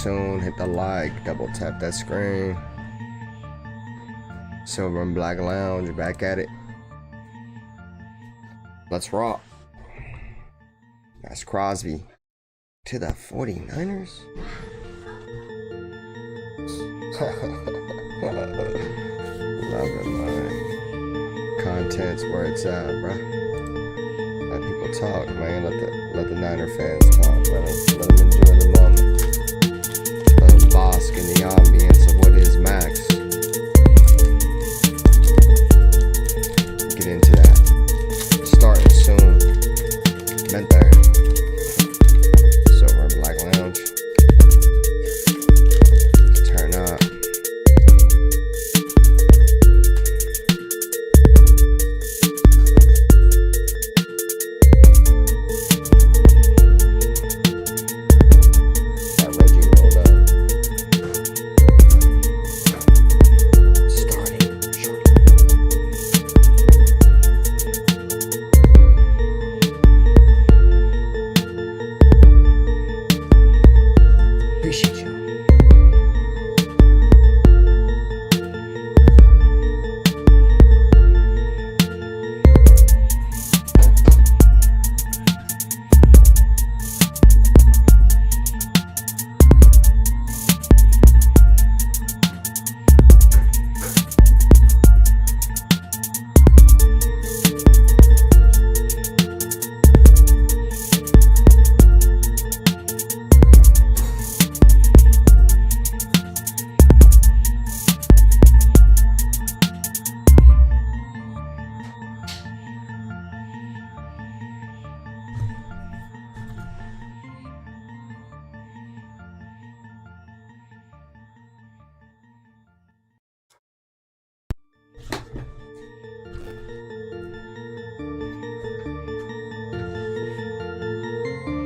soon. Hit the like, double tap that screen. Silver and Black Lounge, back at it. Let's rock. Maxx Crosby to the 49ers. Love it, man. Content's where it's at, bro. Let people talk, man. Let the Niner fans talk. Let them enjoy the moment. Let them bask in the ambience of what is Max. Get into that. Starting soon. Been there. Silver and Black Lounge. Turn up.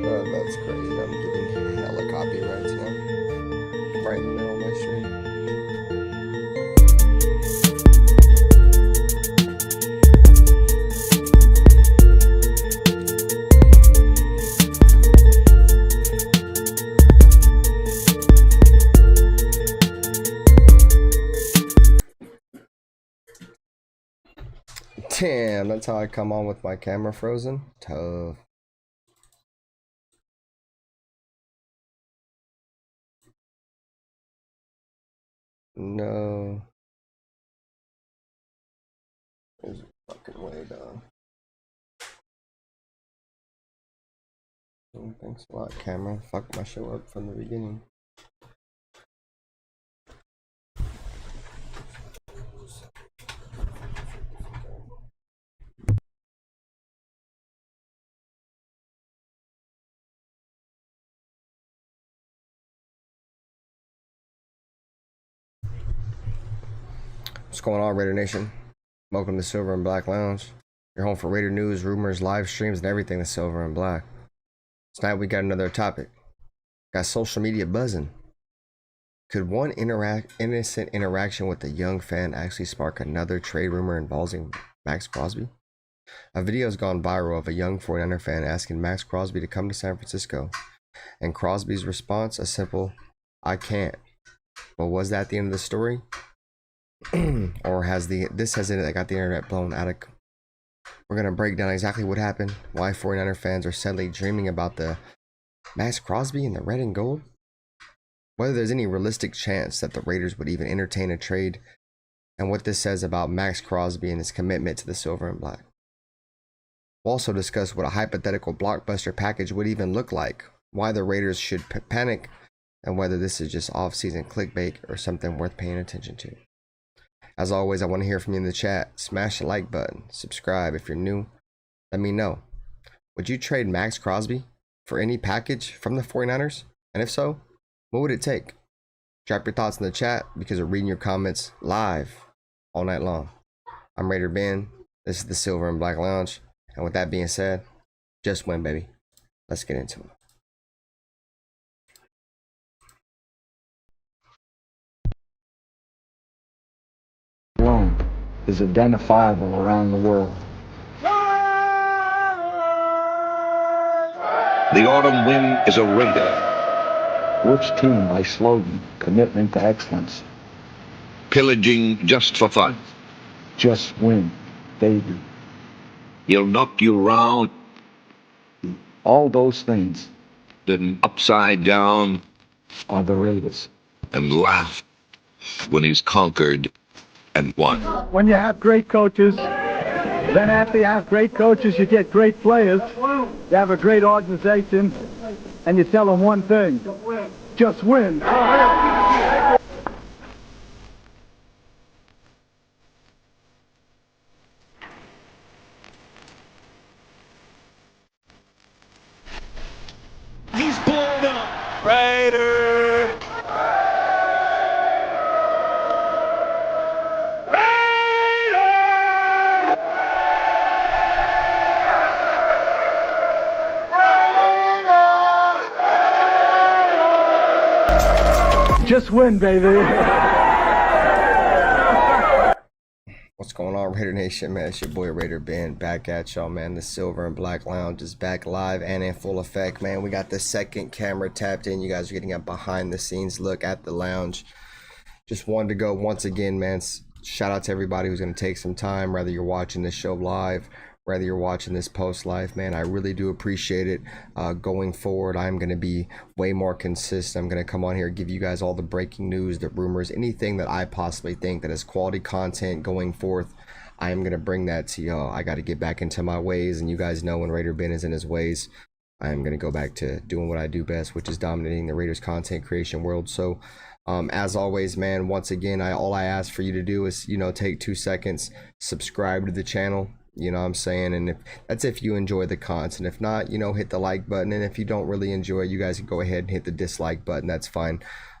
That's crazy. I'm getting hella copyrights now. Right in the middle of my stream. Damn, that's how I come on with my camera frozen. Tough. No. There's a fucking way down. Thanks a lot, camera. Fuck my show up from the beginning. What's going on, Raider Nation? Welcome to Silver and Black Lounge. Your home for Raider news, rumors, live streams, and everything that's Silver and Black. Tonight we got another topic. Got social media buzzing. Could one innocent interaction with a young fan actually spark another trade rumor involving Maxx Crosby? A video has gone viral of a young 49er fan asking Maxx Crosby to come to San Francisco, and Crosby's response, a simple, "I can't." But was that the end of the story? Or has it got the internet blown out of? We're gonna break down exactly what happened, why 49er fans are sadly dreaming about the Maxx Crosby in the red and gold, whether there's any realistic chance that the Raiders would even entertain a trade, and what this says about Maxx Crosby and his commitment to the silver and black. We'll also discuss what a hypothetical blockbuster package would even look like, why the Raiders should panic, and whether this is just off-season clickbait or something worth paying attention to. As always, I want to hear from you in the chat. Smash the like button. Subscribe if you're new. Let me know. Would you trade Maxx Crosby for any package from the 49ers? And if so, what would it take? Drop your thoughts in the chat because we're reading your comments live all night long. I'm Raider Ben. This is the Silver and Black Lounge. And with that being said, just win, baby. Let's get into it. Is identifiable around the world. The autumn wind is a raider. Which team by slogan, commitment to excellence? Pillaging just for fun. Just win, baby. He'll knock you round, All those things then upside down, are the Raiders. and laugh when he's conquered and won. When you have great coaches, then after you have great coaches, you get great players. You have a great organization, and you tell them one thing: just win. He's blown up. Raider. Just win, baby. What's going on, Raider Nation, man? It's your boy Raider Ben back at y'all, man. The Silver and Black Lounge is back live and in full effect, man. We got the second camera tapped in. You guys are getting a behind the scenes look at the lounge. Just wanted to go once again, man. Shout out to everybody who's going to take some time, whether you're watching this show live, whether you're watching this post live, man. I really do appreciate it. Going forward, I'm going to be way more consistent. I'm going to come on here, give you guys all the breaking news, the rumors, anything that I possibly think that is quality content going forth. I am going to bring that to y'all. I got to get back into my ways, and you guys know when Raider Ben is in his ways, I am going to go back to doing what I do best, which is dominating the Raiders content creation world. So as always, man, once again, all I ask for you to do is, take 2 seconds, subscribe to the channel. You know what I'm saying? And if you enjoy the content. If not, hit the like button. And if you don't really enjoy it, you guys can go ahead and hit the dislike button. That's fine.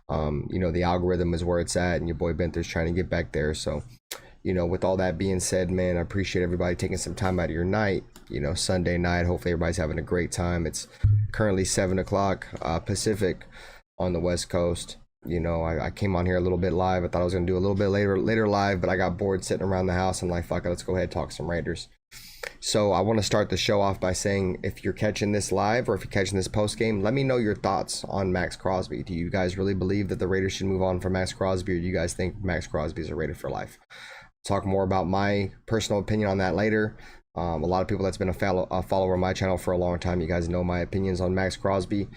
The algorithm is where it's at, and your boy Benther's trying to get back there. So, with all that being said, man, I appreciate everybody taking some time out of your night, Sunday night. Hopefully everybody's having a great time. It's currently 7 o'clock Pacific on the West Coast. I came on here a little bit live. I thought I was going to do a little bit later live, but I got bored sitting around the house. I'm like, fuck it, let's go ahead and talk some Raiders. So I want to start the show off by saying, if you're catching this live or if you're catching this post game, let me know your thoughts on Maxx Crosby. Do you guys really believe that the Raiders should move on from Maxx Crosby, or do you guys think Maxx Crosby is a Raider for life? Talk more about my personal opinion on that later. A lot of people that's been a follower of my channel for a long time, you guys know my opinions on Maxx Crosby.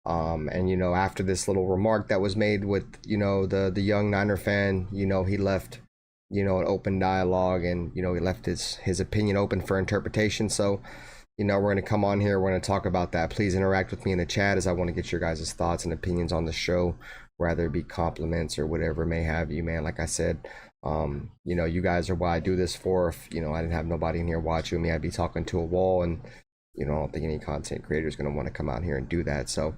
And after this little remark that was made with the young Niner fan, he left an open dialogue, and he left his opinion open for interpretation. So we're going to come on here, we're going to talk about that. Please interact with me in the chat, as I want to get your guys' thoughts and opinions on the show, whether it be compliments or whatever may have you, man. Like I said, you guys are what I do this for. If I didn't have nobody in here watching me, I'd be talking to a wall, and I don't think any content creator is going to want to come out here and do that. So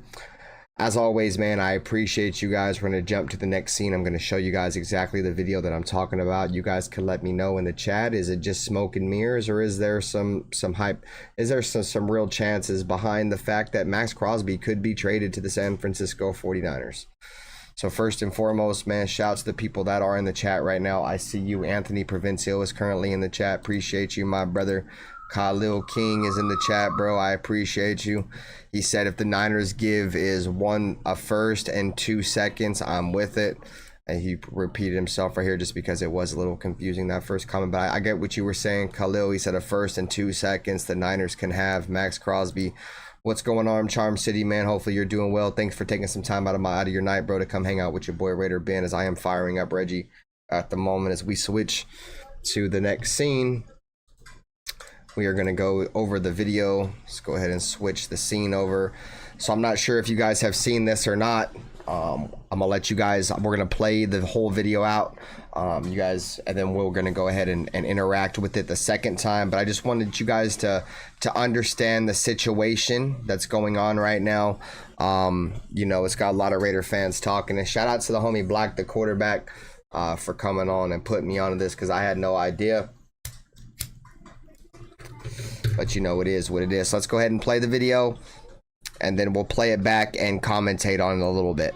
as always, man, I appreciate you guys. We're going to jump to the next scene. I'm going to show you guys exactly the video that I'm talking about. You guys can let me know in the chat. Is it just smoke and mirrors, or is there some hype? Is there some real chances behind the fact that Maxx Crosby could be traded to the San Francisco 49ers? So first and foremost, man, shouts to the people that are in the chat right now. I see you. Anthony Provincial is currently in the chat. Appreciate you, my brother. Khalil King is in the chat, bro. I appreciate you. He said if the Niners give is a first and 2 seconds, I'm with it. And he repeated himself right here just because it was a little confusing, that first comment. But I get what you were saying, Khalil. He said a first and 2 seconds the Niners can have Maxx Crosby. What's going on, Charm City, man? Hopefully you're doing well. Thanks for taking some time out of your night, bro, to come hang out with your boy Raider Ben, as I am firing up Reggie at the moment as we switch to the next scene. We are going to go over the video. Let's go ahead and switch the scene over. So I'm not sure if you guys have seen this or not. I'm going to let you guys, we're going to play the whole video out, you guys, and then we're going to go ahead and interact with it the second time. But I just wanted you guys to understand the situation that's going on right now. It's got a lot of Raider fans talking. And shout out to the homie Black, the quarterback, for coming on and putting me onto this, because I had no idea. But it is what it is. So let's go ahead and play the video, and then we'll play it back and commentate on it a little bit.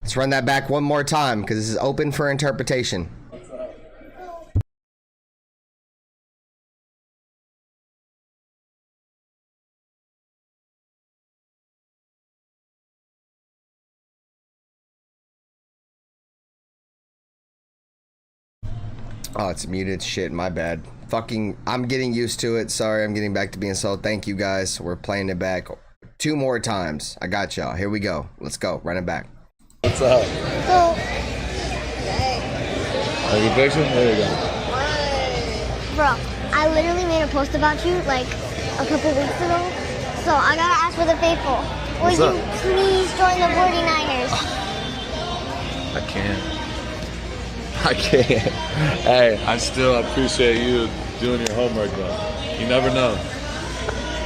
Let's run that back one more time because this is open for interpretation. Oh, it's muted. Shit, my bad. Fucking, I'm getting used to it. Sorry, I'm getting back to being slow. Thank you guys. We're playing it back 2 more times. I got y'all. Here we go. Let's go. Run it back. What's up? So, Are you picture? There you go. bro, I literally made a post about you like a couple weeks ago. So I gotta ask for the faithful. Would What's up? you please join the 49ers? I can't. Hey, I still appreciate you doing your homework though. You never know.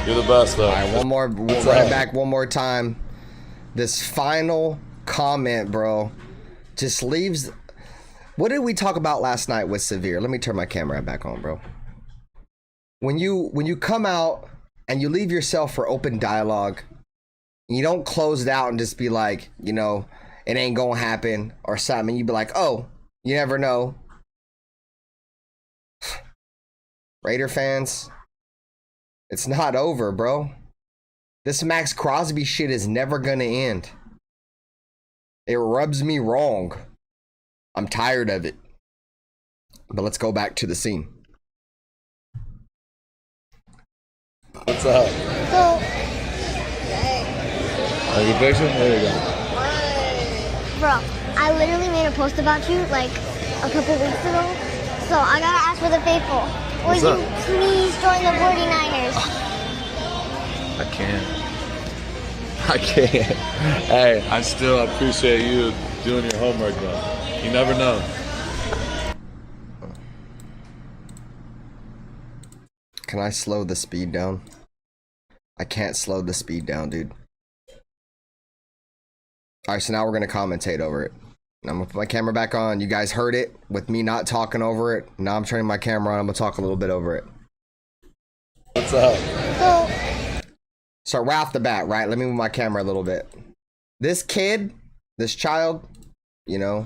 You're the best though. All right, one more. We'll run it back one more time. This final comment, bro, just leaves. What did we talk about last night with Severe? Let me turn my camera back on, bro. When you come out and you leave yourself for open dialogue, you don't close it out and just be like, you know, it ain't gonna happen or something. You be like, oh, you never know. Raider fans, it's not over, bro. This Maxx Crosby shit is never gonna end. It rubs me wrong. I'm tired of it. But let's go back to the scene. What's up? So, Are you picture? There you go. bro, I literally made a post about you like a couple weeks ago. So I gotta ask for the faithful. Would What's up? you please join the 49ers? I can't. Hey, I still appreciate you doing your homework though. You never know. Can I slow the speed down? I can't slow the speed down, dude. Alright, so now we're gonna commentate over it. I'm gonna put my camera back on. You guys heard it with me not talking over it. Now I'm turning my camera on. I'm gonna talk a little bit over it. What's up? So right off the bat, right? Let me move my camera a little bit. This kid, this child, you know,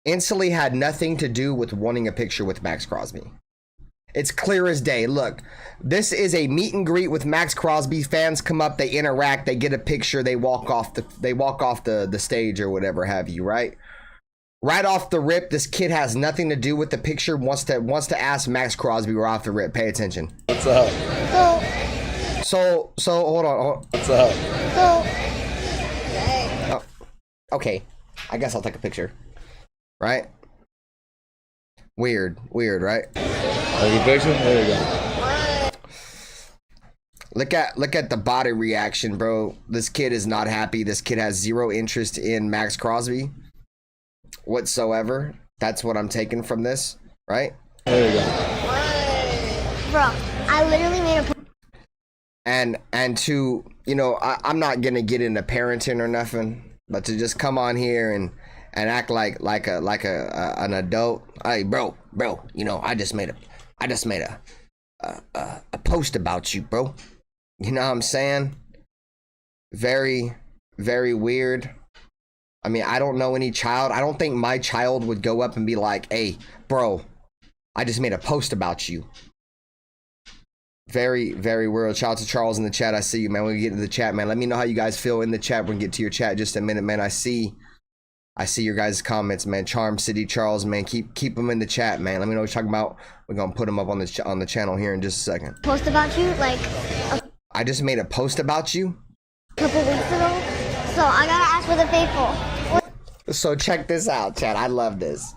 instantly had nothing to do with wanting a picture with Maxx Crosby. It's clear as day. Look, this is a meet and greet with Maxx Crosby. Fans come up, they interact, they get a picture, they walk off the stage or whatever have you, right? Right off the rip, this kid has nothing to do with the picture. Wants to ask Maxx Crosby right off the rip. Pay attention. What's up? So hold on. What's up? Oh, okay, I guess I'll take a picture. Right? Weird, right? Are you picture? There you go. Look at the body reaction, bro. This kid is not happy. This kid has zero interest in Maxx Crosby whatsoever. That's what I'm taking from this, right? There you go. Bro, I literally made a And to, you know, I'm not gonna get into parenting or nothing, but to just come on here and act like an adult. Hey, bro, you know, I just made a post about you, bro. You know what I'm saying? Very, very weird. I mean, I don't know any child. I don't think my child would go up and be like, hey, bro, I just made a post about you. Very, very weird. Shout out to Charles in the chat. I see you, man. When we get into the chat, man, let me know how you guys feel in the chat. We're gonna get to your chat in just a minute, man. I see your guys' comments, man. Charm City Charles, man. Keep them in the chat, man. Let me know what you're talking about. We're gonna put them up on the channel here in just a second. post about you like I just made a post about you. a couple weeks ago. So I gotta ask for the faithful. So check this out, chat. I love this.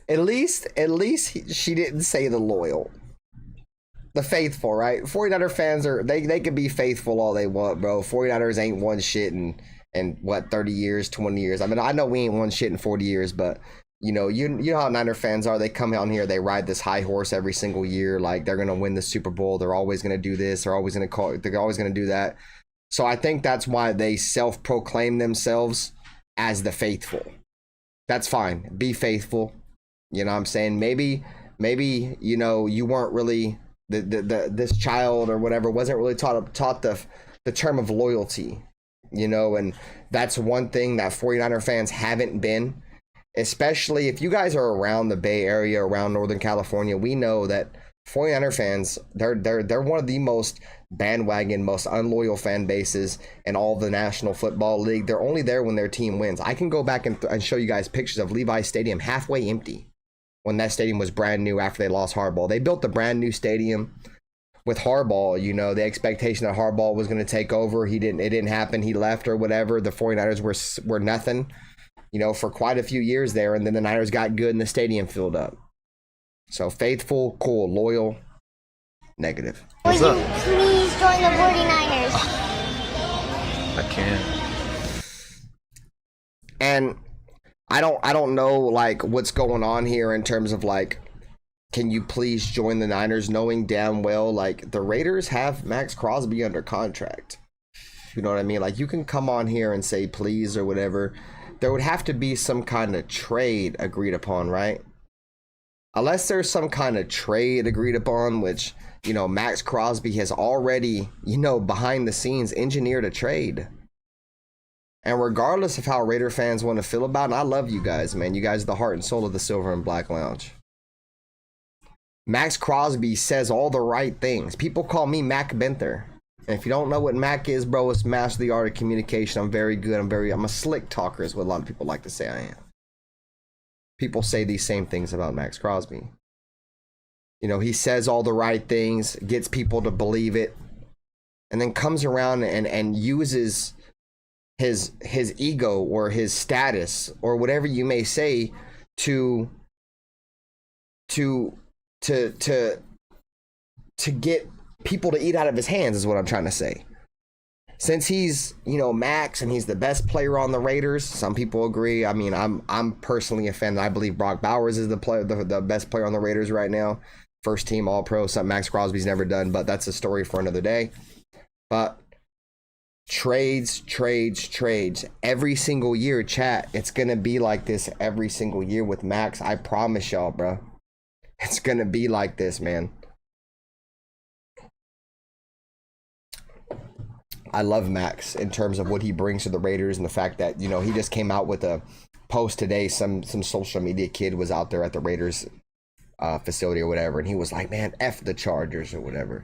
At least she didn't say the loyal. The faithful, right? 49er fans they can be faithful all they want, bro. 49ers ain't won shit in what, 30 years, 20 years. I mean, I know we ain't won shit in 40 years, but you know how Niner fans are. They come out here, they ride this high horse every single year, like they're gonna win the Super Bowl. They're always gonna do this. They're always gonna do that. So I think that's why they self-proclaim themselves as the faithful. That's fine. Be faithful. You know what I'm saying? Maybe you know you weren't really this child or whatever wasn't really taught the term of loyalty. you know, and that's one thing that 49er fans haven't been, especially if you guys are around the Bay Area, around Northern California. We know that 49er fans, they're one of the most bandwagon, most unloyal fan bases in all of the National Football League. They're only there when their team wins. I can go back and show you guys pictures of Levi's Stadium halfway empty when that stadium was brand new after they lost Harbaugh. They built the brand new stadium with Harbaugh, you know, the expectation that Harbaugh was going to take over. It didn't happen. He left or whatever. The 49ers were nothing, you know, for quite a few years there. And then the Niners got good and the stadium filled up. So faithful, cool, loyal, negative. Would you please join the 49ers? I can't. And I don't know like what's going on here in terms of like, can you please join the Niners, knowing damn well like the Raiders have Maxx Crosby under contract. You know what I mean? Like, you can come on here and say please or whatever. There would have to be some kind of trade agreed upon, right? Unless there's some kind of trade agreed upon, which, you know, Maxx Crosby has already, you know, behind the scenes engineered a trade. And regardless of how Raider fans want to feel about it, I love you guys, man. You guys are the heart and soul of the Silver and Black Lounge. Maxx Crosby says all the right things. People call me Mac Benther. And if you don't know what Mac is, bro, it's master the art of communication. I'm very good. I'm a slick talker is what a lot of people like to say I am. People say these same things about Maxx Crosby. You know, he says all the right things, gets people to believe it, and then comes around and uses his ego or his status or whatever you may say to get people to eat out of his hands is what I'm trying to say. Since he's, you know, Max and he's the best player on the Raiders, some people agree. I mean, I'm personally a fan. I believe Brock Bowers is the best player on the Raiders right now. First team All-Pro, something Maxx Crosby's never done, but that's a story for another day. But trades. Every single year, chat, it's going to be like this every single year with Max. I promise y'all, bro. It's going to be like this, man. I love Max in terms of what he brings to the Raiders and the fact that, you know, he just came out with a post today. Some social media kid was out there at the Raiders facility or whatever, and he was like, man, F the Chargers or whatever.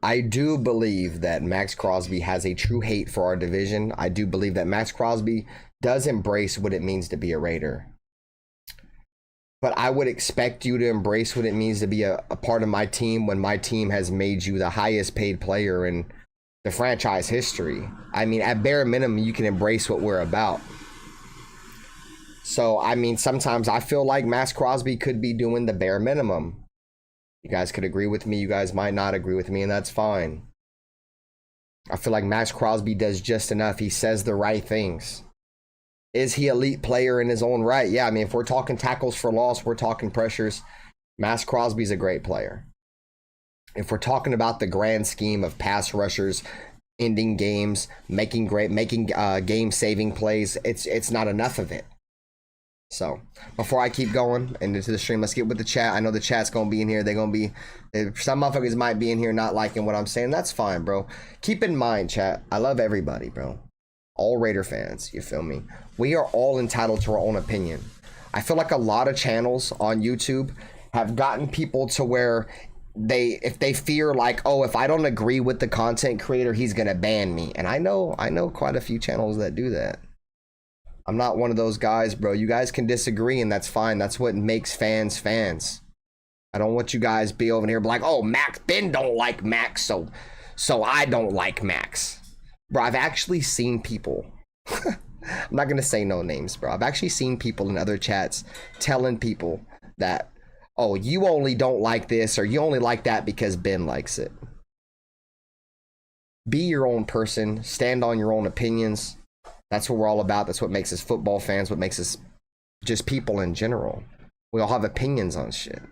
I do believe that Maxx Crosby has a true hate for our division. I do believe that Maxx Crosby does embrace what it means to be a Raider. But I would expect you to embrace what it means to be a part of my team when my team has made you the highest paid player in the franchise history. I mean, at bare minimum, you can embrace what we're about. So, I mean, sometimes I feel like Maxx Crosby could be doing the bare minimum. You guys could agree with me. You guys might not agree with me, and that's fine. I feel like Maxx Crosby does just enough. He says the right things. Is he elite player in his own right? Yeah, I mean, if we're talking tackles for loss, we're talking pressures, Maxx Crosby's a great player. If we're talking about the grand scheme of pass rushers, ending games, making game-saving plays, it's not enough of it. So, before I keep going into the stream, let's get with the chat. I know the chat's going to be in here. Some motherfuckers might be in here not liking what I'm saying. That's fine, bro. Keep in mind, chat, I love everybody, bro. All Raider fans, you feel me? We are all entitled to our own opinion. I feel like a lot of channels on YouTube have gotten people to where if they fear like, oh, if I don't agree with the content creator, he's gonna ban me. And I know quite a few channels that do that. I'm not one of those guys, bro. You guys can disagree, and that's fine. That's what makes fans fans. I don't want you guys be over here like, oh, Ben don't like Max, so I don't like Max. Bro, I've actually seen people, I'm not going to say no names, bro. I've actually seen people in other chats telling people that, oh, you only don't like this or you only like that because Ben likes it. Be your own person. Stand on your own opinions. That's what we're all about. That's what makes us football fans, what makes us just people in general. We all have opinions on shit.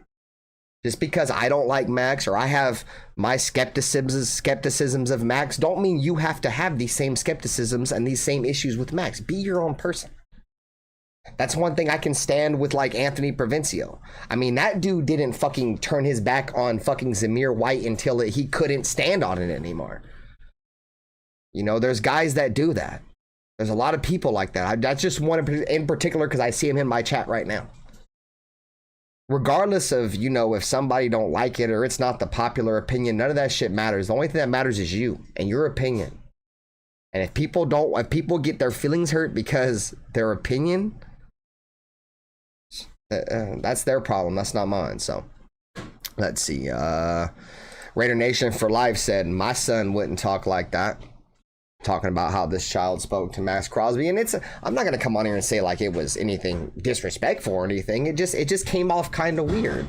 Just because I don't like Max or I have my skepticisms of Max don't mean you have to have these same skepticisms and these same issues with Max. Be your own person. That's one thing I can stand with, like Anthony Provencio. I mean, that dude didn't fucking turn his back on fucking Zamir White until he couldn't stand on it anymore. You know, there's guys that do that. There's a lot of people like that. That's just one in particular because I see him in my chat right now. Regardless of, you know, if somebody don't like it or it's not the popular opinion, none of that shit matters. The only thing that matters is you and your opinion. And if people get their feelings hurt because their opinion, that's their problem. That's not mine. So let's see. Raider Nation for Life said, my son wouldn't talk like that. Talking about how this child spoke to Maxx Crosby, and I'm not gonna come on here and say like it was anything disrespectful or anything. It just came off kind of weird.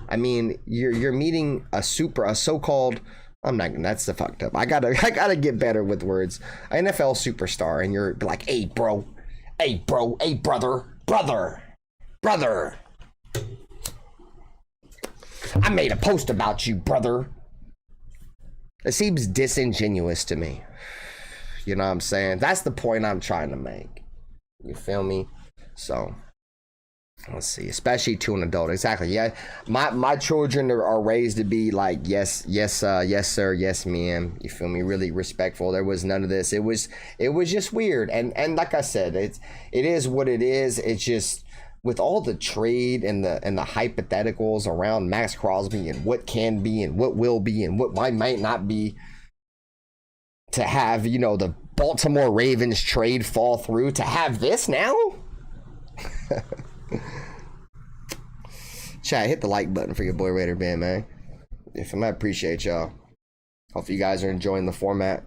I mean, you're meeting a so-called, that's the fucked up. I gotta get better with words. An NFL superstar, and you're like, hey bro, hey brother. I made a post about you, brother. It seems disingenuous to me. You know what I'm saying? That's the point I'm trying to make. You feel me? So, let's see. Especially to an adult. Exactly. Yeah. My children are raised to be like, yes, sir, yes, ma'am. You feel me? Really respectful. There was none of this. It was just weird. And like I said, it is what it is. It's just with all the trade and the hypotheticals around Maxx Crosby and what can be and what will be and what might not be. To have, you know, the Baltimore Ravens trade fall through, to have this now? Chat, hit the like button for your boy Raider Ben, man. I appreciate y'all. Hopefully you guys are enjoying the format.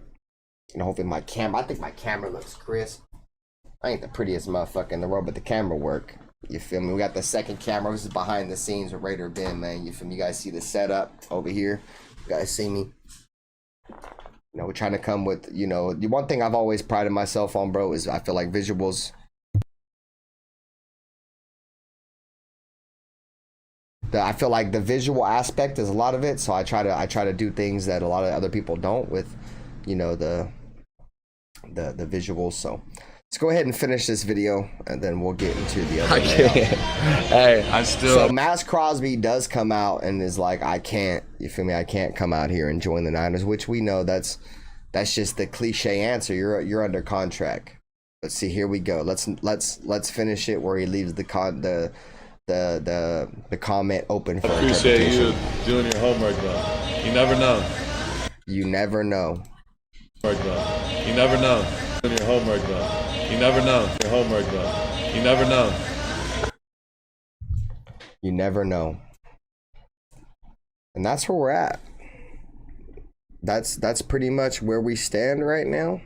And hopefully I think my camera looks crisp. I ain't the prettiest motherfucker in the world, but the camera work. You feel me? We got the second camera. This is behind the scenes with Raider Ben, man. You feel me? You guys see the setup over here? You guys see me? You know, we're trying to come with, you know, the one thing I've always prided myself on, bro, is I feel like visuals. I feel like the visual aspect is a lot of it, so I try to do things that a lot of other people don't with, you know, the visuals. So let's go ahead and finish this video, and then we'll get into the other. So Maxx Crosby does come out and is like, I can't. You feel me? I can't come out here and join the Niners, which we know that's just the cliche answer. You're under contract. Let's see. Here we go. Let's finish it where he leaves the comment open for appreciate you doing your homework though. You never know. You never know. You never know. Doing your homework though. You never know. Your homework though. You never know. You never know. And that's where we're at. That's pretty much where we stand right now.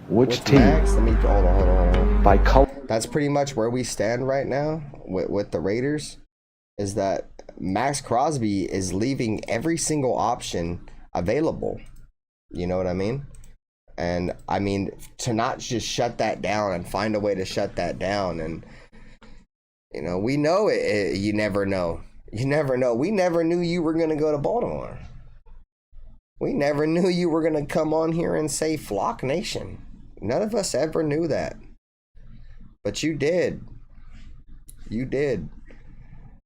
Which team? Maxx? Let me hold on. By color. That's pretty much where we stand right now with the Raiders. Is that Maxx Crosby is leaving every single option available. You know what I mean? And I mean, to not just shut that down and find a way to shut that down. And, you know, we know it, you never know. You never know. We never knew you were going to go to Baltimore. We never knew you were going to come on here and say Flock Nation. None of us ever knew that. But you did. You did.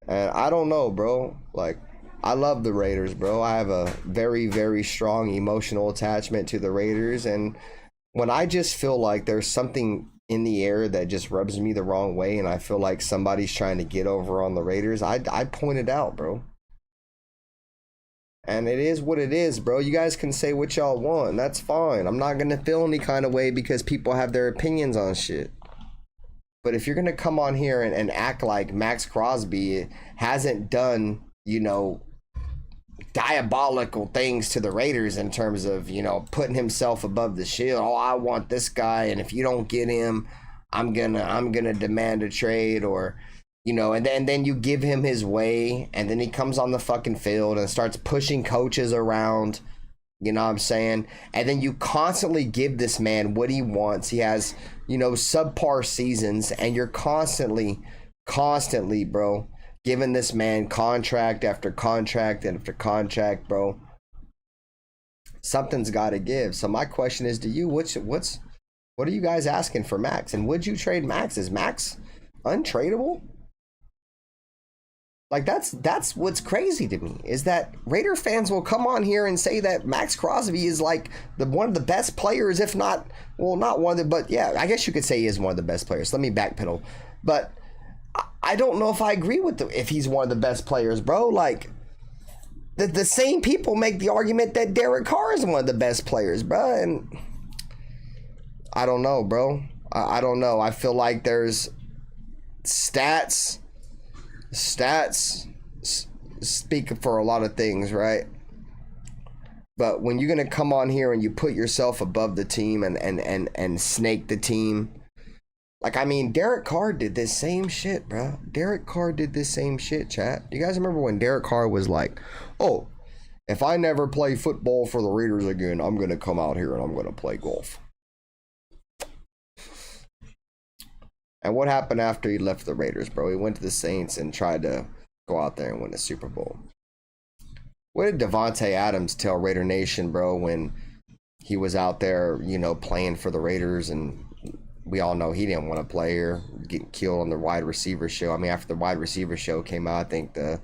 And I don't know, bro. Like, I love the Raiders, bro. I have a very, very strong emotional attachment to the Raiders. And when I just feel like there's something in the air that just rubs me the wrong way and I feel like somebody's trying to get over on the Raiders, I point it out, bro. And it is what it is, bro. You guys can say what y'all want. That's fine. I'm not going to feel any kind of way because people have their opinions on shit. But if you're going to come on here and act like Maxx Crosby hasn't done, you know, diabolical things to the Raiders in terms of, you know, putting himself above the shield. Oh, I want this guy, and if you don't get him, I'm gonna demand a trade, or, you know, and then you give him his way, and then he comes on the fucking field and starts pushing coaches around, you know what I'm saying? And then you constantly give this man what he wants. He has, you know, subpar seasons, and you're constantly, bro, giving this man contract after contract after contract, bro. Something's got to give. So my question is to you, what are you guys asking for Maxx? And would you trade Maxx? Is Maxx untradeable? Like that's what's crazy to me is that Raider fans will come on here and say that Maxx Crosby is like one of the best players, if not, well, not one of the, but yeah, I guess you could say he is one of the best players. Let me backpedal, but I don't know if I agree with if he's one of the best players, bro. Like the same people make the argument that Derek Carr is one of the best players, bro, and I don't know, bro. I don't know. I feel like there's stats speak for a lot of things, right? But when you're gonna come on here and you put yourself above the team and snake the team, like, I mean, Derek Carr did this same shit, bro. Derek Carr did this same shit, chat. You guys remember when Derek Carr was like, oh, if I never play football for the Raiders again, I'm gonna come out here and I'm gonna play golf. And what happened after he left the Raiders, bro? He went to the Saints and tried to go out there and win the Super Bowl. What did Devontae Adams tell Raider Nation, bro, when he was out there, you know, playing for the Raiders? And we all know he didn't want to play here, getting killed on the wide receiver show. I mean, after the wide receiver show came out, I think the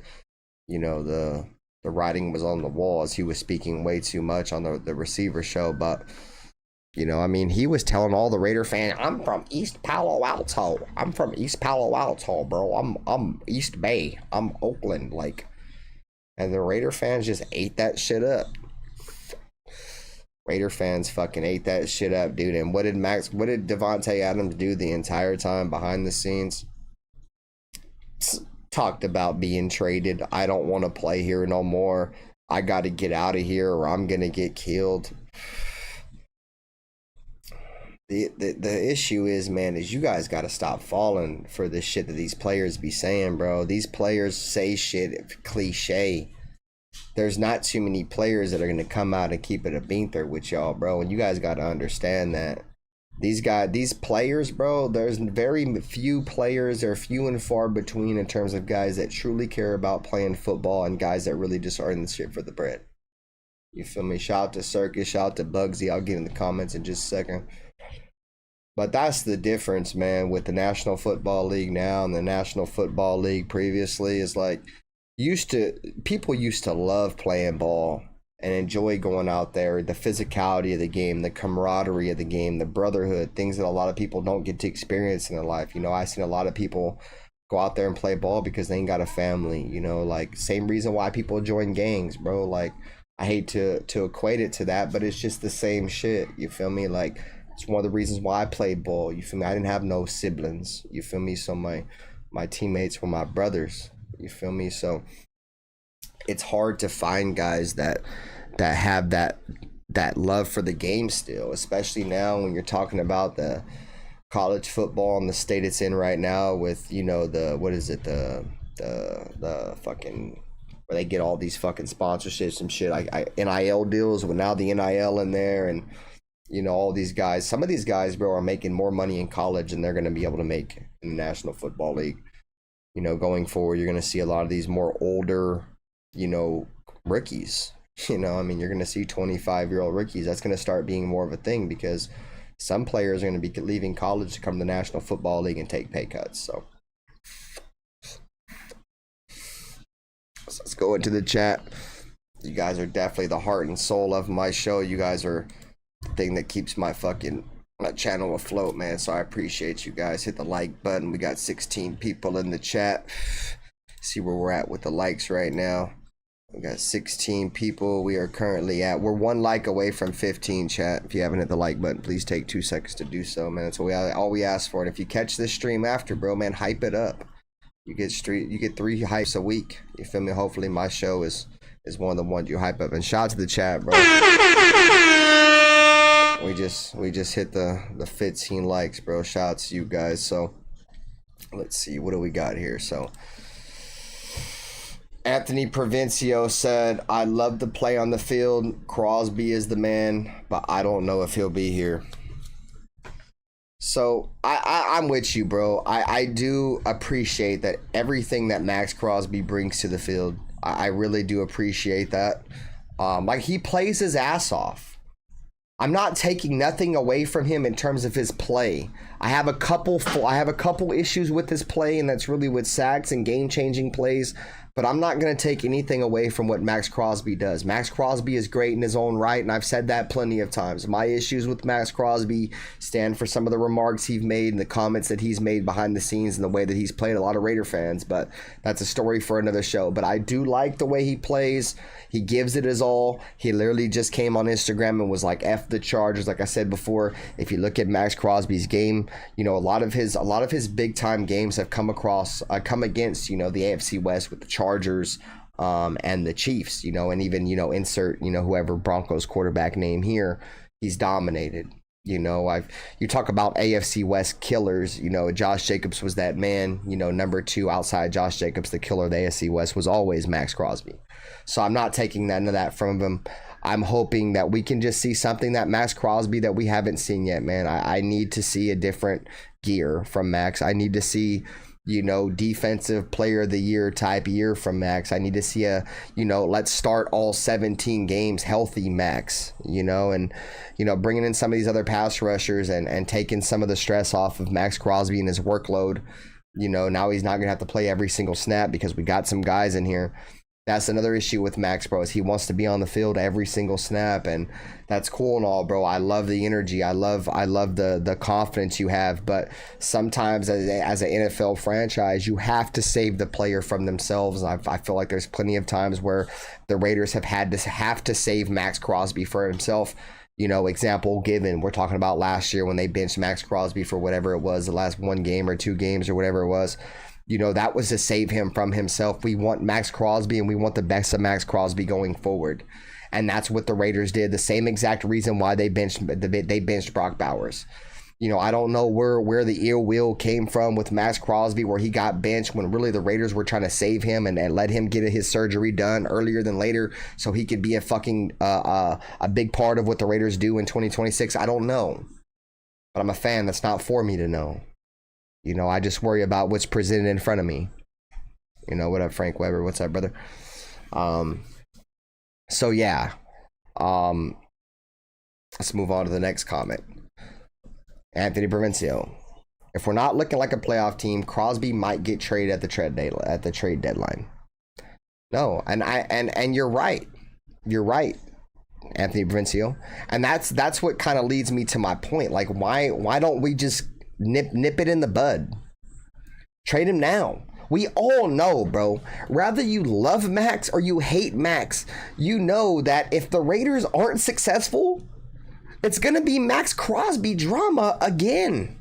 writing was on the wall as he was speaking way too much on the receiver show. But you know, I mean, he was telling all the Raider fans, I'm from East Palo Alto. I'm from East Palo Alto, bro. I'm East Bay. I'm Oakland, like. And the Raider fans just ate that shit up. Raider fans fucking ate that shit up, dude. And what did Devontae Adams do the entire time behind the scenes? Talked about being traded. I don't want to play here no more. I got to get out of here or I'm going to get killed. The issue is, man, is you guys got to stop falling for this shit that these players be saying, bro. These players say shit cliche. There's not too many players that are going to come out and keep it a beaner with y'all, bro. And you guys got to understand that. These players, bro, there's very few players. They're few and far between in terms of guys that truly care about playing football and guys that really just are in the shit for the bread. You feel me? Shout out to Circus. Shout out to Bugsy. I'll get in the comments in just a second. But that's the difference, man, with the National Football League now and the National Football League previously. Is like people used to love playing ball and enjoy going out there, the physicality of the game, the camaraderie of the game, the brotherhood, things that a lot of people don't get to experience in their life. You know, I've seen a lot of people go out there and play ball because they ain't got a family, you know, like same reason why people join gangs, bro. Like, I hate to equate it to that, but it's just the same shit. You feel me? Like, it's one of the reasons why I played ball. You feel me? I didn't have no siblings. You feel me? So my teammates were my brothers. You feel me? So it's hard to find guys that have that love for the game still, especially now when you're talking about the college football and the state it's in right now with, you know, the fucking where they get all these fucking sponsorships and shit. I NIL deals with now the NIL in there, and you know, all these guys, some of these guys, bro, are making more money in college than they're going to be able to make in the National Football League. You know, going forward, you're going to see a lot of these more older, you know, rookies. You know, I mean, you're going to see 25-year-old rookies. That's going to start being more of a thing because some players are going to be leaving college to come to the National Football League and take pay cuts. So let's go into the chat. You guys are definitely the heart and soul of my show. You guys are thing that keeps my channel afloat, man. So I appreciate you guys. Hit the like button. We got 16 people in the chat. See where we're at with the likes right now. We got 16 people. We are currently we're one like away from 15, chat. If you haven't hit the like button, please take 2 seconds to do so, man. That's all we ask for. And if you catch this stream after, bro, man, hype it up. You get 3 hypes a week. You feel me? Hopefully my show is one of the ones you hype up. And shout out to the chat, bro. We just hit the 15 likes, bro. Shout out to you guys. So let's see, what do we got here? So Anthony Provencio said, I love to play on the field. Crosby is the man, but I don't know if he'll be here. So I'm with you, bro. I do appreciate that everything that Maxx Crosby brings to the field. I really do appreciate that. Like, he plays his ass off. I'm not taking nothing away from him in terms of his play. I have a couple issues with his play, and that's really with sacks and game-changing plays. But I'm not going to take anything away from what Maxx Crosby does. Maxx Crosby is great in his own right, and I've said that plenty of times. My issues with Maxx Crosby stand for some of the remarks he's made and the comments that he's made behind the scenes and the way that he's played a lot of Raider fans, but that's a story for another show. But I do like the way he plays. He gives it his all. He literally just came on Instagram and was like, F the Chargers. Like I said before, if you look at Maxx Crosby's game, you know, a lot of his big time games have come against, you know, the AFC West with the Chargers and the Chiefs, you know, and even, you know, insert, you know, whoever Broncos quarterback name here, he's dominated. You know, you talk about AFC West killers, you know, Josh Jacobs was that man, you know, number 2 outside Josh Jacobs, the killer of the AFC West was always Maxx Crosby. So I'm not taking none of that from him. I'm hoping that we can just see something that Maxx Crosby that we haven't seen yet, man. I need to see a different gear from Max. I need to see, you know, defensive player of the year type year from Max. I need to see a, you know, let's start all 17 games healthy Max, you know, and, you know, bringing in some of these other pass rushers and taking some of the stress off of Maxx Crosby and his workload. You know, now he's not going to have to play every single snap because we got some guys in here. That's another issue with Max, bro, is he wants to be on the field every single snap, and that's cool and all, bro. I love the energy. I love the confidence you have, but sometimes as an NFL franchise, you have to save the player from themselves. I feel like there's plenty of times where the Raiders have to save Maxx Crosby for himself. You know, example given, we're talking about last year when they benched Maxx Crosby for whatever it was, the last 1 game or 2 games or whatever it was. You know, that was to save him from himself. We want Maxx Crosby, and we want the best of Maxx Crosby going forward. And that's what the Raiders did. The same exact reason why they benched Brock Bowers. You know, I don't know where the ill will came from with Maxx Crosby, where he got benched when really the Raiders were trying to save him and let him get his surgery done earlier than later so he could be a fucking a big part of what the Raiders do in 2026. I don't know. But I'm a fan. That's not for me to know. You know, I just worry about what's presented in front of me. You know, what up, Frank Weber? What's up, brother? So yeah. Let's move on to the next comment. Anthony Provencio. If we're not looking like a playoff team, Crosby might get traded at the trade deadline. No, and you're right. You're right, Anthony Provencio. And that's what kind of leads me to my point. Like, why don't we just nip it in the bud? Trade him now. We all know, bro, rather you love Max or you hate Max, you know that if the Raiders aren't successful, it's gonna be Maxx Crosby drama again.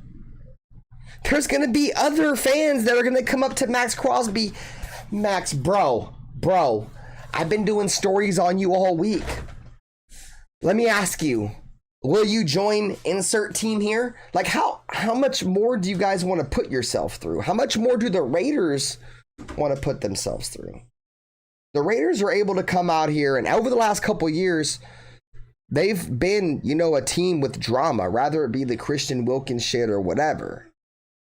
There's gonna be other fans that are gonna come up to Maxx Crosby. Max, bro, I've been doing stories on you all week. Let me ask you, will you join insert team here? Like, how much more do you guys want to put yourself through? How much more do the Raiders want to put themselves through? The Raiders are able to come out here, and over the last couple years, they've been, you know, a team with drama, rather it be the Christian Wilkins shit or whatever.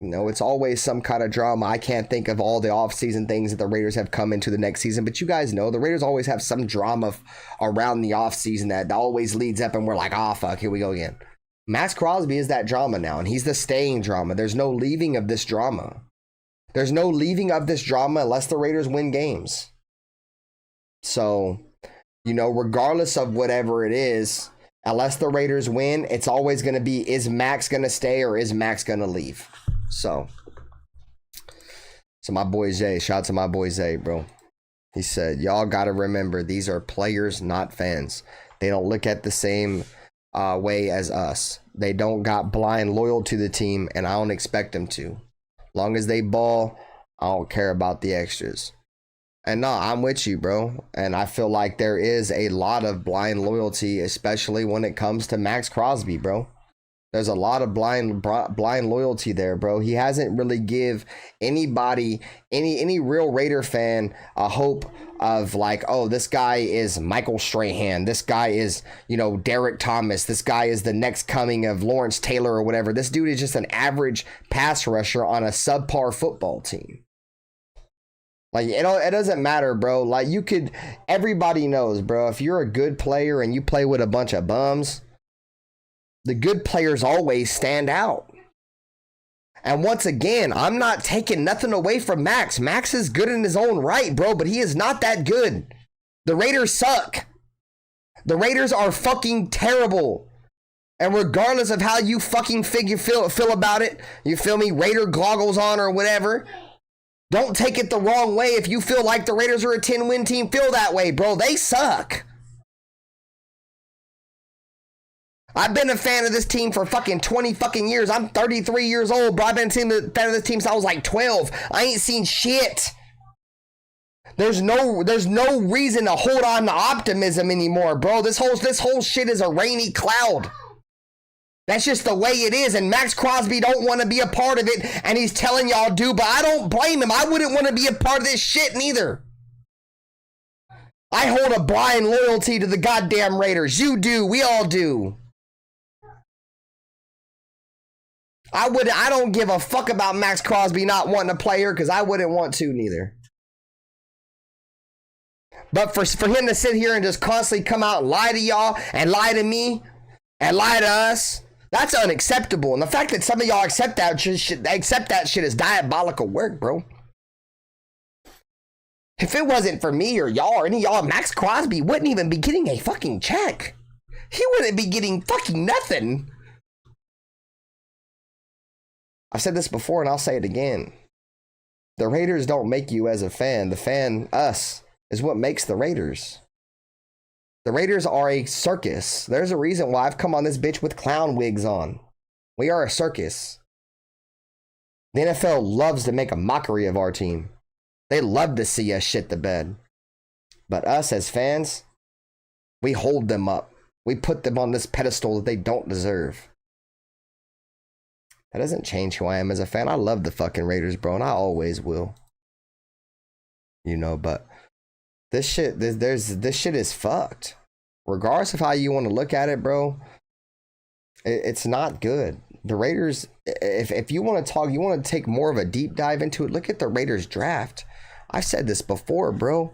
You know, it's always some kind of drama. I can't think of all the offseason things that the Raiders have come into the next season, but you guys know the Raiders always have some drama around the offseason that always leads up, and we're like, oh, fuck, here we go again. Maxx Crosby is that drama now, and he's the staying drama. There's no leaving of this drama. There's no leaving of this drama unless the Raiders win games. So, you know, regardless of whatever it is, unless the Raiders win, it's always going to be, is Max going to stay or is Max going to leave? So my boy Zay, shout out to my boy Zay, bro. He said, y'all got to remember, these are players, not fans. They don't look at the same way as us. They don't got blind loyal to the team, and I don't expect them to. Long as they ball, I don't care about the extras. And no, I'm with you, bro. And I feel like there is a lot of blind loyalty, especially when it comes to Maxx Crosby, bro. There's a lot of blind loyalty there, bro. He hasn't really give anybody, any real Raider fan, a hope of like, oh, this guy is Michael Strahan. This guy is, you know, Derek Thomas. This guy is the next coming of Lawrence Taylor or whatever. This dude is just an average pass rusher on a subpar football team. Like, it doesn't matter, bro. Like, everybody knows, bro, if you're a good player and you play with a bunch of bums, The good players always stand out. And once again, I'm not taking nothing away from Maxx. Maxx is good in his own right, bro, but he is not that good. The Raiders suck. The Raiders are fucking terrible. And regardless of how you fucking feel about it, you feel me, Raider goggles on or whatever, don't take it the wrong way. If you feel like the Raiders are a 10-win team, feel that way, bro. They suck. I've been a fan of this team for fucking 20 fucking years. I'm 33 years old, bro. I've been a fan of this team since I was like 12. I ain't seen shit. There's no reason to hold on to optimism anymore, bro. This whole shit is a rainy cloud. That's just the way it is, and Maxx Crosby don't want to be a part of it, and he's telling y'all do, but I don't blame him. I wouldn't want to be a part of this shit neither. I hold a blind loyalty to the goddamn Raiders. You do. We all do. I don't give a fuck about Maxx Crosby not wanting to play here because I wouldn't want to neither. But for him to sit here and just constantly come out and lie to y'all and lie to me and lie to us, that's unacceptable. And the fact that some of y'all accept that shit is diabolical work, bro. If it wasn't for me or y'all or any of y'all, Maxx Crosby wouldn't even be getting a fucking check. He wouldn't be getting fucking nothing. I've said this before and I'll say it again. The Raiders don't make you as a fan. The fan, us, is what makes the Raiders. The Raiders are a circus. There's a reason why I've come on this bitch with clown wigs on. We are a circus. The NFL loves to make a mockery of our team. They love to see us shit the bed. But us as fans, we hold them up. We put them on this pedestal that they don't deserve. That doesn't change who I am as a fan. I love the fucking Raiders, bro, and I always will. You know, but this shit, this shit is fucked. Regardless of how you want to look at it, bro, it's not good. The Raiders, if you want to talk, you want to take more of a deep dive into it, look at the Raiders draft. I've said this before, bro.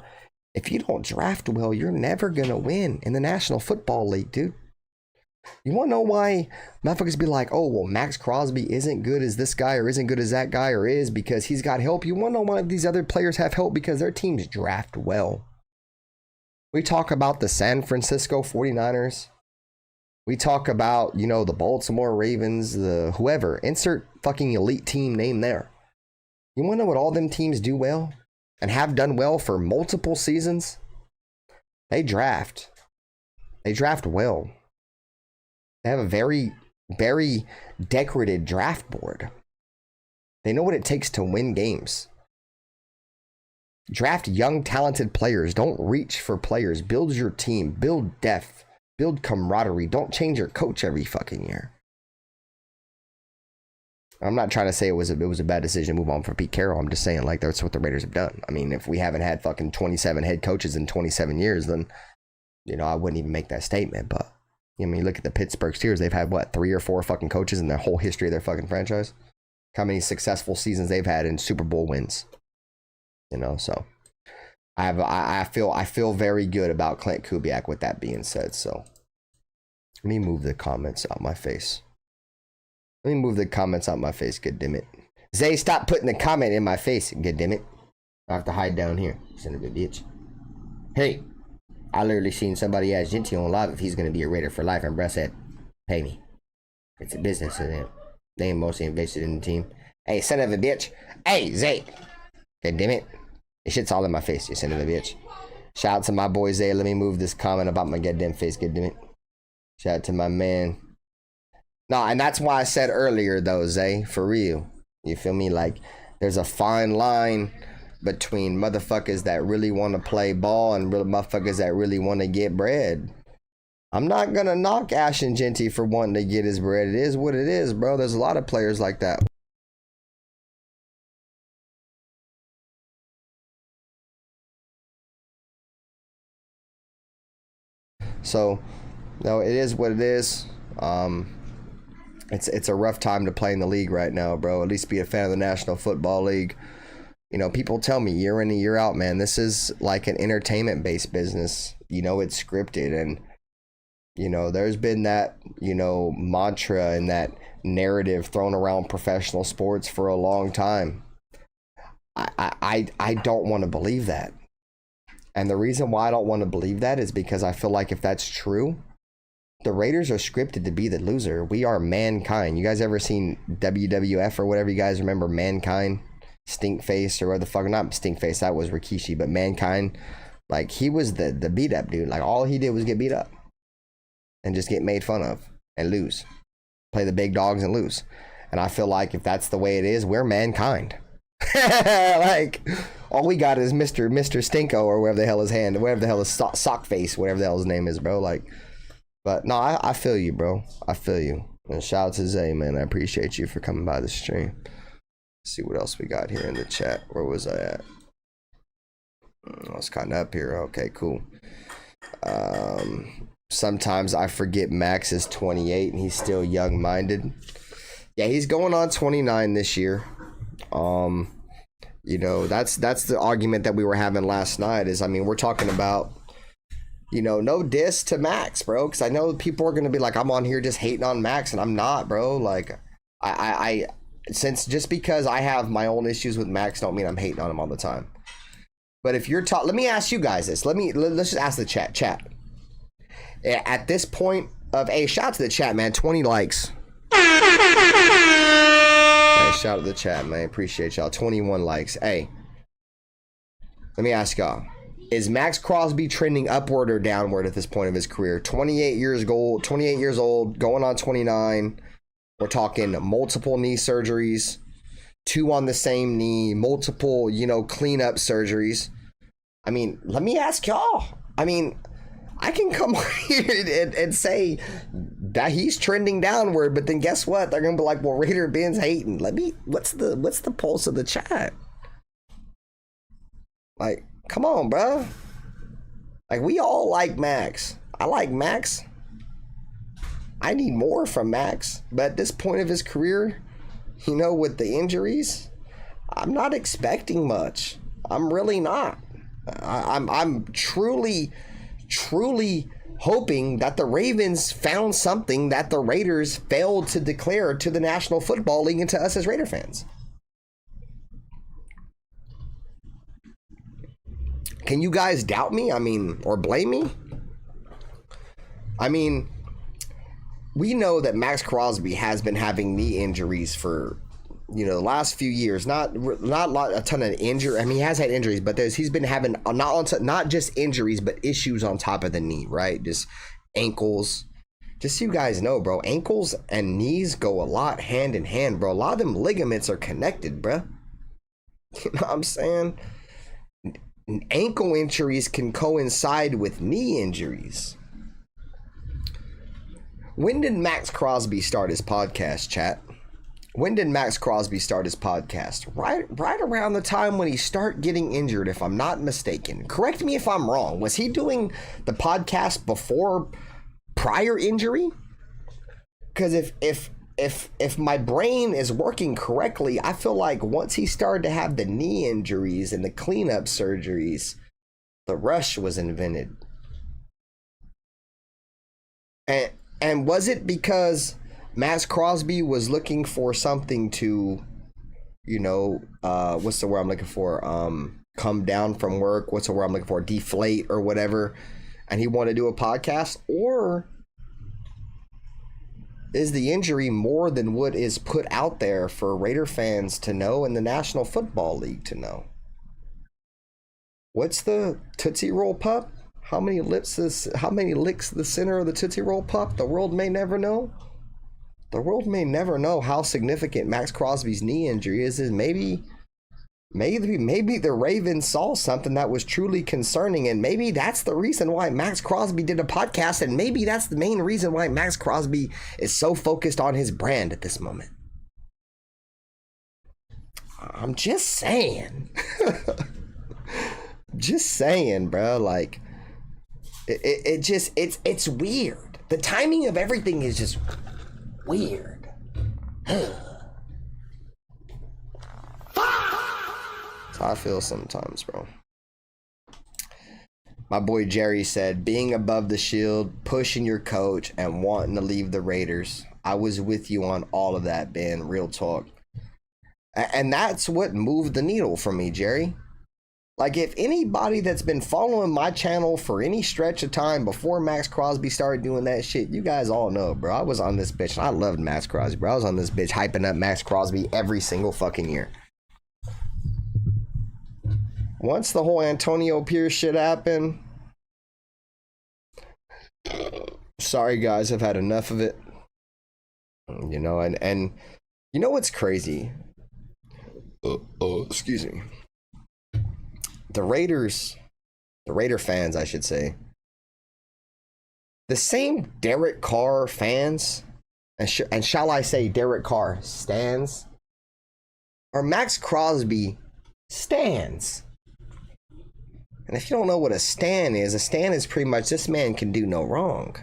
If you don't draft well, you're never going to win in the National Football League, dude. You want to know why motherfuckers be like, oh, well, Maxx Crosby isn't good as this guy or isn't good as that guy or is because he's got help? You want to know why these other players have help? Because their teams draft well. We talk about the San Francisco 49ers. We talk about, you know, the Baltimore Ravens, the whoever. Insert fucking elite team name there. You want to know what all them teams do well and have done well for multiple seasons? They draft. They draft well. They have a very, very decorated draft board. They know what it takes to win games. Draft young, talented players. Don't reach for players. Build your team. Build depth. Build camaraderie. Don't change your coach every fucking year. I'm not trying to say it was a bad decision to move on from Pete Carroll. I'm just saying, like, that's what the Raiders have done. I mean, if we haven't had fucking 27 head coaches in 27 years, then, you know, I wouldn't even make that statement. But, I mean, look at the Pittsburgh Steelers. They've had, what, 3 or 4 fucking coaches in their whole history of their fucking franchise? How many successful seasons they've had in Super Bowl wins? You know, so I feel very good about Clint Kubiak with that being said. So let me move the comments out my face. Let me move the comments out my face, goddammit. Zay, stop putting the comment in my face, goddammit. I have to hide down here, son of a bitch. Hey, I literally seen somebody ask Genty on live if he's gonna be a Raider for life, and Brett said, pay me. It's a business to them. They ain't mostly invested in the team. Hey, son of a bitch. Hey, Zay. Goddammit. This shit's all in my face, you son of a bitch. Shout out to my boy Zay. Let me move this comment about my goddamn face, goddammit. Shout out to my man. No, and that's why I said earlier, though, Zay, for real. You feel me? Like, there's a fine line between motherfuckers that really want to play ball and real motherfuckers that really want to get bread. I'm not gonna knock Ashton Genty for wanting to get his bread. It is what it is, bro. There's a lot of players like that. So, no, it is what it is. It's a rough time to play in the league right now, bro. At least be a fan of the National Football League. You know, people tell me year in and year out, man, this is like an entertainment-based business. You know, it's scripted, and You know, there's been that, you know, mantra and that narrative thrown around professional sports for a long time. I don't want to believe that. And the reason why I don't want to believe that is because I feel like if that's true, the Raiders are scripted to be the loser. We are Mankind. You guys ever seen WWF or whatever? You guys remember Mankind? Stinkface or what the fuck? Not Stinkface, that was Rikishi, but Mankind. Like, he was the beat up dude. Like, all he did was get beat up and just get made fun of and lose. Play the big dogs and lose. And I feel like if that's the way it is, we're Mankind. Like, all we got is Mr. Stinko or whatever the hell his hand, whatever the hell his sock face, whatever the hell his name is, bro. Like, but no, I feel you, bro. I feel you. And shout out to Zay, man. I appreciate you for coming by the stream. Let's see what else we got here in the chat. Where was I at? I was kind of up here. Okay, cool. Sometimes I forget Max is 28 and he's still young-minded. Yeah, he's going on 29 this year. You know, that's the argument that we were having last night is, I mean, we're talking about, you know, no diss to Max, bro, because I know people are going to be like, I'm on here just hating on Max, and I'm not, bro. Like, I since just because I have my own issues with Max don't mean I'm hating on him all the time. But if you're let me ask you guys this. Let's just ask the chat. At this point of, hey, shout out to the chat, man. 20 likes. Hey, shout out to the chat, man. Appreciate y'all. 21 likes. Hey, let me ask y'all. Is Maxx Crosby trending upward or downward at this point of his career? 28 years old, going on 29. We're talking multiple knee surgeries, 2 on the same knee, multiple, you know, cleanup surgeries. I mean, let me ask y'all. I mean, I can come here and say that he's trending downward, but then guess what? They're gonna be like, well, Raider Ben's hating. What's the pulse of the chat? Like, come on, bro. Like, we all like Max. I like Max. I need more from Max. But at this point of his career, you know, with the injuries, I'm not expecting much. I'm really not. I'm truly hoping that the Ravens found something that the Raiders failed to declare to the National Football League and to us as Raider fans. Can you guys doubt me? I mean, or blame me? I mean, we know that Maxx Crosby has been having knee injuries for, you know, the last few years. Not a ton of injury. I mean, he has had injuries, but he's been having not just injuries, but issues on top of the knee, right? Just ankles. Just so you guys know, bro, ankles and knees go a lot hand in hand, bro. A lot of them ligaments are connected, bro. You know what I'm saying? Ankle injuries can coincide with knee injuries. When did Maxx Crosby start his podcast, chat? When did Maxx Crosby start his podcast? Right around the time when he started getting injured, if I'm not mistaken. Correct me if I'm wrong. Was he doing the podcast before prior injury? Because if my brain is working correctly, I feel like once he started to have the knee injuries and the cleanup surgeries, the rush was invented. And was it because Maxx Crosby was looking for something to, you know, what's the word I'm looking for? Come down from work. What's the word I'm looking for? Deflate or whatever. And he wanted to do a podcast? Or is the injury more than what is put out there for Raider fans to know and the National Football League to know? What's the Tootsie Roll Pup? How many licks the center of the Tootsie Roll Pup? The world may never know. The world may never know how significant Maxx Crosby's knee injury is. Maybe the Ravens saw something that was truly concerning, and maybe that's the reason why Maxx Crosby did a podcast, and maybe that's the main reason why Maxx Crosby is so focused on his brand at this moment. I'm just saying. Just saying, bro. Like, it's weird. The timing of everything is just weird. That's how I feel sometimes, bro. My boy Jerry said, being above the shield, pushing your coach, and wanting to leave the Raiders. I was with you on all of that, Ben. Real talk. And that's what moved the needle for me, Jerry. Like, if anybody that's been following my channel for any stretch of time before Maxx Crosby started doing that shit, you guys all know, bro. I was on this bitch. I loved Maxx Crosby, bro. I was on this bitch hyping up Maxx Crosby every single fucking year. Once the whole Antonio Pierce shit happened, sorry guys, I've had enough of it. You know, and you know what's crazy? Excuse me. The Raider fans, I should say, the same Derek Carr fans, and shall I say Derek Carr stands, are Maxx Crosby stands. And if you don't know what a stan is pretty much this man can do no wrong.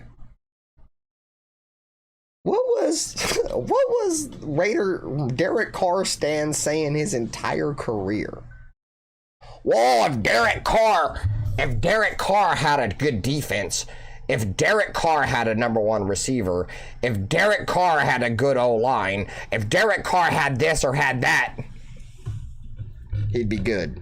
What was Raider Derek Carr stan saying his entire career? Well, if Derek Carr had a good defense, if Derek Carr had a number one receiver, if Derek Carr had a good O-line, if Derek Carr had this or had that, he'd be good.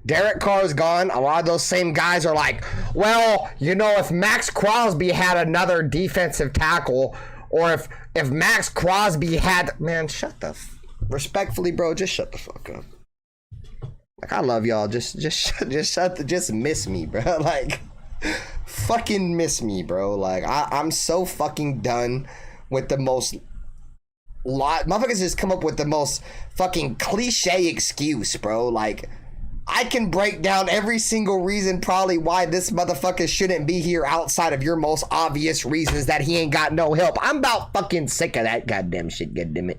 Derek Carr's gone. A lot of those same guys are like, well, you know, if Maxx Crosby had another defensive tackle, or if Maxx Crosby had, man, respectfully, bro, just shut the fuck up. Like, I love y'all. Just miss me, bro. Like, fucking miss me, bro. Like, I'm so fucking done with the most motherfuckers just come up with the most fucking cliche excuse, bro. Like, I can break down every single reason probably why this motherfucker shouldn't be here outside of your most obvious reasons that he ain't got no help. I'm about fucking sick of that goddamn shit, goddammit.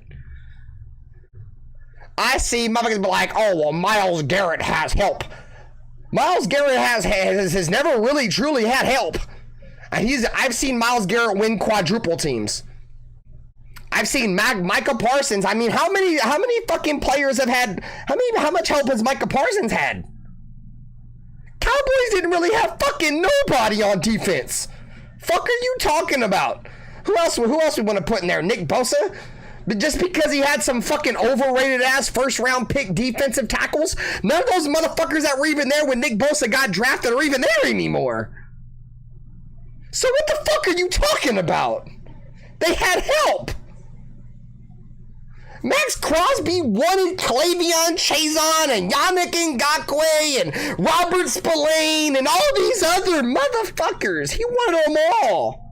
I see motherfuckers be like, oh, well, Myles Garrett has help. Myles Garrett has never really truly had help. And I've seen Myles Garrett win quadruple teams. I've seen Micah Parsons. I mean, how many fucking players have had, how much help has Micah Parsons had? Cowboys didn't really have fucking nobody on defense. Fuck are you talking about? Who else we want to put in there? Nick Bosa? But just because he had some fucking overrated ass first round pick defensive tackles, none of those motherfuckers that were even there when Nick Bosa got drafted are even there anymore. So what the fuck are you talking about? They had help. Maxx Crosby wanted Cleveon Chazon and Yannick Ngakoue and Robert Spillane and all these other motherfuckers. He wanted them all.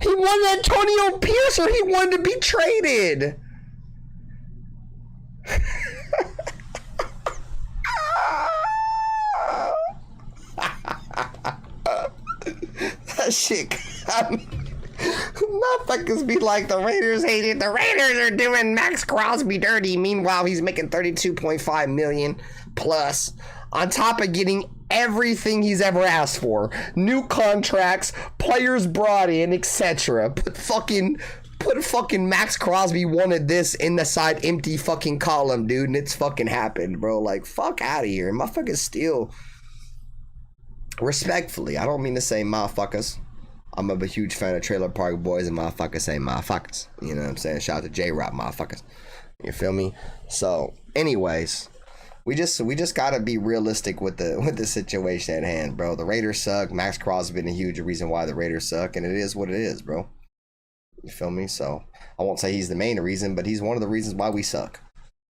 He wanted Antonio Pierce, or he wanted to be traded. That shit. Motherfuckers be like, the Raiders hate it. The Raiders are doing Maxx Crosby dirty. Meanwhile, he's making $32.5 million plus, on top of getting everything he's ever asked for. New contracts, players brought in, etc. Put fucking Maxx Crosby wanted this in the side empty fucking column, dude, and it's fucking happened, bro. Like, fuck out of here. Motherfuckers still, respectfully, I don't mean to say motherfuckers. I'm a huge fan of Trailer Park Boys, and motherfuckers say motherfuckers. You know what I'm saying? Shout out to J-Rock, motherfuckers. You feel me? So, anyways, we just gotta be realistic with the situation at hand, bro. The Raiders suck. Maxx Crosby been a huge reason why the Raiders suck, and it is what it is, bro. You feel me? So, I won't say he's the main reason, but he's one of the reasons why we suck.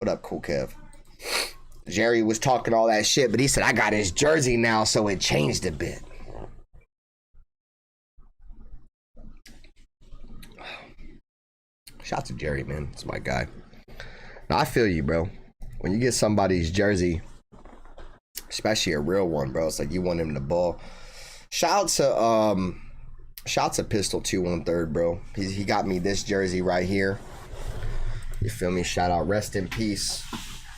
What up, Cool Kev? Jerry was talking all that shit, but he said, I got his jersey now, so it changed a bit. Shout out to Jerry, man. It's my guy. Now, I feel you, bro. When you get somebody's jersey, especially a real one, bro, it's like you want him to ball. Shout out to Pistol 213, bro. He got me this jersey right here. You feel me? Shout out. Rest in peace.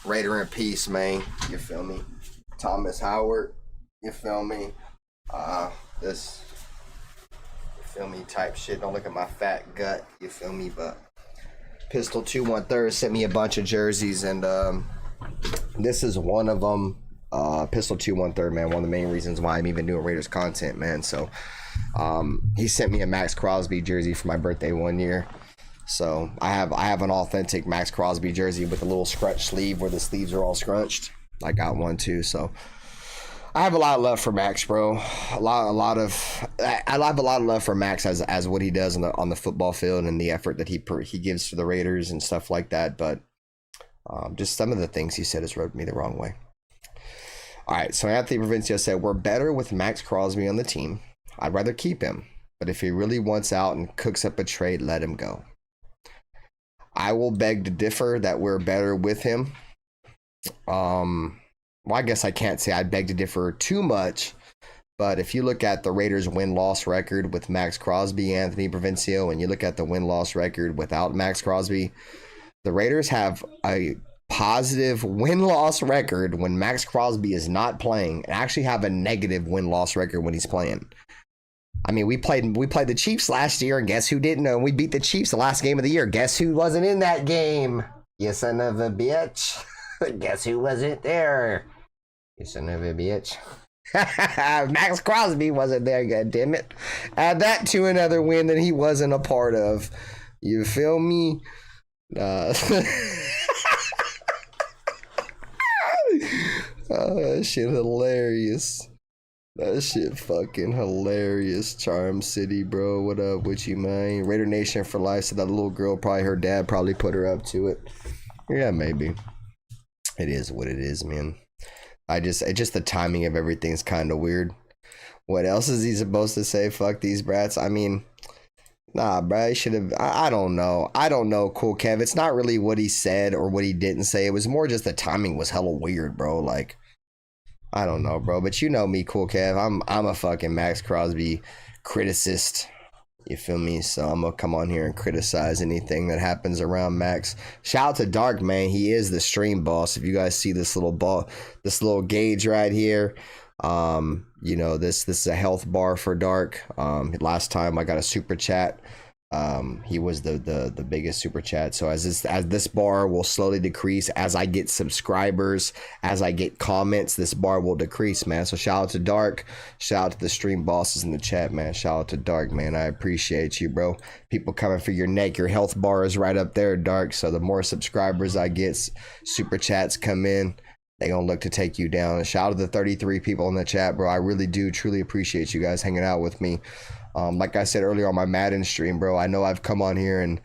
Raider in peace, man. You feel me? Thomas Howard. You feel me? This, you feel me, type shit. Don't look at my fat gut. You feel me? But Pistol 213 sent me a bunch of jerseys, and this is one of them. Pistol 213, man, one of the main reasons why I'm even doing Raiders content, man. So he sent me a Maxx Crosby jersey for my birthday one year. So I have an authentic Maxx Crosby jersey with a little scrunch sleeve where the sleeves are all scrunched. I got one too. So I have a lot of love for Maxx, bro. I have a lot of love for Maxx as what he does on the football field and the effort that he gives to the Raiders and stuff like that. But just some of the things he said has rubbed me the wrong way. All right, so Anthony Provincia said, we're better with Maxx Crosby on the team. I'd rather keep him, but if he really wants out and cooks up a trade, let him go. I will beg to differ that we're better with him. Well, I guess I can't say I'd beg to differ too much, but if you look at the Raiders' win-loss record with Maxx Crosby, Anthony Provincia, and you look at the win-loss record without Maxx Crosby, the Raiders have a positive win-loss record when Maxx Crosby is not playing, and actually have a negative win-loss record when he's playing. I mean, we played the Chiefs last year, and guess who didn't know? We beat the Chiefs the last game of the year. Guess who wasn't in that game? You son of a bitch. Guess who wasn't there? You son of a bitch. Maxx Crosby wasn't there, goddammit. Add that to another win that he wasn't a part of. You feel me? Oh, that shit hilarious. That shit fucking hilarious. Charm City, bro. What up with you, man? Raider Nation for life. So that little girl, probably her dad probably put her up to it. Yeah, maybe. It is what it is, man. It's just the timing of everything's kind of weird. What else is he supposed to say? Fuck these brats. I mean, nah, bro. He should have. I don't know. I don't know, Cool Kev. It's not really what he said or what he didn't say. It was more just the timing was hella weird, bro. Like, I don't know, bro. But you know me, Cool Kev. I'm a fucking Maxx Crosby criticist. You feel me? So I'm gonna come on here and criticize anything that happens around Maxx. Shout out to Dark, man. He is the stream boss. If you guys see this little gauge right here, you know, this is a health bar for Dark. Last time I got a super chat, he was the biggest super chat. So as this bar will slowly decrease as I get subscribers, as I get comments, this bar will decrease, man. So shout out to Dark, shout out to the stream bosses in the chat, man. Shout out to Dark, man. I appreciate you, bro. People coming for your neck. Your health bar is right up there, Dark. So the more subscribers I get, super chats come in, they gonna look to take you down. And shout out to the 33 people in the chat, bro. I really do truly appreciate you guys hanging out with me. Like I said earlier on my Madden stream, bro, I know I've come on here and,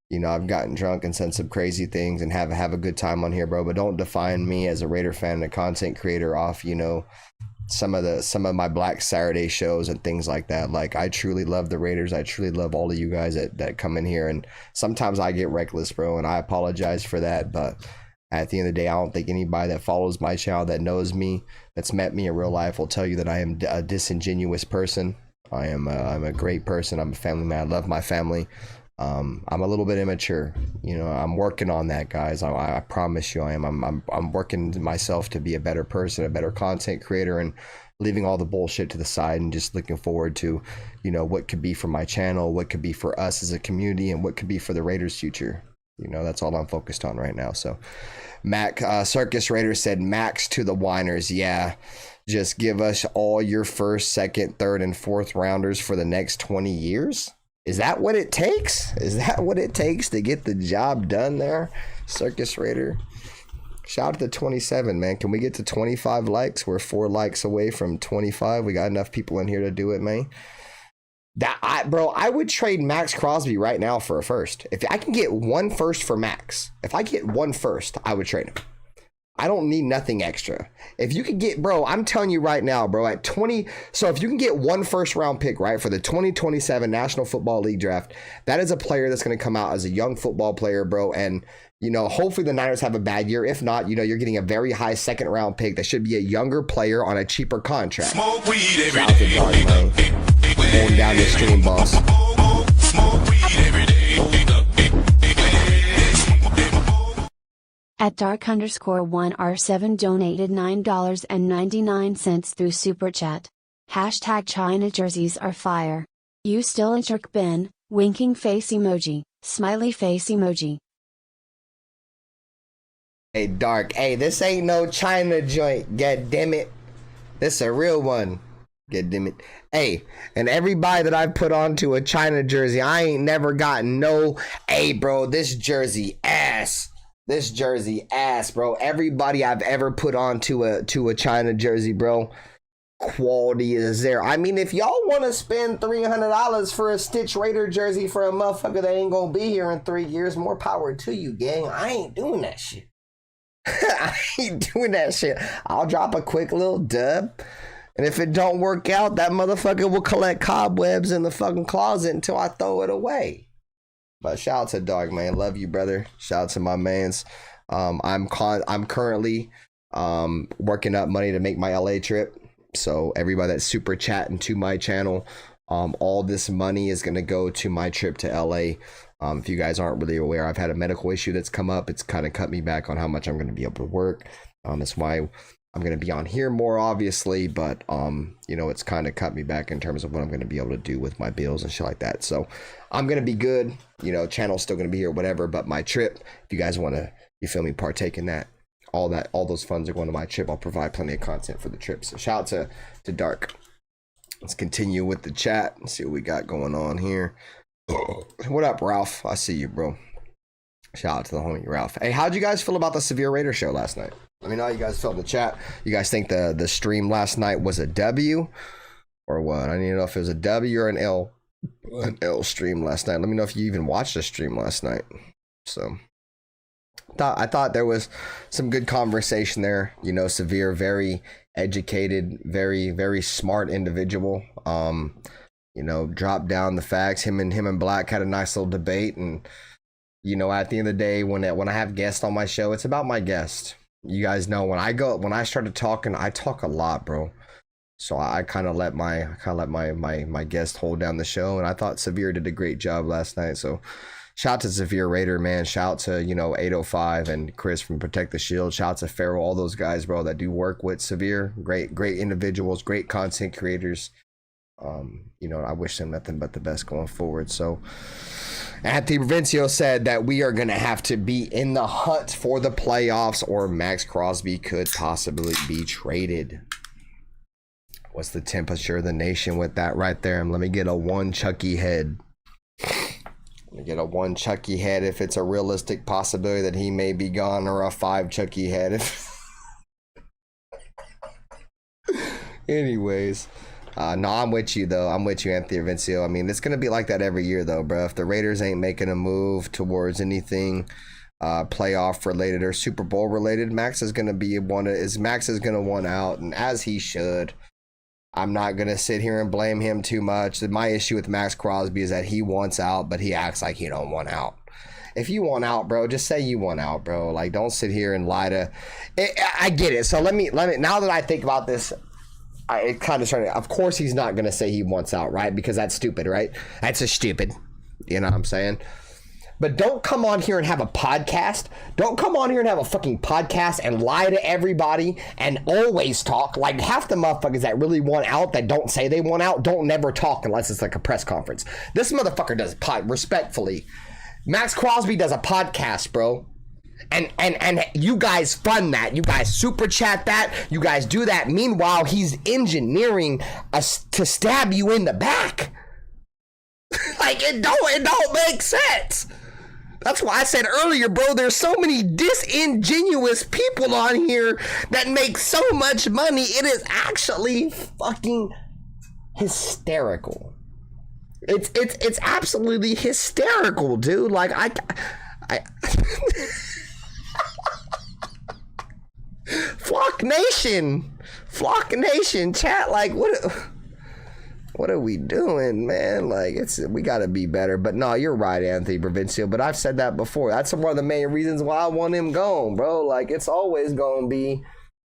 you know, I've gotten drunk and said some crazy things and have a good time on here, bro. But don't define me as a Raider fan and a content creator off, you know, some of my Black Saturday shows and things like that. Like, I truly love the Raiders. I truly love all of you guys that come in here. And sometimes I get reckless, bro, and I apologize for that. But at the end of the day, I don't think anybody that follows my channel, that knows me, that's met me in real life, will tell you that I am a disingenuous person. I'm a great person. I'm a family man. I love my family. I'm a little bit immature. You know, I'm working on that, guys. I promise you I am. I'm working myself to be a better person, a better content creator, and leaving all the bullshit to the side and just looking forward to, you know, what could be for my channel, what could be for us as a community, and what could be for the Raiders' future. You know, that's all I'm focused on right now. So Circus Raider said, Maxx to the whiners. Yeah. Just give us all your first, second, third, and fourth rounders for the next 20 years? Is that what it takes? Is that what it takes to get the job done there, Circus Raider? Shout out to 27, man. Can we get to 25 likes? We're 4 likes away from 25. We got enough people in here to do it, man. Bro, I would trade Maxx Crosby right now for a first. If I can get one first for Maxx, if I get one first, I would trade him. I don't need nothing extra. If you could get, bro, I'm telling you right now, bro, at 20, so if you can get one first round pick, right, for the 2027 National Football League draft, that is a player that's going to come out as a young football player, bro, and, you know, hopefully the Niners have a bad year. If not, you know, you're getting a very high second round pick that should be a younger player on a cheaper contract. Smoke weed every Shout out to day. Dark, man. Going down the stream, boss. Smoke weed every day. At dark_1R7 donated $9.99 through Super Chat. Hashtag China jerseys are fire. You still a jerk, Ben? Winking face emoji, smiley face emoji. Hey, Dark. Hey, this ain't no China joint. God damn it. This a real one. God damn it. Hey, and everybody that I've put onto a China jersey, I ain't never gotten no, hey, bro, this jersey ass. This jersey ass, bro. Everybody I've ever put onto a China jersey, bro, quality is there. I mean, if y'all want to spend $300 for a Stitch Raider jersey for a motherfucker that ain't gonna be here in 3 years, more power to you, gang. I ain't doing that shit. I ain't doing that shit. I'll drop a quick little dub, and if it don't work out, that motherfucker will collect cobwebs in the fucking closet until I throw it away. But shout out to Dog, man. Love you, brother. Shout out to my mans. I'm currently working up money to make my LA trip. So everybody that's super chatting to my channel, all this money is gonna go to my trip to LA. If you guys aren't really aware, I've had a medical issue that's come up. It's kind of cut me back on how much I'm going to be able to work. That's why I'm going to be on here more, obviously, but you know, it's kind of cut me back in terms of what I'm going to be able to do with my bills and shit like that. So I'm going to be good. You know, channel's still going to be here, whatever. But my trip, if you guys want to, you feel me, partake in that, all those funds are going to my trip. I'll provide plenty of content for the trip. So shout out to Dark. Let's continue with the chat and see what we got going on here. What up, Ralph? I see you, bro. Shout out to the homie Ralph. Hey, how'd you guys feel about the Severe Raider show last night? Let me know how you guys felt in the chat. You guys think the stream last night was a W or what? I need to know if it was a W or an L stream last night. Let me know if you even watched the stream last night. So I thought there was some good conversation there. You know, Severe, very educated, very, very smart individual. You know, dropped down the facts. Him and Black had a nice little debate, and you know, at the end of the day, when I have guests on my show, it's about my guest. You guys know when I started talking, I talk a lot, bro. So I kind of let my guest hold down the show, and I thought Severe did a great job last night. So shout out to Severe Raider, man. Shout out to, you know, 805 and Chris from Protect the Shield. Shout out to Pharaoh, all those guys, bro, that do work with Severe. Great individuals, great content creators. You know, I wish them nothing but the best going forward. So Anthony Provencio said that we are going to have to be in the hunt for the playoffs, or Maxx Crosby could possibly be traded. What's the temperature of the nation with that right there? And let me get a one Chucky head. Let me get a one Chucky head if it's a realistic possibility that he may be gone, or a 5 Chucky head. Anyways. No, I'm with you, though. I'm with you, Anthony Vincio. I mean, it's going to be like that every year, though, bro. If the Raiders ain't making a move towards anything playoff related or Super Bowl related, Maxx is going to want out, and as he should. I'm not going to sit here and blame him too much. My issue with Maxx Crosby is that he wants out, but he acts like he don't want out. If you want out, bro, just say you want out, bro. Like, don't sit here and lie to... I get it. So let me, now that I think about this, it kind of started. Of course, he's not going to say he wants out, right? Because that's stupid, right? That's a stupid. You know what I'm saying? But don't come on here and have a podcast. Don't come on here and have a fucking podcast and lie to everybody and always talk. Like, half the motherfuckers that really want out, that don't say they want out, don't never talk unless it's like a press conference. This motherfucker does respectfully. Maxx Crosby does a podcast, bro. And you guys fund that. You guys super chat that. You guys do that. Meanwhile, he's engineering us to stab you in the back. Like, it don't make sense. That's why I said earlier, bro, there's so many disingenuous people on here that make so much money. It is actually fucking hysterical. It's absolutely hysterical, dude. Like, I Flock Nation, chat, like, what are we doing, man? Like, we gotta be better. But no, you're right, Anthony Provencio, but I've said that before. That's one of the main reasons why I want him gone, bro. Like, it's always gonna be,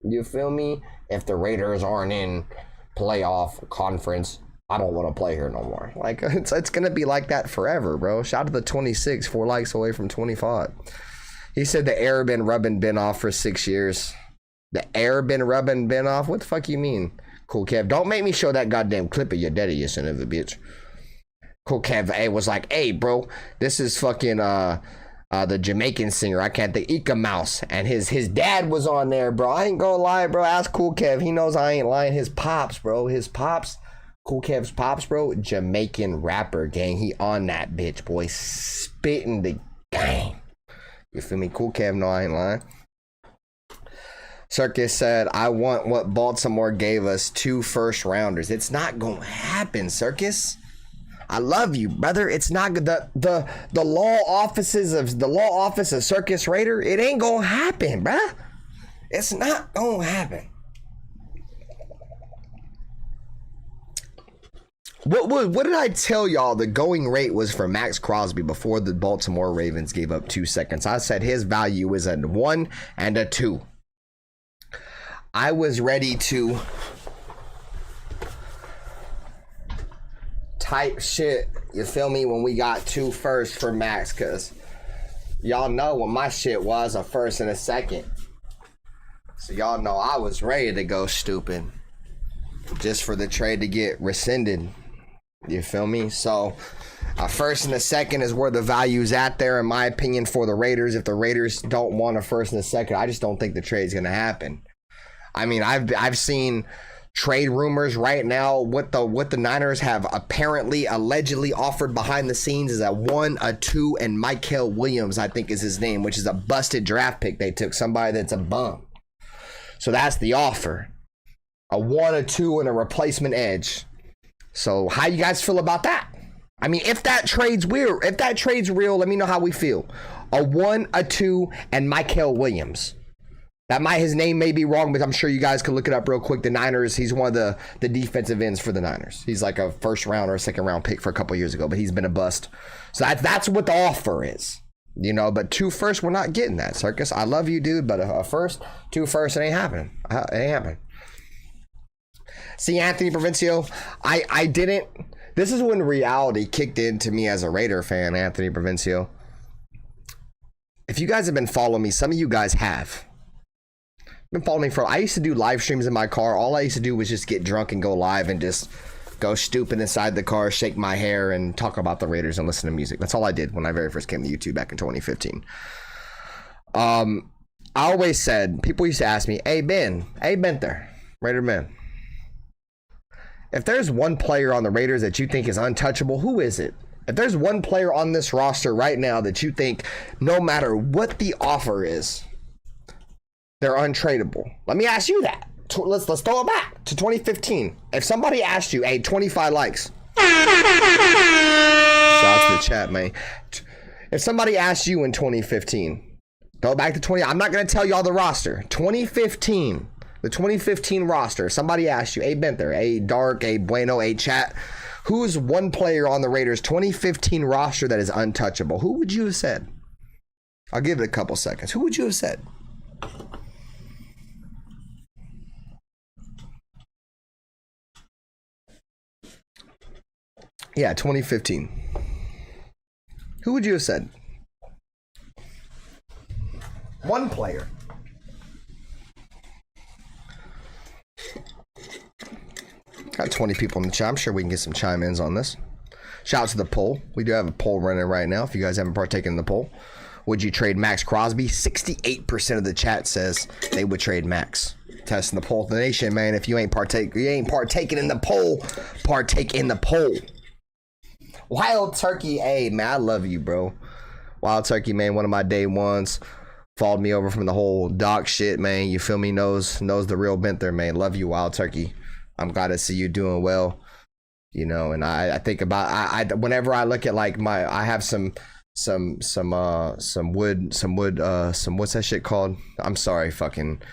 you feel me? If the Raiders aren't in playoff conference, I don't want to play here no more. Like, it's gonna be like that forever, bro. Shout out to the 26, 4 likes away from 25. He said the air been rubbing Ben off for 6 years. The air been rubbing Ben off? What the fuck you mean? Cool Kev, don't make me show that goddamn clip of your daddy, you son of a bitch. Cool Kev A was like, hey, bro, this is fucking the Jamaican singer, I can't think, Ika Mouse, and his dad was on there, bro. I ain't gonna lie, bro. Ask Cool Kev. He knows I ain't lying. His pops, bro. His pops, Cool Kev's pops, bro. Jamaican rapper, gang. He on that bitch, boy. Spitting the game. You feel me? Cool Kev, no, I ain't lying. Circus said, I want what Baltimore gave us, 2 first-rounders. It's not gonna happen, Circus. I love you, brother. It's not good. The law office of Circus Raider, it ain't gonna happen, bruh. It's not gonna happen. What did I tell y'all the going rate was for Maxx Crosby before the Baltimore Ravens gave up 2 seconds? I said his value is a 1 and a 2. I was ready to type shit, you feel me, when we got 2 firsts for Max, because y'all know what my shit was, a first and a second. So y'all know I was ready to go stupid just for the trade to get rescinded. You feel me? So a first and a second is where the value's at there, in my opinion, for the Raiders. If the Raiders don't want a first and a second, I just don't think the trade's gonna happen. I mean, I've seen trade rumors right now. What the Niners have apparently, allegedly offered behind the scenes is a 1, a 2, and Michael Williams, I think is his name, which is a busted draft pick they took, somebody that's a bum. So that's the offer. A 1, a 2, and a replacement edge. So how you guys feel about that? I mean, if that trade's weird, if that trade's real, let me know how we feel. A 1, a 2, and Michael Williams. His name may be wrong, but I'm sure you guys can look it up real quick. The Niners, he's one of the defensive ends for the Niners. He's like a first round or a second round pick for a couple years ago, but he's been a bust. So that's what the offer is, you know. But 2 firsts, we're not getting that, Circus. I love you, dude, but a first, 2 firsts, it ain't happening. It ain't happening. See, Anthony Provencio, I didn't. This is when reality kicked into me as a Raider fan, Anthony Provencio. If you guys have been following me, some of you guys have been following me for. I used to do live streams in my car. All I used to do was just get drunk and go live and just go stupid inside the car, shake my hair, and talk about the Raiders and listen to music. That's all I did when I very first came to YouTube back in 2015. I always said, people used to ask me, hey Ben there, Raider Ben, if there's one player on the Raiders that you think is untouchable, who is it? If there's one player on this roster right now that you think, no matter what the offer is, they're untradeable. Let me ask you that. Let's throw it back to 2015. If somebody asked you, hey, 25 likes. Shout out to the chat, man. If somebody asked you in 2015, go back to 20. I'm not going to tell y'all the roster. 2015, the 2015 roster. Somebody asked you, hey, Benther, hey, Dark, hey, Bueno, hey, Chat. Who's one player on the Raiders 2015 roster that is untouchable? Who would you have said? I'll give it a couple seconds. Who would you have said? Yeah, 2015. Who would you have said? One player. Got 20 people in the chat. I'm sure we can get some chime-ins on this. Shout out to the poll. We do have a poll running right now. If you guys haven't partaken in the poll, would you trade Maxx Crosby? 68% of the chat says they would trade Max. Testing the poll of the nation, man. If you ain't partaking in the poll, partake in the poll. Wild Turkey, hey man, I love you, bro. Wild Turkey, man, one of my day ones. Followed me over from the whole doc shit, man. You feel me? Knows the real bent there, man. Love you, Wild Turkey. I'm glad to see you doing well. You know, and I think about I whenever I look at like I have some wood what's that shit called? I'm sorry, fucking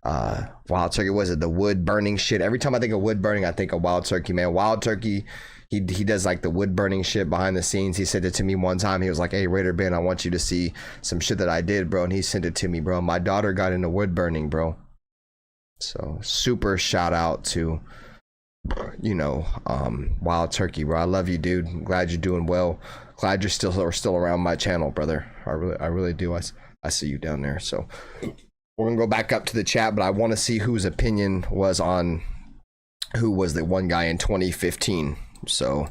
Wild Turkey. Was it the wood burning shit? Every time I think of wood burning, I think of Wild Turkey, man. Wild Turkey. He does like the wood burning shit behind the scenes. He sent it to me one time. He was like, hey, Raider Ben, I want you to see some shit that I did, bro. And he sent it to me, bro. My daughter got into wood burning, bro. So super shout out to, you know, Wild Turkey, bro. I love you, dude. I'm glad you're doing well. Glad you're still around my channel, brother. I really do. I see you down there. So we're gonna go back up to the chat, but I want to see whose opinion was on who was the one guy in 2015. So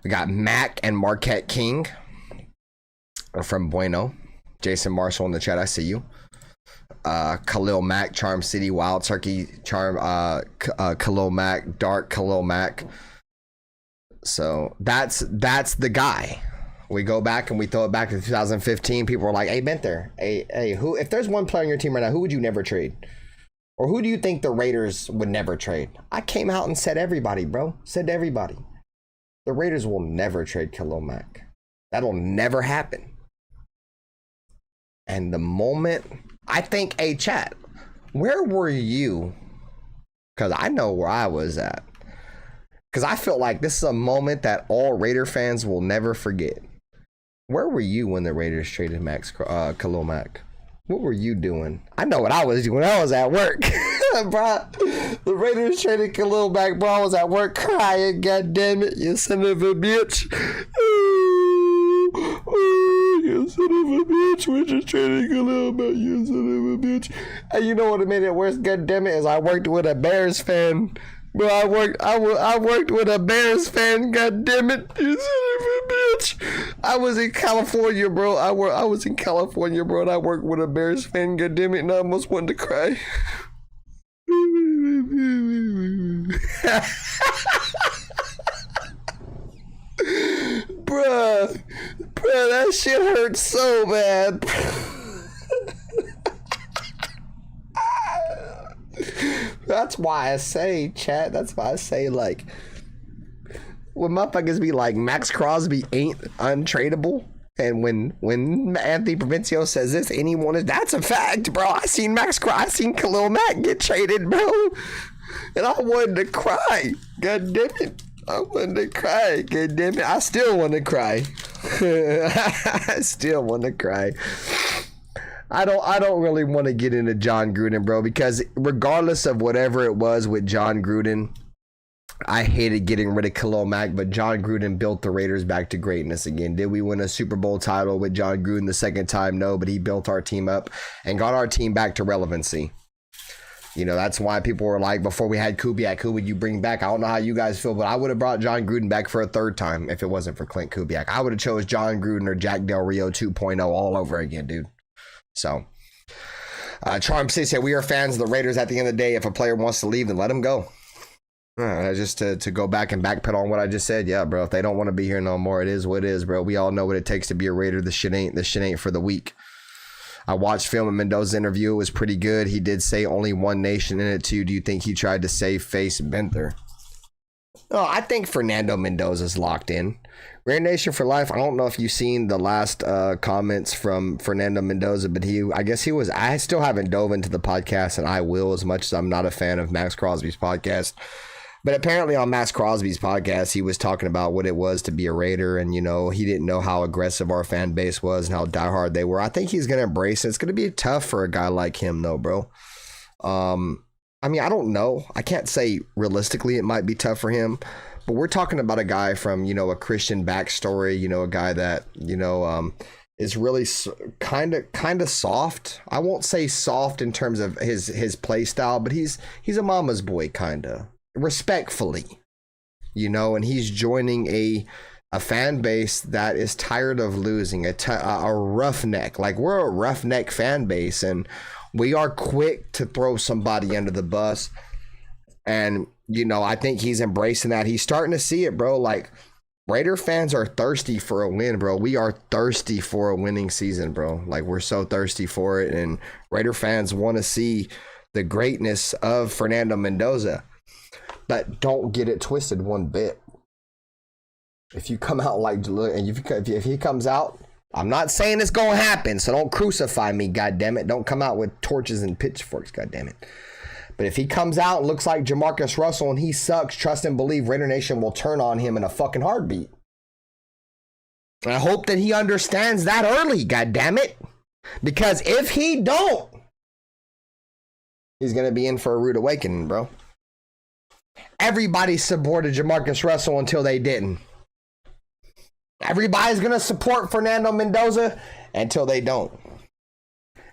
we got Mac and Marquette King. from Bueno. Jason Marshall in the chat, I see you. Khalil Mack, Charm City, Wild Turkey, Charm, Khalil Mack, Dark Khalil Mack. So that's the guy. We go back and we throw it back to 2015. People were like, "Hey, Benther, hey, who? If there's one player on your team right now, who would you never trade, or who do you think the Raiders would never trade?" I came out and said everybody, bro. Said to everybody, the Raiders will never trade Khalil Mack. That'll never happen. And the moment I think, hey, chat, where were you? Because I know where I was at. Because I feel like this is a moment that all Raider fans will never forget. Where were you when the Raiders traded Khalil Mack? What were you doing? I know what I was doing. I was at work. Bro, the Raiders traded Khalil Mack, bro. I was at work crying. God damn it, you son of a bitch. You son of a bitch. We're just traded Khalil Mack. You son of a bitch. And you know what made it worse? God damn it, is I worked with a Bears fan. Bro, I worked with a Bears fan. God damn it, you son of a bitch. I was in California, bro. I was in California, bro, and I worked with a Bears fan. God damn it, and I almost wanted to cry. Bruh, that shit hurt so bad. That's why I say, chat, that's why I say, like, when motherfuckers be like, Maxx Crosby ain't untradeable, and when Anthony Provencio says this, anyone is, that's a fact, bro. I seen Khalil Mack get traded, bro, and I wanted to cry. God damn it. I wanted to cry. God damn it. I still want to cry. I still want to cry. I don't really want to get into John Gruden, bro, because regardless of whatever it was with John Gruden, I hated getting rid of Khalil Mack, but John Gruden built the Raiders back to greatness again. Did we win a Super Bowl title with John Gruden the second time? No, but he built our team up and got our team back to relevancy. You know, that's why people were like, before we had Kubiak, who would you bring back? I don't know how you guys feel, but I would have brought John Gruden back for a third time if it wasn't for Clint Kubiak. I would have chose John Gruden or Jack Del Rio 2.0 all over again, dude. So, Charm City said, we are fans of the Raiders at the end of the day. If a player wants to leave, then let him go. Just to go back and backpedal on what I just said. Yeah, bro, if they don't want to be here no more, it is what it is, bro. We all know what it takes to be a Raider. This shit ain't for the weak. I watched film of Mendoza's interview. It was pretty good. He did say only one nation in it too. Do you think he tried to save face Benther? Oh, I think Fernando Mendoza's locked in. Raider Nation for life. I don't know if you've seen the last comments from Fernando Mendoza, but I still haven't dove into the podcast, and I will, as much as I'm not a fan of Maxx Crosby's podcast. But apparently on Maxx Crosby's podcast, he was talking about what it was to be a Raider, and, you know, he didn't know how aggressive our fan base was and how diehard they were. I think he's going to embrace it. It's going to be tough for a guy like him, though, bro. I mean, I don't know. I can't say realistically it might be tough for him, but we're talking about a guy from, you know, a Christian backstory, you know, a guy that, you know, is really kind of soft. I won't say soft in terms of his play style, but he's a mama's boy, kind of. Respectfully, you know, and he's joining a fan base that is tired of losing, a roughneck. Like, we're a roughneck fan base, and we are quick to throw somebody under the bus. And, you know, I think he's embracing that. He's starting to see it, bro. Like, Raider fans are thirsty for a win, bro. We are thirsty for a winning season, bro. Like, we're so thirsty for it, and Raider fans want to see the greatness of Fernando Mendoza. But don't get it twisted one bit. If you come out like, and if he comes out, I'm not saying it's gonna happen, so don't crucify me, goddammit. Don't come out with torches and pitchforks, goddammit. But if he comes out and looks like Jamarcus Russell and he sucks, trust and believe Raider Nation will turn on him in a fucking heartbeat. And I hope that he understands that early, goddammit. Because if he don't, he's gonna be in for a rude awakening, bro. Everybody supported Jamarcus Russell until they didn't. Everybody's going to support Fernando Mendoza until they don't.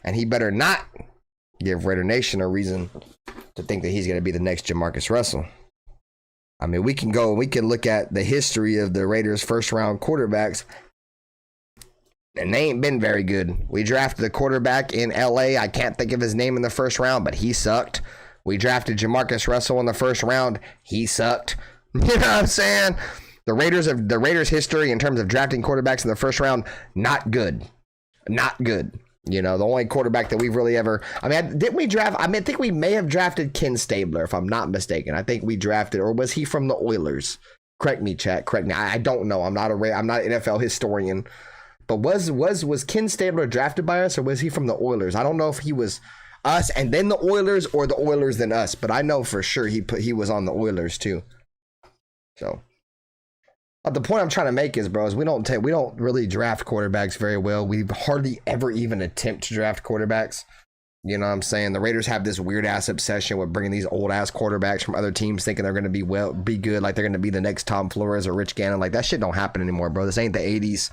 And he better not give Raider Nation a reason to think that he's going to be the next Jamarcus Russell. I mean, we can look at the history of the Raiders' first round quarterbacks. and they ain't been very good. We drafted a quarterback in LA. I can't think of his name in the first round, but he sucked. We drafted Jamarcus Russell in the first round. He sucked. You know what I'm saying? The Raiders' history in terms of drafting quarterbacks in the first round, not good. Not good. You know, the only quarterback that we've really ever, I mean, didn't we draft? I mean, I think we may have drafted Ken Stabler, if I'm not mistaken. I think we drafted, or was he from the Oilers? Correct me, chat. Correct me. I don't know. I'm not an NFL historian. But was Ken Stabler drafted by us, or was he from the Oilers? I don't know if he was us and then the Oilers, or the Oilers then us. But I know for sure he was on the Oilers too. So, but the point I'm trying to make is, bro, is we don't really draft quarterbacks very well. We hardly ever even attempt to draft quarterbacks. You know what I'm saying? The Raiders have this weird ass obsession with bringing these old ass quarterbacks from other teams, thinking they're going to be good, like they're going to be the next Tom Flores or Rich Gannon. Like, that shit don't happen anymore, bro. This ain't the 80s.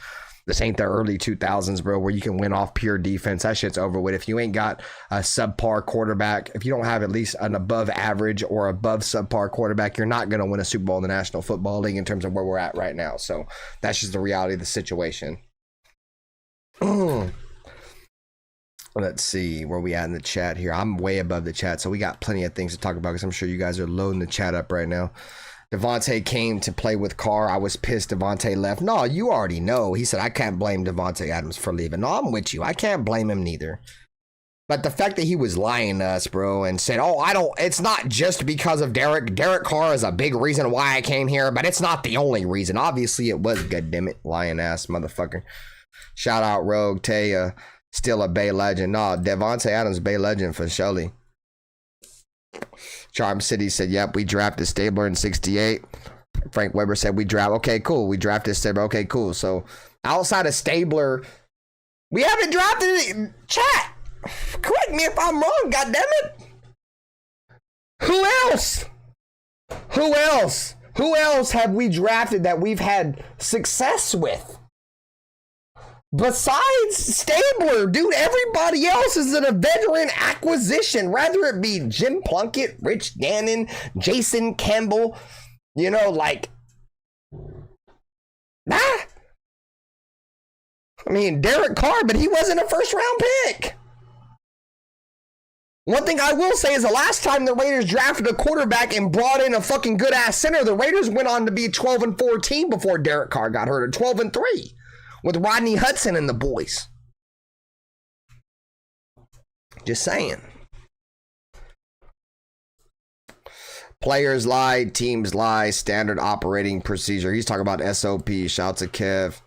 This ain't the early 2000s, bro, where you can win off pure defense. That shit's over with. If you ain't got a subpar quarterback, if you don't have at least an above average or above subpar quarterback, you're not going to win a Super Bowl in the National Football League in terms of where we're at right now. So that's just the reality of the situation. Let's see where we at in the chat here. I'm way above the chat, so we got plenty of things to talk about because I'm sure you guys are loading the chat up right now. Devontae came to play with Carr. I was pissed Devontae left. No, you already know. He said, I can't blame Devontae Adams for leaving. No, I'm with you. I can't blame him neither. But the fact that he was lying to us, bro, and said, it's not just because of Derek. Derek Carr is a big reason why I came here, but it's not the only reason. Obviously, it was, goddammit, lying ass motherfucker. Shout out Rogue Taya, still a Bay legend. No, Devontae Adams, Bay legend for surely. Charm City said, yep, we drafted Stabler in 68. Frank Weber said, okay, cool. We drafted Stabler. Okay, cool. So outside of Stabler, we haven't drafted it. Chat, correct me if I'm wrong, goddammit. Who else? Who else have we drafted that we've had success with? Besides Stabler, dude, everybody else is a veteran acquisition, rather it be Jim Plunkett, Rich Gannon, Jason Campbell, you know, like, I mean, Derek Carr, but he wasn't a first round pick. One thing I will say is the last time the Raiders drafted a quarterback and brought in a fucking good ass center, the Raiders went on to be 12-14 before Derek Carr got hurt, or 12-3. With Rodney Hudson and the boys. Just saying. Players lie, teams lie, standard operating procedure. He's talking about SOP. Shout to Kev.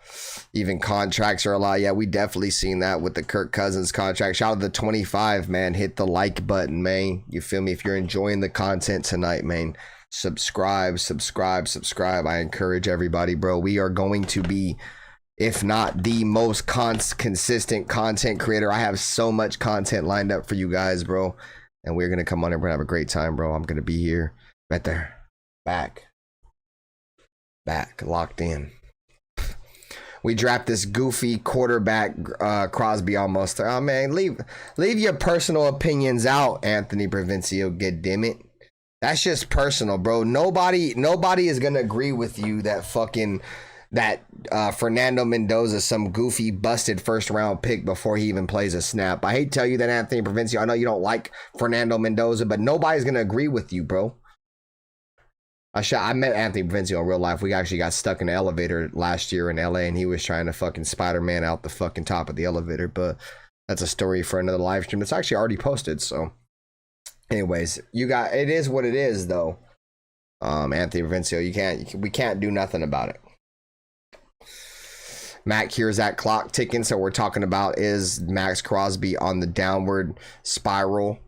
Even contracts are a lie. Yeah, we definitely seen that with the Kirk Cousins contract. Shout out to the 25, man. Hit the like button, man. You feel me? If you're enjoying the content tonight, man, subscribe. I encourage everybody, bro. We are going to be, if not the most consistent content creator. I have so much content lined up for you guys, bro. And we're going to come on and we're going to have a great time, bro. I'm going to be here, right there. Back, locked in. We draft this goofy quarterback, Crosby almost. Oh, man, leave your personal opinions out, Anthony Provencio, goddammit. That's just personal, bro. Nobody is going to agree with you that Fernando Mendoza, some goofy busted first round pick before he even plays a snap. I hate to tell you that, Anthony Provencio. I know you don't like Fernando Mendoza, but nobody's going to agree with you, bro. I met Anthony Provencio in real life. We actually got stuck in the elevator last year in LA, and he was trying to fucking Spider-Man out the fucking top of the elevator, but that's a story for another live stream. It's actually already posted, so anyways, it is what it is, though. Anthony Provencio, we can't do nothing about it. Mac, here's that clock ticking. So we're talking about, is Maxx Crosby on the downward spiral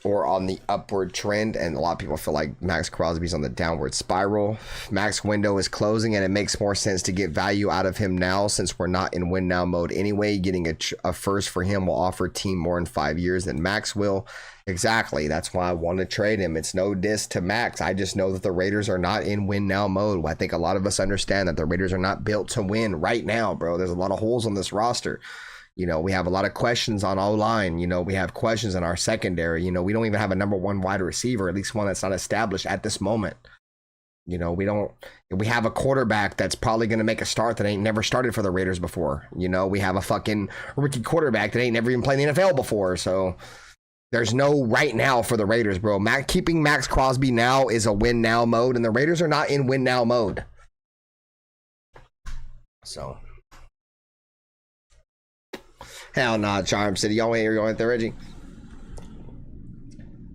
or on the upward trend? And a lot of people feel like Maxx Crosby's on the downward spiral. Max window is closing, and it makes more sense to get value out of him now, since we're not in win now mode anyway. Getting a first for him will offer team more in 5 years than Max will. Exactly. That's why I want to trade him. It's no diss to Max. I just know that the Raiders are not in win now mode. I think a lot of us understand that the Raiders are not built to win right now, bro. There's a lot of holes on this roster. You know, we have a lot of questions on O-line. You know, we have questions in our secondary. You know, we don't even have a number one wide receiver, at least one that's not established at this moment. You know, we have a quarterback that's probably going to make a start that ain't never started for the Raiders before. You know, we have a fucking rookie quarterback that ain't never even played in the NFL before. So there's no right now for the Raiders, bro. Keeping Maxx Crosby now is a win now mode, and the Raiders are not in win now mode. So, hell nah, Charm City. Y'all ain't going there, Reggie.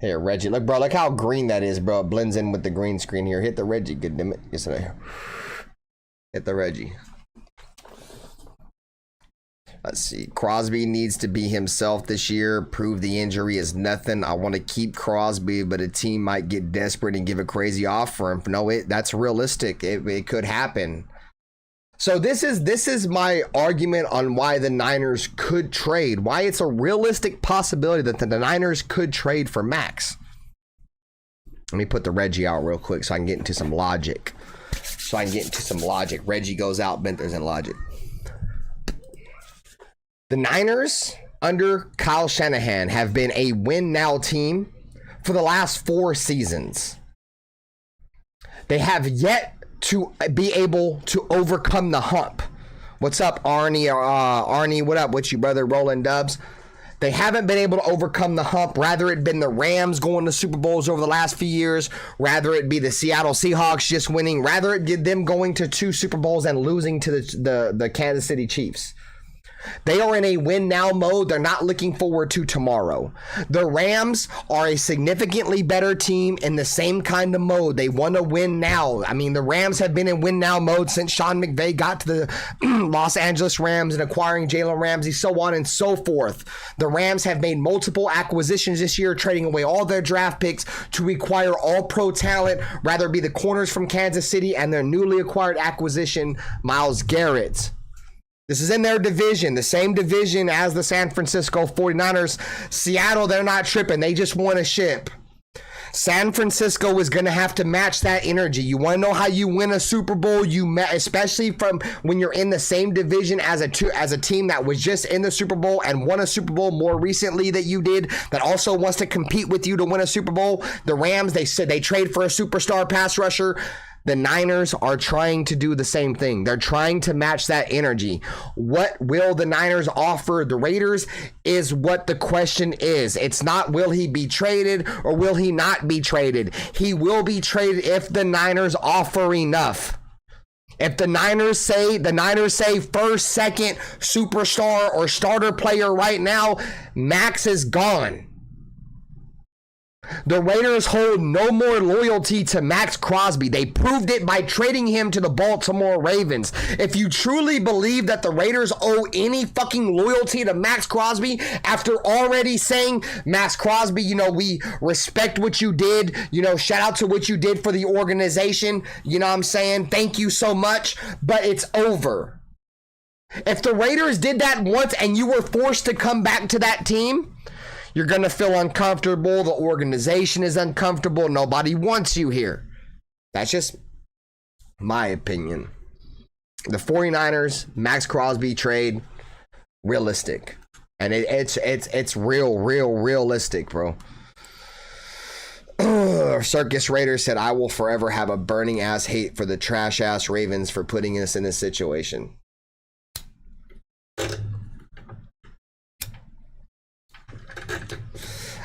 Here, Reggie. Look, bro. Look how green that is, bro. It blends in with the green screen here. Hit the Reggie. Good damn it. Yes, I hit the Reggie. Let's see. Crosby needs to be himself this year. Prove the injury is nothing. I want to keep Crosby, but a team might get desperate and give a crazy offer. No, that's realistic. It could happen. So this is my argument on why the Niners could trade. Why it's a realistic possibility that the Niners could trade for Max. Let me put the Reggie out real quick so I can get into some logic. Reggie goes out, Benther's in logic. The Niners under Kyle Shanahan have been a win now team for the last 4 seasons. They have yet to be able to overcome the hump. What's up, Arnie? Arnie, what up with you, brother? Rolling Dubs. They haven't been able to overcome the hump. Rather it been the Rams going to Super Bowls over the last few years. Rather it be the Seattle Seahawks just winning. Rather it did them going to 2 Super Bowls and losing to the Kansas City Chiefs. They are in a win now mode. They're not looking forward to tomorrow. The Rams are a significantly better team in the same kind of mode. They want to win now. I mean, the Rams have been in win now mode since Sean McVay got to the Los Angeles Rams and acquiring Jalen Ramsey, so on and so forth. The Rams have made multiple acquisitions this year, trading away all their draft picks to acquire all pro talent, rather be the corners from Kansas City and their newly acquired acquisition, Myles Garrett. This is in their division, the same division as the San Francisco 49ers. Seattle, they're not tripping. They just won a ship. San Francisco is going to have to match that energy. You want to know how you win a Super Bowl? Especially from when you're in the same division as a team that was just in the Super Bowl and won a Super Bowl more recently that you did, that also wants to compete with you to win a Super Bowl. The Rams, they said they trade for a superstar pass rusher. The Niners are trying to do the same thing. They're trying to match that energy. What will the Niners offer the Raiders is what the question is. It's not will he be traded or will he not be traded. He will be traded if the Niners offer enough. If the Niners say first, second, superstar or starter player right now, Max is gone. The Raiders hold no more loyalty to Maxx Crosby. They proved it by trading him to the Baltimore Ravens. If you truly believe that the Raiders owe any fucking loyalty to Maxx Crosby after already saying, Maxx Crosby, you know, we respect what you did, you know, shout out to what you did for the organization, you know what I'm saying? Thank you so much, but it's over. If the Raiders did that once and you were forced to come back to that team, you're going to feel uncomfortable. The organization is uncomfortable. Nobody wants you here. That's just my opinion. The 49ers, Maxx Crosby trade, realistic. And it's realistic, bro. Circus Raider said, I will forever have a burning ass hate for the trash ass Ravens for putting us in this situation.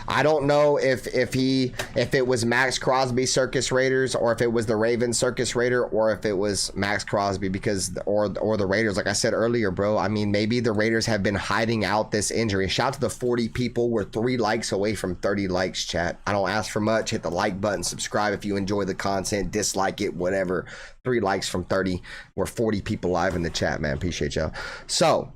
I don't know if it was Maxx Crosby Circus Raiders or if it was the Ravens Circus Raider or if it was Maxx Crosby or the Raiders. Like I said earlier, bro, I mean, maybe the Raiders have been hiding out this injury. Shout out to the 40 people. We're 3 likes away from 30 likes, chat. I don't ask for much. Hit the like button, subscribe if you enjoy the content, dislike it, whatever. 3 likes from 30. We're 40 people live in the chat, man. Appreciate y'all. So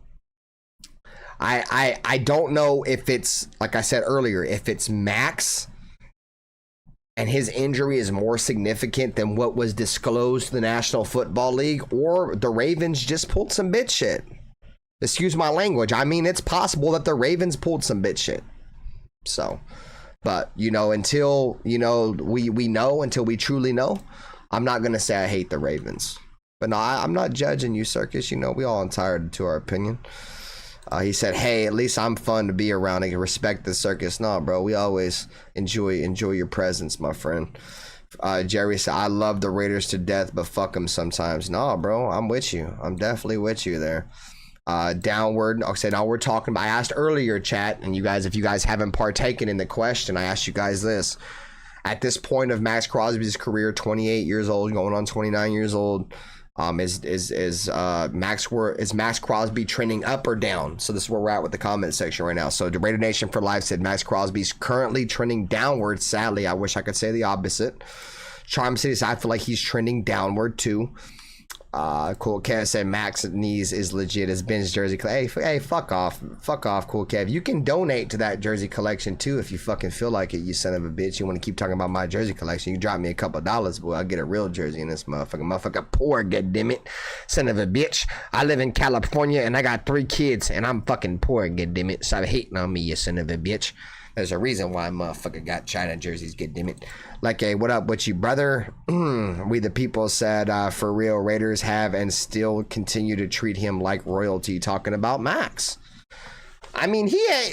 I don't know if it's, like I said earlier, if it's Max and his injury is more significant than what was disclosed to the National Football League, or the Ravens just pulled some bitch shit. Excuse my language. I mean, it's possible that the Ravens pulled some bitch shit. So, but, you know, until, you know, we know, until we truly know, I'm not going to say I hate the Ravens. But no, I'm not judging you, Circus. You know, we all entitled to our opinion. He said, hey, at least I'm fun to be around and respect the Circus. No, bro, we always enjoy your presence, my friend. Jerry said, I love the Raiders to death, but fuck them sometimes. Nah, bro, I'm with you. I'm definitely with you there. Downward. Okay, now we're talking about, I asked earlier, chat, and you guys, if you guys haven't partaken in the question, I asked you guys this. At this point of Maxx Crosby's career, 28 years old, going on 29 years old, is Maxx Crosby trending up or down? So this is where we're at with the comment section right now. So the Raider Nation for Life said Maxx Crosby's currently trending downward. Sadly, I wish I could say the opposite. Charm City said, I feel like he's trending downward too. Cool Kev said Max knees is legit as Ben's jersey. Hey, fuck off, Cool Kev. You can donate to that jersey collection too if you fucking feel like it, you son of a bitch. You want to keep talking about my jersey collection, you drop me a couple dollars, boy, I'll get a real jersey in this motherfucker poor, goddammit, son of a bitch. I live in California and I got 3 kids and I'm fucking poor, goddammit. Stop hating on me, you son of a bitch. There's a reason why motherfucker got China jerseys, goddammit. Like, hey, what up with you, brother? We the people said, for real, Raiders have and still continue to treat him like royalty, talking about Max. I mean,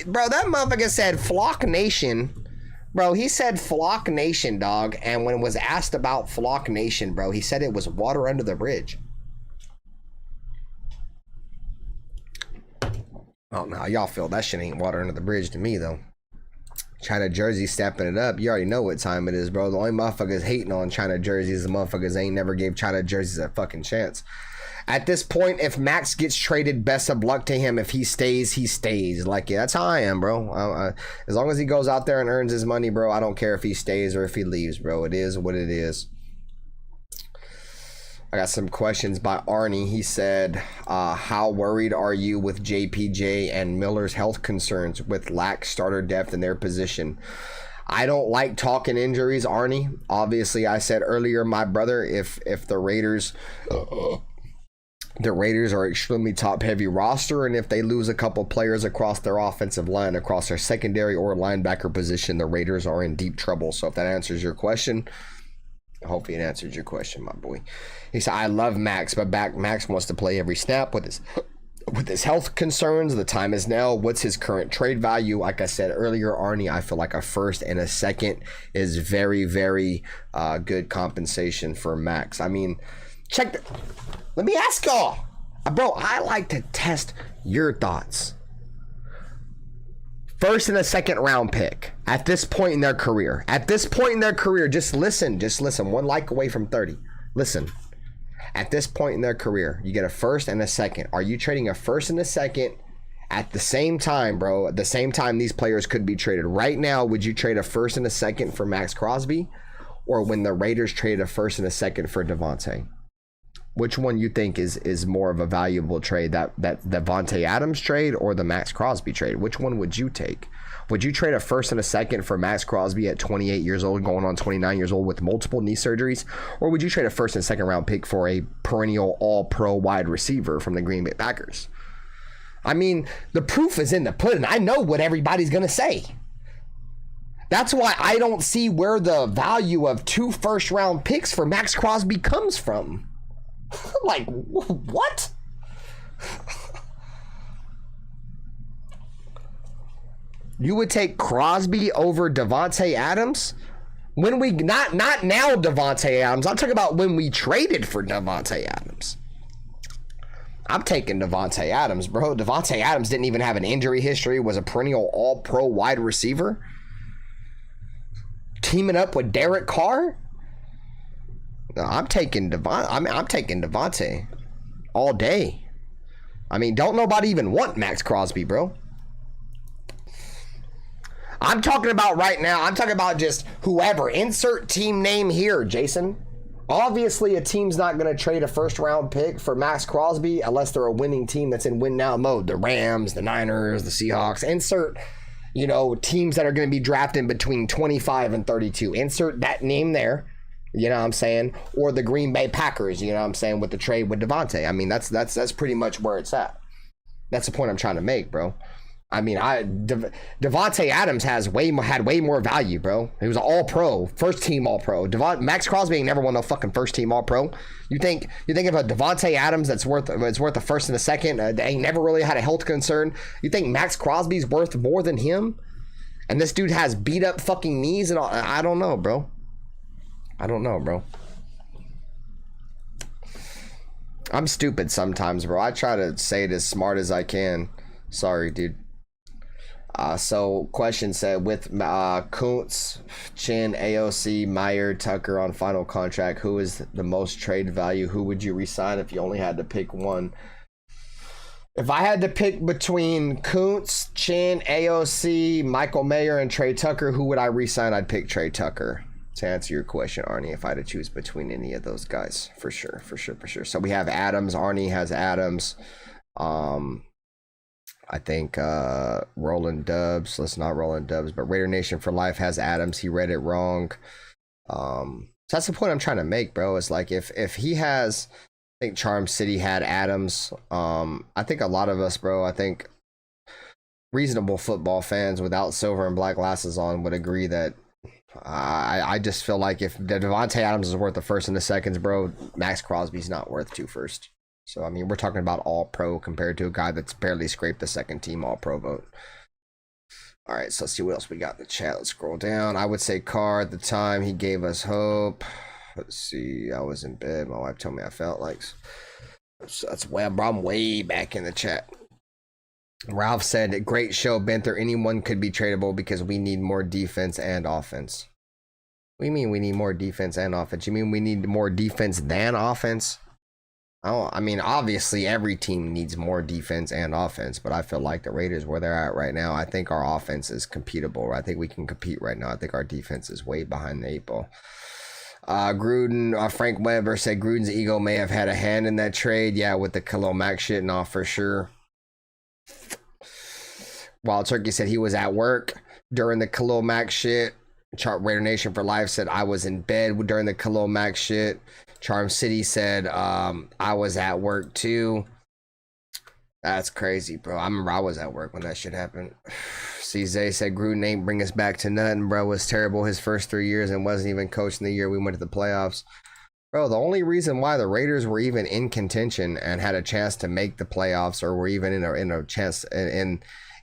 bro, that motherfucker said Flock Nation. Bro, he said Flock Nation, dog. And when was asked about Flock Nation, bro, he said it was water under the bridge. Oh, no, y'all feel that shit ain't water under the bridge to me, though. China jersey stepping it up. You already know what time it is, bro. The only motherfuckers hating on China jerseys, the motherfuckers ain't never gave China jerseys a fucking chance. At this point, if Max gets traded, best of luck to him. If he stays, he stays. Like, yeah, that's how I am, bro. As long as he goes out there and earns his money, bro, I don't care if he stays or if he leaves, bro. It is what it is. I got some questions by Arnie. He said, how worried are you with JPJ and Miller's health concerns with lack starter depth in their position? I don't like talking injuries, Arnie. Obviously, I said earlier, my brother, if the Raiders are extremely top-heavy roster, and if they lose a couple players across their offensive line, across their secondary or linebacker position, the Raiders are in deep trouble. So if that answers your question, hopefully it answered your question, my boy. He said, I love Max, but Max wants to play every snap with his health concerns. The time is now. What's his current trade value? Like I said earlier, Arnie, I feel like a first and a second is very, very good compensation for Max. I mean, let me ask y'all. Bro, I like to test your thoughts. First and a second round pick at this point in their career. Just listen. One like away from 30. Listen. At this point in their career, you get a first and a second. Are you trading a first and a second at the same time, bro? At the same time these players could be traded. Right now, would you trade a first and a second for Maxx Crosby? Or when the Raiders traded a first and a second for Devontae? Which one you think is more of a valuable trade, that Devontae Adams trade or the Maxx Crosby trade? Which one would you take? Would you trade a first and a second for Maxx Crosby at 28 years old, going on 29 years old with multiple knee surgeries? Or would you trade a first and second round pick for a perennial all-pro wide receiver from the Green Bay Packers? I mean, the proof is in the pudding. I know what everybody's going to say. That's why I don't see where the value of 2 first-round picks for Maxx Crosby comes from. Like, what? You would take Crosby over Devontae Adams? When we not now Devontae Adams. I'm talking about when we traded for Devontae Adams. I'm taking Devontae Adams, bro. Devontae Adams didn't even have an injury history, was a perennial all-pro wide receiver. Teaming up with Derek Carr? No, I'm taking Devontae all day. I mean, don't nobody even want Maxx Crosby, bro. I'm talking about right now. I'm talking about just whoever. Insert team name here, Jason. Obviously, a team's not going to trade a first-round pick for Maxx Crosby unless they're a winning team that's in win-now mode. The Rams, the Niners, the Seahawks. Insert, teams that are going to be drafting between 25 and 32. Insert that name there. You know what I'm saying? Or the Green Bay Packers, you know what I'm saying, with the trade with Devontae. I mean, that's pretty much where it's at. That's the point I'm trying to make, bro. I mean, Devontae Adams had way more value, bro. He was an all-pro, first-team all-pro. Maxx Crosby ain't never won no fucking first-team all-pro. You think of a Devontae Adams that's worth a first and a second, they ain't never really had a health concern. You think Maxx Crosby's worth more than him? And this dude has beat-up fucking knees and all. I don't know, bro. I don't know, bro. I'm stupid sometimes, bro. I try to say it as smart as I can. Sorry, dude. So question said, with Kuntz, Chin, AOC, Meyer, Tucker on final contract, who is the most trade value? Who would you resign if you only had to pick one? If I had to pick between Kuntz, Chin, AOC, Michael Mayer, and Trey Tucker, who would I resign? I'd pick Trey Tucker. To answer your question, Arnie, if I had to choose between any of those guys, for sure. So we have Adams. Arnie has Adams. I think Roland Dubs. Let's not Roland Dubs, but Raider Nation for Life has Adams. He read it wrong. So that's the point I'm trying to make, bro. It's like if he has, I think Charm City had Adams. I think a lot of us, bro, I think reasonable football fans without silver and black glasses on would agree that I just feel like if Devontae Adams is worth the first and the seconds, bro, Maxx Crosby's not worth 2 first. So, I mean, we're talking about all pro compared to a guy that's barely scraped the second team all pro vote. All right, so let's see what else we got in the chat. Let's scroll down. I would say Carr at the time. He gave us hope. Let's see. I was in bed. My wife told me I felt like. So that's why I'm way back in the chat. Ralph said, great show, Benther. Anyone could be tradable because we need more defense and offense. What do you mean we need more defense and offense? You mean we need more defense than offense? Oh, I mean, obviously every team needs more defense and offense, but I feel like the Raiders, where they're at right now, I think our offense is competable. I think we can compete right now. I think our defense is way behind the 8 ball. Gruden, Frank Weber said Gruden's ego may have had a hand in that trade. Yeah, with the Khalil Mack shit, no, for sure. Wild Turkey said he was at work during the Khalil Mack shit. Raider Nation for Life said I was in bed during the Khalil Mack shit. Charm City said I was at work too. That's crazy, bro. I remember I was at work when that shit happened. CZ said Gruden ain't bring us back to nothing, bro. It was terrible his first 3 years and wasn't even coaching the year we went to the playoffs. Bro, the only reason why the Raiders were even in contention and had a chance to make the playoffs, or were even in a chance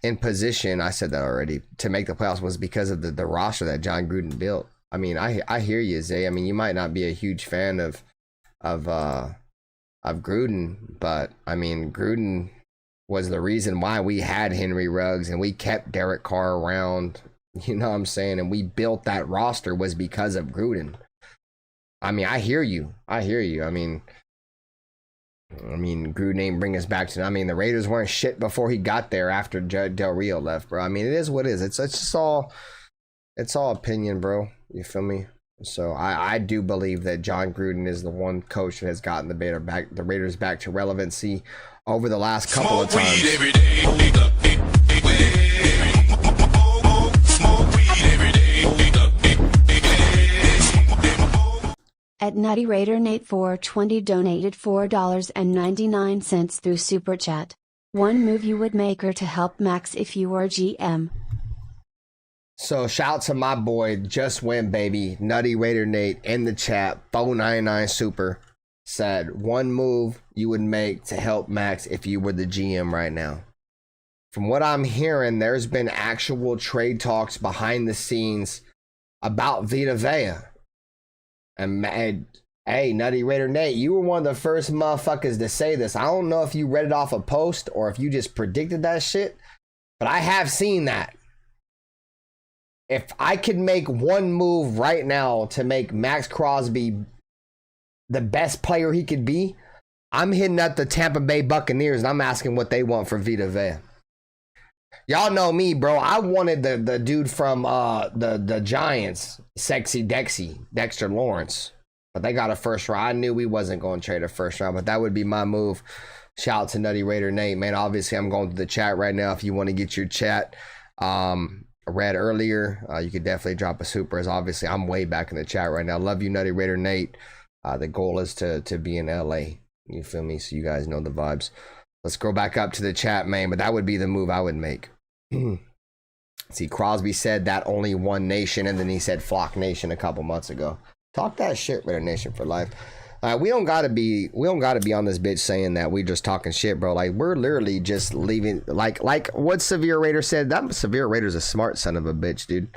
in position, I said that already, to make the playoffs was because of the roster that John Gruden built. I mean, I hear you, Zay. I mean, you might not be a huge fan of Gruden, but I mean, Gruden was the reason why we had Henry Ruggs and we kept Derek Carr around. You know what I'm saying? And we built that roster was because of Gruden. I mean, I hear you. I mean, Gruden ain't bring us back to. I mean, the Raiders weren't shit before he got there after Del Rio left, bro. I mean, it is what it is. It's just all, it's all opinion, bro. You feel me? So I do believe that John Gruden is the one coach that has gotten the Raiders back to relevancy over the last couple of times. At Nutty Raider Nate 420 donated $4.99 through Super Chat. One move you would make or to help Max if you were GM. So shout to my boy, Just Win Baby, Nutty Raider Nate in the chat, 499 Super, said one move you would make to help Max if you were the GM right now. From what I'm hearing, there's been actual trade talks behind the scenes about Vita Vea. And hey, Nutty Raider Nate, you were one of the first motherfuckers to say this. I don't know if you read it off a post or if you just predicted that shit, but I have seen that. If I could make one move right now to make Maxx Crosby the best player he could be, I'm hitting up the Tampa Bay Buccaneers and I'm asking what they want for Vita Vea. Y'all know me, bro. I wanted the dude from the Giants, Sexy Dexy, Dexter Lawrence. But they got a first round. I knew we wasn't going to trade a first round, but that would be my move. Shout out to Nutty Raider Nate, man. Obviously, I'm going to the chat right now. If you want to get your chat read earlier, you could definitely drop a super. As obviously, I'm way back in the chat right now. Love you, Nutty Raider Nate. The goal is to be in LA. You feel me? So you guys know the vibes. Let's go back up to the chat, man. But that would be the move I would make. See, Crosby said that only one nation, and then he said Flock Nation a couple months ago. Talk that shit, Raider Nation for life. We don't gotta be on this bitch saying that we just talking shit, bro. Like, we're literally just leaving. Like what Severe Raider said. That Severe Raider's a smart son of a bitch, dude.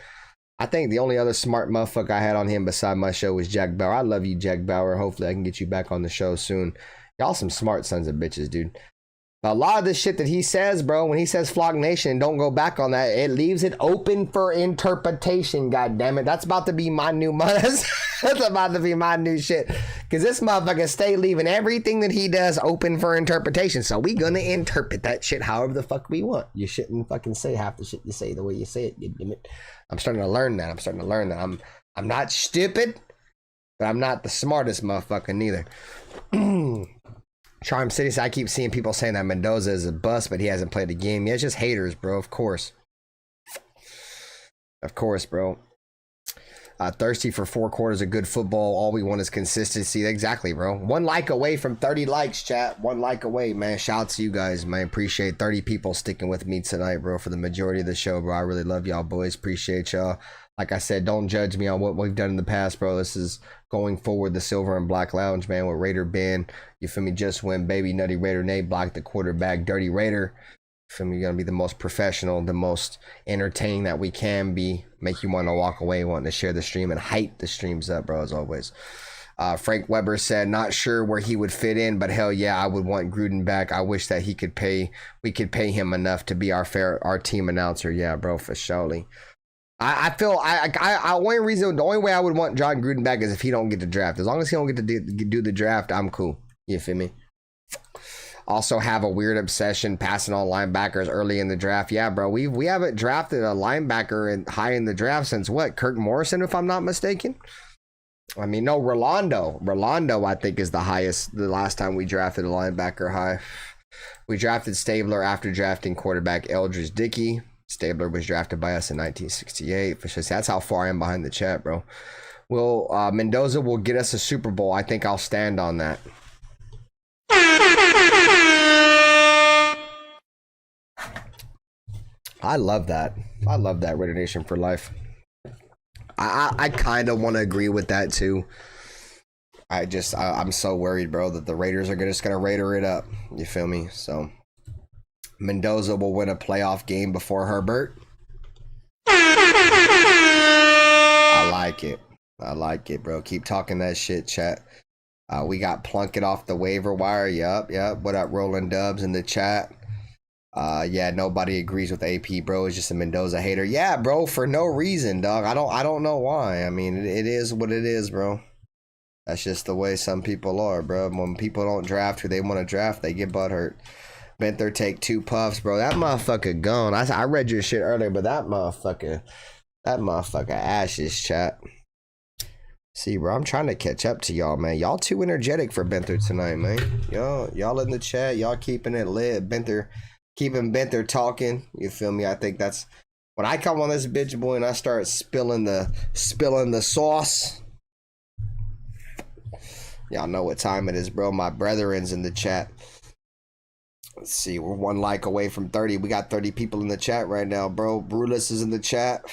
I think the only other smart motherfucker I had on him beside my show was Jack Bauer. I love you, Jack Bauer. Hopefully I can get you back on the show soon. Y'all some smart sons of bitches, dude. A lot of the shit that he says, bro, when he says Flock Nation, don't go back on that. It leaves it open for interpretation, God damn it. That's about to be my new That's about to be my new shit. Because this motherfucker stay leaving everything that he does open for interpretation. So we gonna interpret that shit however the fuck we want. You shouldn't fucking say half the shit you say the way you say it, you damn it. I'm starting to learn that. I'm not stupid, but I'm not the smartest motherfucker neither. Charm City, so I keep seeing people saying that Mendoza is a bust, but he hasn't played a game. Yeah, it's just haters, bro. Of course. Of course, bro. Thirsty for 4 quarters of good football. All we want is consistency. Exactly, bro. 1 like away from 30 likes, chat. 1 like away, man. Shout out to you guys, man. Appreciate 30 people sticking with me tonight, bro, for the majority of the show, bro. I really love y'all, boys. Appreciate y'all. Like I said, don't judge me on what we've done in the past, bro. This is going forward, the Silver and Black Lounge, man, with Raider Ben. You feel me? Just win, baby. Nutty Raider Nate, Block the quarterback, Dirty Raider. You feel me? You're going to be the most professional, the most entertaining that we can be. Make you want to walk away, wanting to share the stream and hype the streams up, bro, as always. Frank Weber said, not sure where he would fit in, but hell yeah, I would want Gruden back. I wish that we could pay him enough to be our team announcer. Yeah, bro, for surely. I feel the only way I would want John Gruden back is if he don't get the draft. As long as he don't get to do the draft, I'm cool. You feel me? Also have a weird obsession passing on linebackers early in the draft. Yeah, bro, we haven't drafted a linebacker high in the draft since what? Kirk Morrison, if I'm not mistaken. I mean, no, Rolando, I think, is the highest. The last time we drafted a linebacker high. We drafted Stabler after drafting quarterback Eldridge Dickey. Stabler was drafted by us in 1968. That's how far I am behind the chat, bro. Mendoza will get us a Super Bowl. I think I'll stand on that. I love that. I love that. Raider Nation for life. I kind of want to agree with that too. I'm so worried, bro, that the Raiders are just gonna Raider it up. You feel me? So Mendoza will win a playoff game before Herbert. I like it, bro. Keep talking that shit, chat. We got Plunkett off the waiver wire. Yup. What up, Rolling Dubs in the chat? Yeah, nobody agrees with AP, bro. It's just a Mendoza hater. Yeah, bro, for no reason, dog. I don't know why. I mean, it is what it is, bro. That's just the way some people are, bro. When people don't draft who they want to draft, they get butthurt. Benther take 2 puffs, bro. That motherfucker gone. I read your shit earlier, but that motherfucker ashes, chat. See, bro, I'm trying to catch up to y'all, man. Y'all too energetic for Benther tonight, man. Y'all in the chat, y'all keeping it lit. Keeping Benther talking. You feel me? I think that's when I come on this bitch, boy, and I start spilling the sauce. Y'all know what time it is, bro. My brethren's in the chat. Let's see, we're 1 like away from 30. We got 30 people in the chat right now, bro. Brutus is in the chat.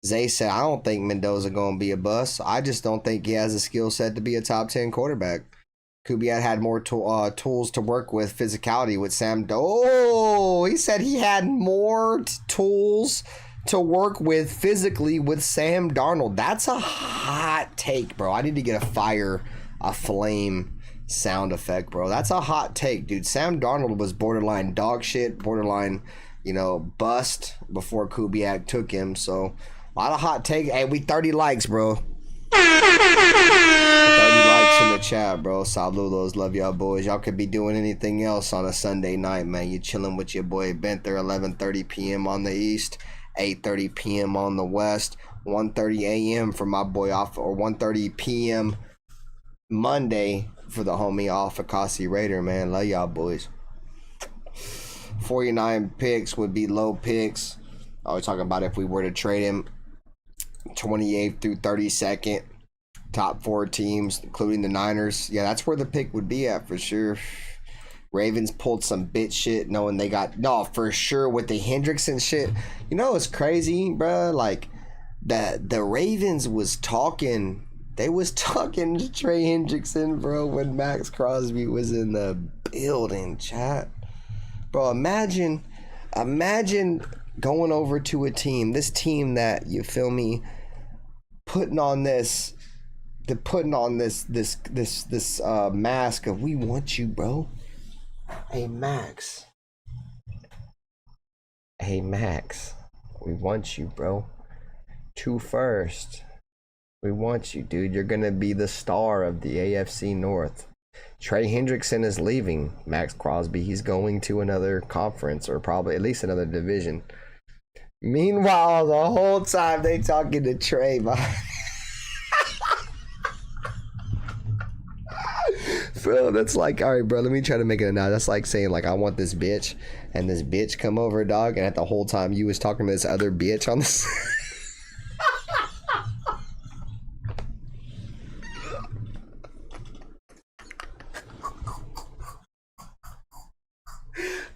Zay said, I don't think Mendoza gonna be a bust. I just don't think he has a skill set to be a top 10 quarterback. Kubiak had more tools to work with physicality with Sam. He said he had more tools to work with physically with Sam Darnold. That's a hot take, bro. I need to get a flame sound effect, bro. That's a hot take, dude. Sam Darnold was borderline dog shit, borderline, bust before Kubiak took him. So a lot of hot take. Hey, we 30 likes, bro. 30 likes in the chat, bro. Saludos. Love y'all, boys. Y'all could be doing anything else on a Sunday night, man. You chilling with your boy Benther. 11:30 p.m. on the east, 8:30 p.m. on the west, 1:30 a.m. for my boy off, or 1:30 p.m. Monday for the homie Alpha Kasi Raider, man. Love y'all, boys. 49 picks would be low picks. I was talking about if we were to trade him 28th through 32nd, top 4 teams, including the Niners. Yeah, that's where the pick would be at for sure. Ravens pulled some bitch shit knowing they got, no, for sure with the Hendrickson shit. It's crazy, bro. Like, the Ravens was talking. They was talking to Trey Hendrickson, bro, when Maxx Crosby was in the building, chat. Bro, imagine going over to a team, this team that, you feel me, putting on this mask of we want you, bro. Hey Maxx, we want you, bro. 2 first. We want you, dude. You're gonna be the star of the AFC North. Trey Hendrickson is leaving. Maxx Crosby, he's going to another conference, or probably at least another division. Meanwhile, the whole time they talking to Trey, bro, that's like, all right, bro, let me try to make it a now. That's like saying, like, I want this bitch, and this bitch come over, dog, and at the whole time you was talking to this other bitch on this.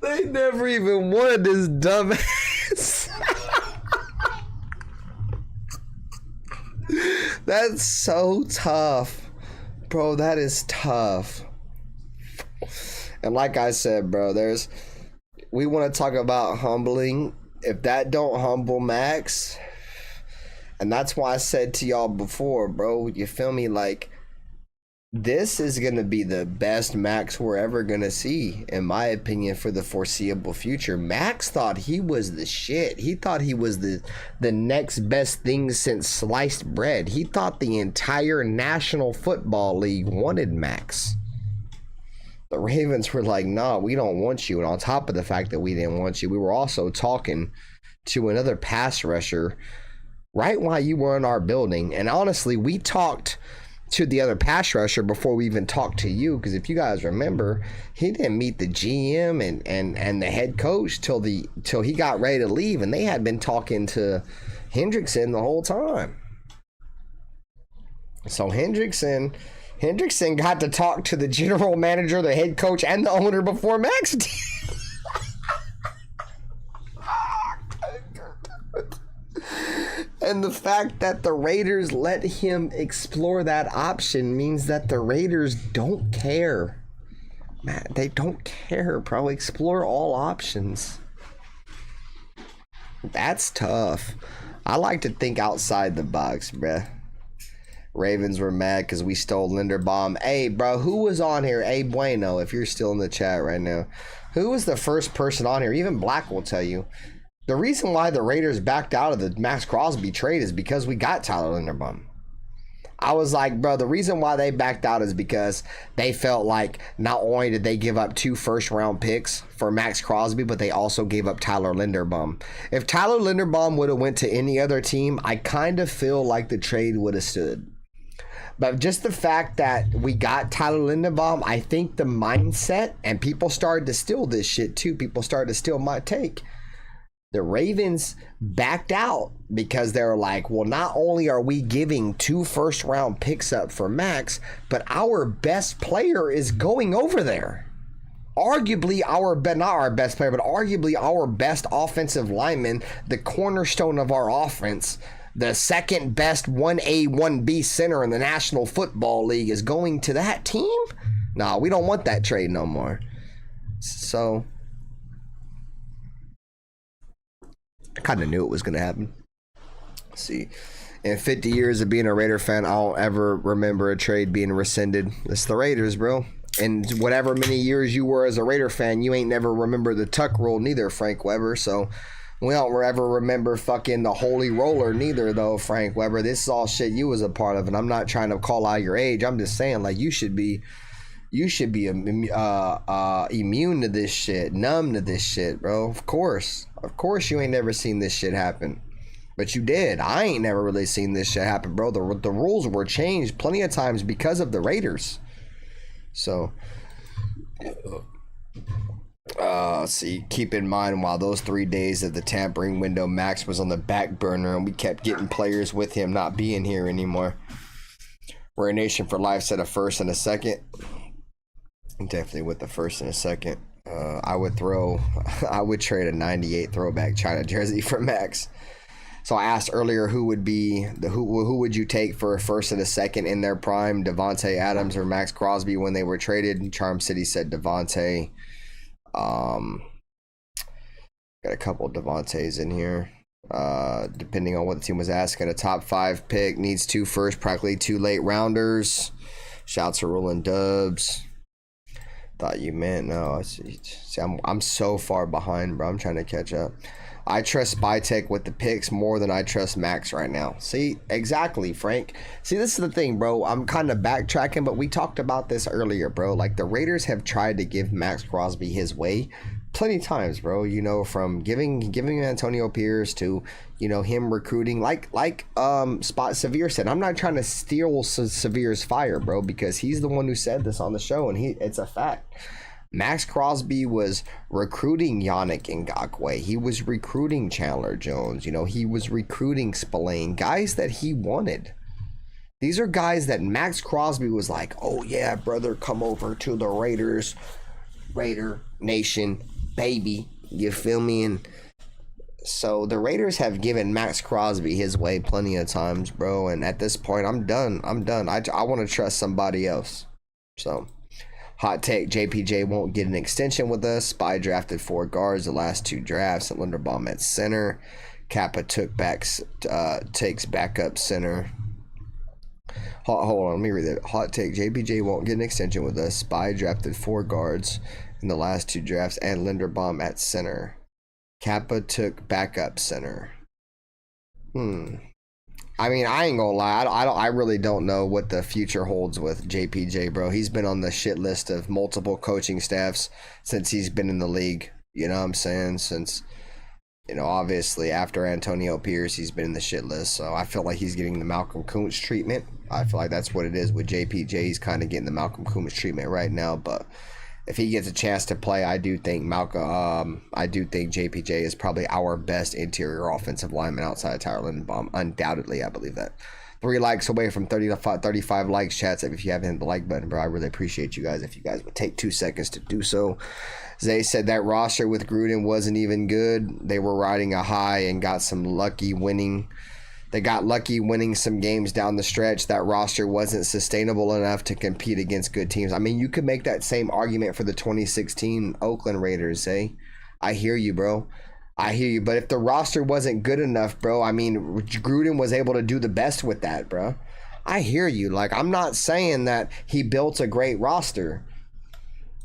They never even wanted this dumbass. That's so tough, bro. That is tough. And like I said, bro, we want to talk about humbling. If that don't humble Maxx, and that's why I said to y'all before, bro, you feel me, like, this is going to be the best Maxx we're ever going to see, in my opinion, for the foreseeable future. Maxx thought he was the shit. He thought he was the next best thing since sliced bread. He thought the entire National Football League wanted Maxx. The Ravens were like, nah, we don't want you. And on top of the fact that we didn't want you, we were also talking to another pass rusher right while you were in our building. And honestly, we talked to the other pass rusher before we even talked to you, because if you guys remember, he didn't meet the GM and the head coach till he got ready to leave, and they had been talking to Hendrickson the whole time. So Hendrickson got to talk to the general manager, the head coach, and the owner before Maxx did. And the fact that the Raiders let him explore that option means that the Raiders don't care. Man, they don't care, bro. Explore all options. That's tough. I like to think outside the box, bruh. Ravens were mad because we stole Linderbaum. Hey, bro, who was on here? Hey, Bueno, if you're still in the chat right now. Who was the first person on here? Even Black will tell you. The reason why the Raiders backed out of the Maxx Crosby trade is because we got Tyler Linderbaum. I was like, bro, the reason why they backed out is because they felt like not only did they give up 2 first-round picks for Maxx Crosby, but they also gave up Tyler Linderbaum. If Tyler Linderbaum would have went to any other team, I kind of feel like the trade would have stood. But just the fact that we got Tyler Linderbaum, I think the mindset, and people started to steal this shit too. People started to steal my take. The Ravens backed out because they were like, well, not only are we giving 2 first-round picks up for Maxx, but our best player is going over there. Arguably not our best player, but arguably our best offensive lineman, the cornerstone of our offense, the second best 1A, 1B center in the National Football League is going to that team? Nah, we don't want that trade no more. So I kind of knew it was going to happen. Let's see, in 50 years of being a Raider fan, I don't ever remember a trade being rescinded. It's the Raiders, bro. And whatever many years you were as a Raider fan, you ain't never remember the Tuck rule neither, Frank Weber. So we don't ever remember fucking the Holy Roller neither, though, Frank Weber. This is all shit you was a part of, and I'm not trying to call out your age. I'm just saying, like, you should be immune to this shit, numb to this shit, bro. Of course you ain't never seen this shit happen, but you did. I ain't never really seen this shit happen, bro. The rules were changed plenty of times because of the Raiders. So see, keep in mind, while those 3 days of the tampering window, Maxx was on the back burner and we kept getting players with him not being here anymore. We're a Nation for Life said a first and a second. Definitely with the first and a second. I would trade a 98 throwback China jersey for Maxx. So I asked earlier who would you take for a first and a second in their prime, Devontae Adams or Maxx Crosby when they were traded. Charm City said Devontae. Got a couple Devontaes in here. Depending on what the team was asking, a top 5 pick needs 2 first, practically 2 late rounders. Shouts to rolling dubs. Thought you meant no. See, I'm so far behind, bro. I'm trying to catch up. I trust SpyTech with the picks more than I trust Maxx right now. See, exactly, Frank. See, this is the thing, bro. I'm kind of backtracking, but we talked about this earlier, bro. Like, the Raiders have tried to give Maxx Crosby his way plenty of times, bro. You know, from giving Antonio Pierce to, you know, him recruiting. Like Spot Severe said, I'm not trying to steal Severe's fire, bro, because he's the one who said this on the show, and it's a fact. Maxx Crosby was recruiting Yannick Ngakoue. He was recruiting Chandler Jones. You know, he was recruiting Spillane. Guys that he wanted. These are guys that Maxx Crosby was like, oh yeah, brother, come over to the Raiders. Raider Nation, baby. You feel me? And so the Raiders have given Maxx Crosby his way plenty of times, bro. And at this point, I'm done. I want to trust somebody else. So... Hot take, JPJ won't get an extension with us. Spy drafted 4 guards the last 2 drafts, and Linderbaum at center. Kappa takes backup center. Hold on, let me read that. Hot take, JPJ won't get an extension with us. Spy drafted 4 guards in the last 2 drafts, and Linderbaum at center. Kappa took backup center. I mean, I ain't gonna lie. I really don't know what the future holds with JPJ, bro. He's been on the shit list of multiple coaching staffs since he's been in the league. You know what I'm saying? Since, you know, obviously after Antonio Pierce, he's been in the shit list. So I feel like he's getting the Malcolm Kuntz treatment. I feel like that's what it is with JPJ. He's kind of getting the Malcolm Kuntz treatment right now. But if he gets a chance to play, I do think JPJ is probably our best interior offensive lineman outside of Tyler Lindenbaum. Undoubtedly, I believe that. 3 likes away from 30 to 35 likes, chats. If you haven't hit the like button, bro, I really appreciate you guys. If you guys would take 2 seconds to do so. Zay said that roster with Gruden wasn't even good. They were riding a high and got some lucky winning. They got lucky winning some games down the stretch. That roster wasn't sustainable enough to compete against good teams. I mean, you could make that same argument for the 2016 Oakland Raiders, eh? I hear you, bro. I hear you. But if the roster wasn't good enough, bro, I mean, Gruden was able to do the best with that, bro. I hear you. Like, I'm not saying that he built a great roster.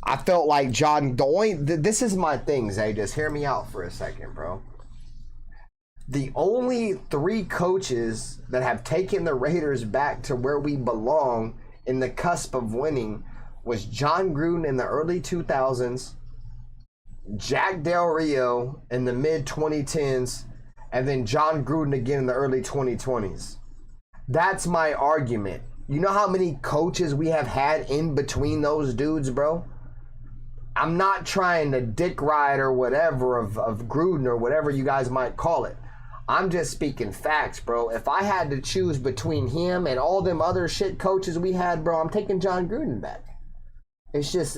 I felt like this is my thing, Zay. Just hear me out for a second, bro. The only 3 coaches that have taken the Raiders back to where we belong in the cusp of winning was John Gruden in the early 2000s, Jack Del Rio in the mid-2010s, and then John Gruden again in the early 2020s. That's my argument. You know how many coaches we have had in between those dudes, bro? I'm not trying to dick ride or whatever of Gruden or whatever you guys might call it. I'm just speaking facts, bro. If I had to choose between him and all them other shit coaches we had, bro, I'm taking John Gruden back. It's just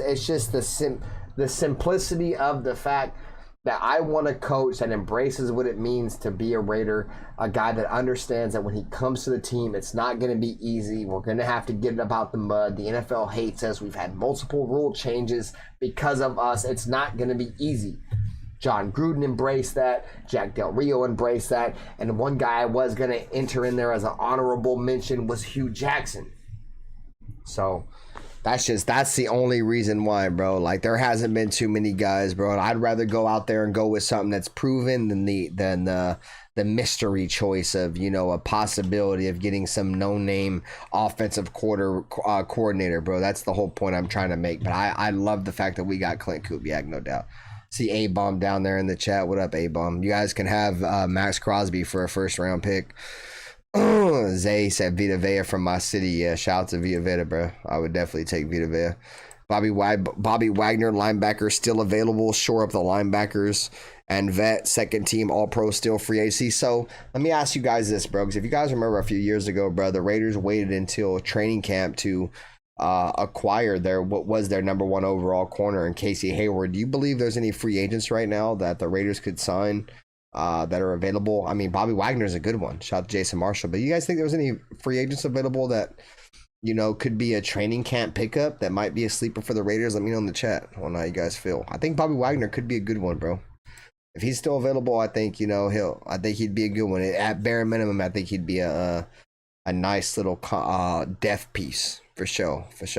the simplicity of the fact that I want a coach that embraces what it means to be a Raider, a guy that understands that when he comes to the team, it's not going to be easy. We're going to have to get it about the mud. The NFL hates us. We've had multiple rule changes because of us. It's not going to be easy. John Gruden embraced that. Jack Del Rio embraced that. And one guy I was going to enter in there as an honorable mention was Hugh Jackson. So that's the only reason why, bro. Like, there hasn't been too many guys, bro. And I'd rather go out there and go with something that's proven than the mystery choice of, you know, a possibility of getting some no-name offensive coordinator, bro. That's the whole point I'm trying to make. But I love the fact that we got Clint Kubiak, no doubt. See A-Bomb down there in the chat. What up, A-Bomb? You guys can have Maxx Crosby for a first-round pick. Zay said Vita Vea from my city. Yeah, shout out to Vita Vea, bro. I would definitely take Vita Vea. Bobby Wagner, linebacker, still available. Shore up the linebackers. And vet, second team, all-pro, still free agency. So let me ask you guys this, bro. Because if you guys remember a few years ago, bro, the Raiders waited until training camp to acquire what was their number 1 overall corner in Casey Hayward. Do you believe there's any free agents right now that the Raiders could sign that are available? I mean, Bobby Wagner is a good one. Shout out to Jason Marshall. But you guys think there's any free agents available that, you know, could be a training camp pickup that might be a sleeper for the Raiders? Let me know in the chat on how you guys feel. I think Bobby Wagner could be a good one, bro. If he's still available, I think I think he'd be a good one. At bare minimum, I think he'd be a nice little death piece for sure. But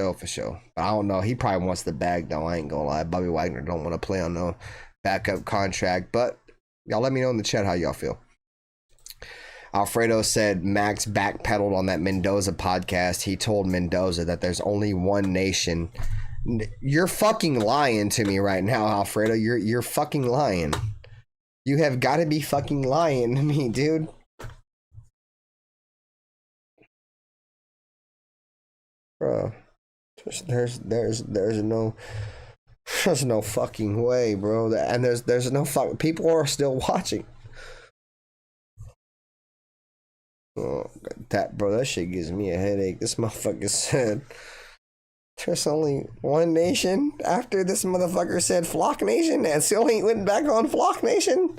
I don't know. He probably wants the bag though. I ain't gonna lie. Bobby Wagner don't want to play on no backup contract. But y'all let me know in the chat how y'all feel. Alfredo said Max backpedaled on that Mendoza podcast. He told Mendoza that there's only one nation. You're fucking lying to me right now, Alfredo. You're fucking lying. You have got to be fucking lying to me, dude. Bro, there's no fucking way, bro. And there's no fuck. People are still watching. Oh, that shit gives me a headache. This motherfucker said there's only one nation after this motherfucker said Flock Nation and still ain't went back on Flock Nation.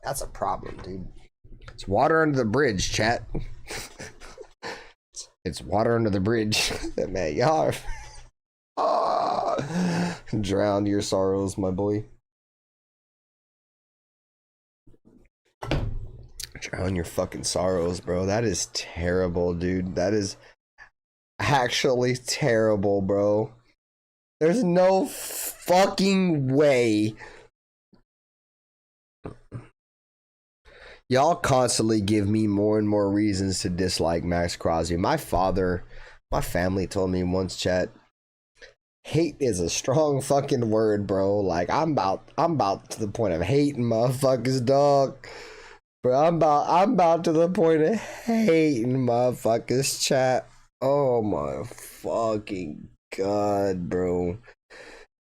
That's a problem, dude. It's water under the bridge, chat. It's water under the bridge. Man, y'all are... drown your sorrows, my boy. Drown your fucking sorrows, bro. That is terrible, dude. That is actually terrible, bro. There's no fucking way. Y'all constantly give me more and more reasons to dislike Maxx Crosby. My family told me once, chat, hate is a strong fucking word, bro. Like I'm about to the point of hating motherfuckers, dog. Bro, I'm about to the point of hating motherfuckers, chat. Oh my fucking god, bro.